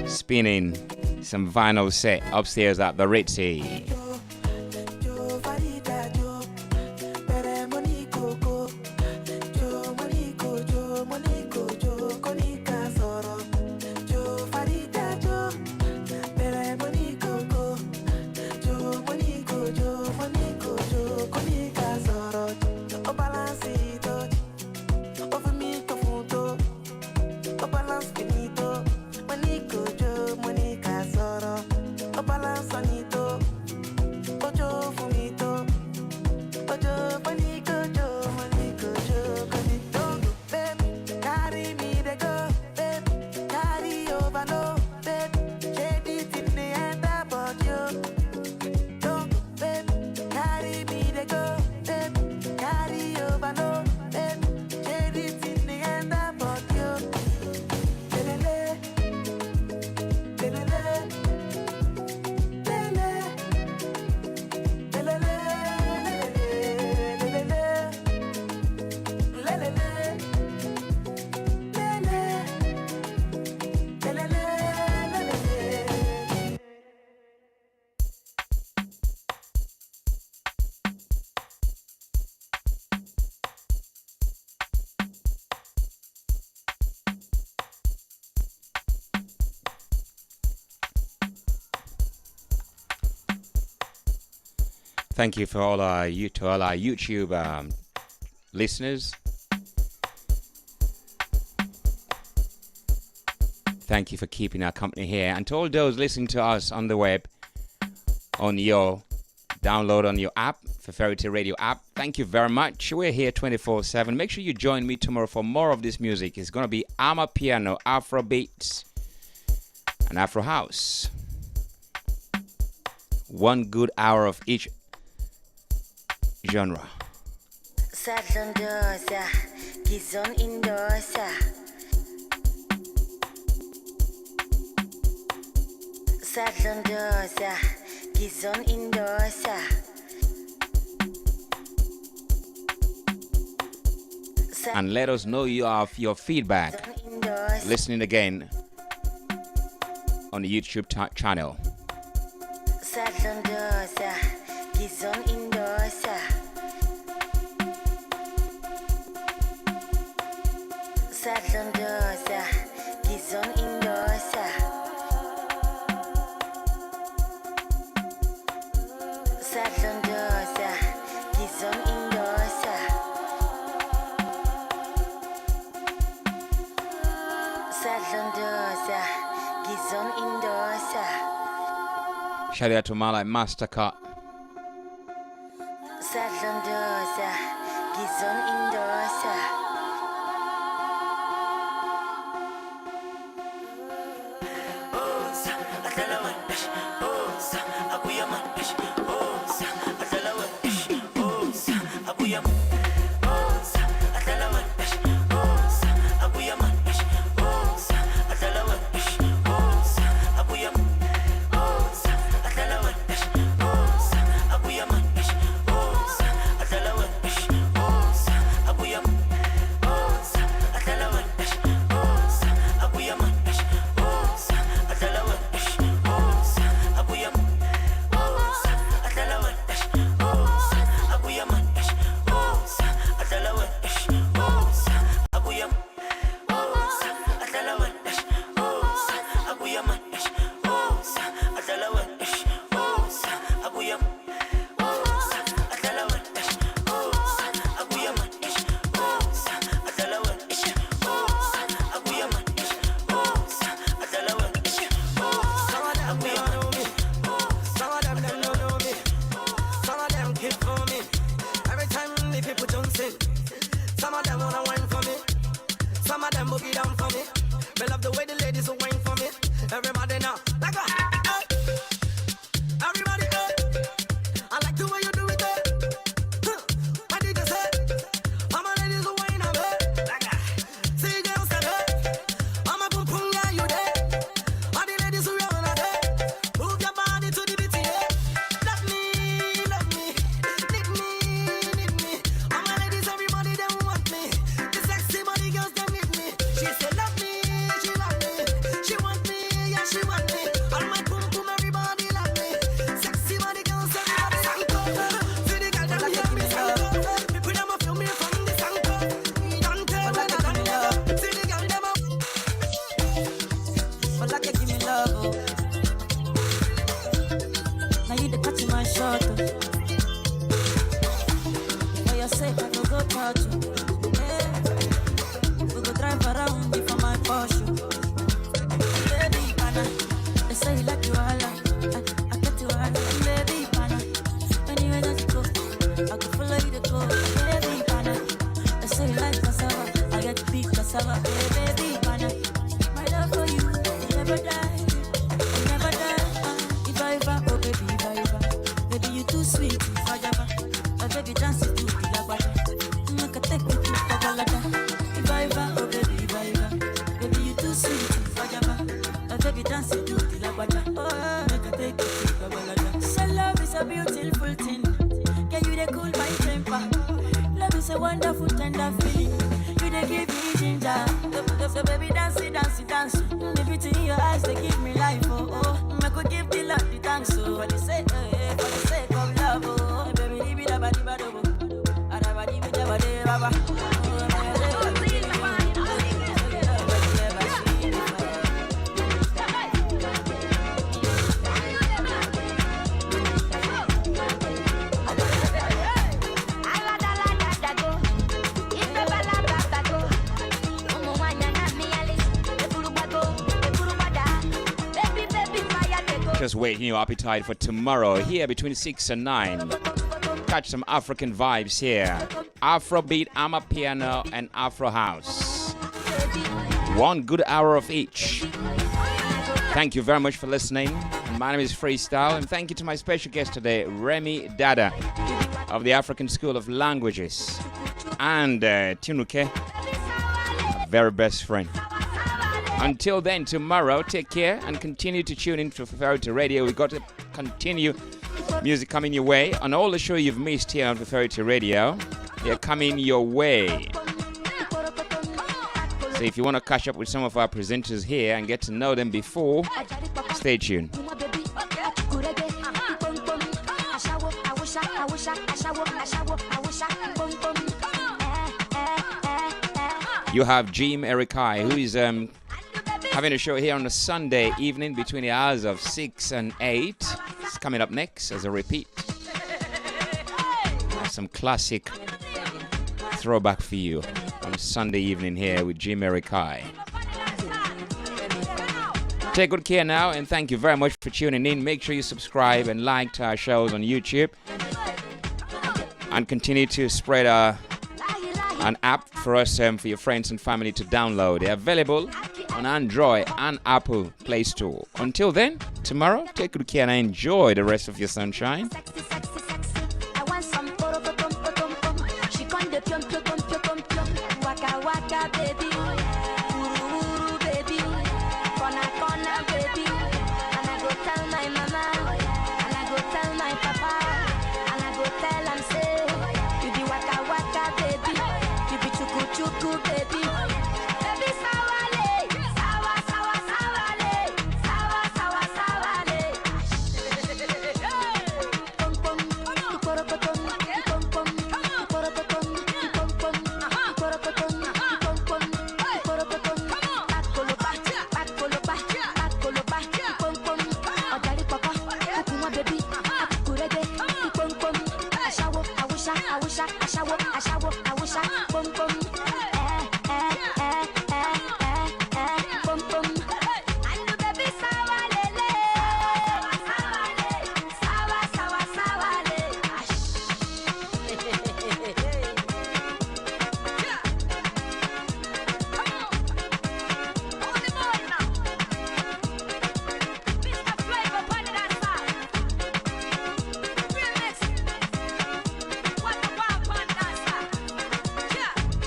spinning some vinyl set upstairs at the Ritzy. Thank you for all our YouTube listeners. Thank you for keeping our company here. And to all those listening to us on the web, on your download on your app, Feferity Radio app, thank you very much. We're here 24/7. Make sure you join me tomorrow for more of this music. It's going to be Amapiano, Afro beats, and Afro house. 1 good hour of each genre. Sadlondosa, Gizon Indosa. Sadlondosa, Gizon Indosa. And let us know your feedback. Listening again on the YouTube channel. Sadlondosa, Gizon Indosa. Sadlondosa. Shout out to my like Mastercard. Sadlandosa, Gizon Indosa. Just waiting your appetite for tomorrow here between 6 and 9. Catch some African vibes here. Afrobeat, Amapiano, and Afro House. 1 good hour of each. Thank you very much for listening. My name is Freestyle, and thank you to my special guest today, Remi Dada of the African School of Languages, and Tinuke, a very best friend. Until then, tomorrow, take care and continue to tune in to Feferity Radio. We've got to continue music coming your way. On all the show you've missed here on Feferity Radio, they're coming your way. So if you want to catch up with some of our presenters here and get to know them before, stay tuned. You have Jim Erikai, who is having a show here on a Sunday evening between the hours of 6 and 8. It's coming up next as a repeat. Some classic throwback for you on Sunday evening here with Jim Erikai. Take good care now, and thank you very much for tuning in. Make sure you subscribe and like to our shows on YouTube, and continue to spread an app for us, for your friends and family to download. They're available on Android and Apple Play Store. Until then, tomorrow, take good care and enjoy the rest of your sunshine. I want some pom pom pom pom pom. She come the pom pom pom pom pom. Waka waka baby.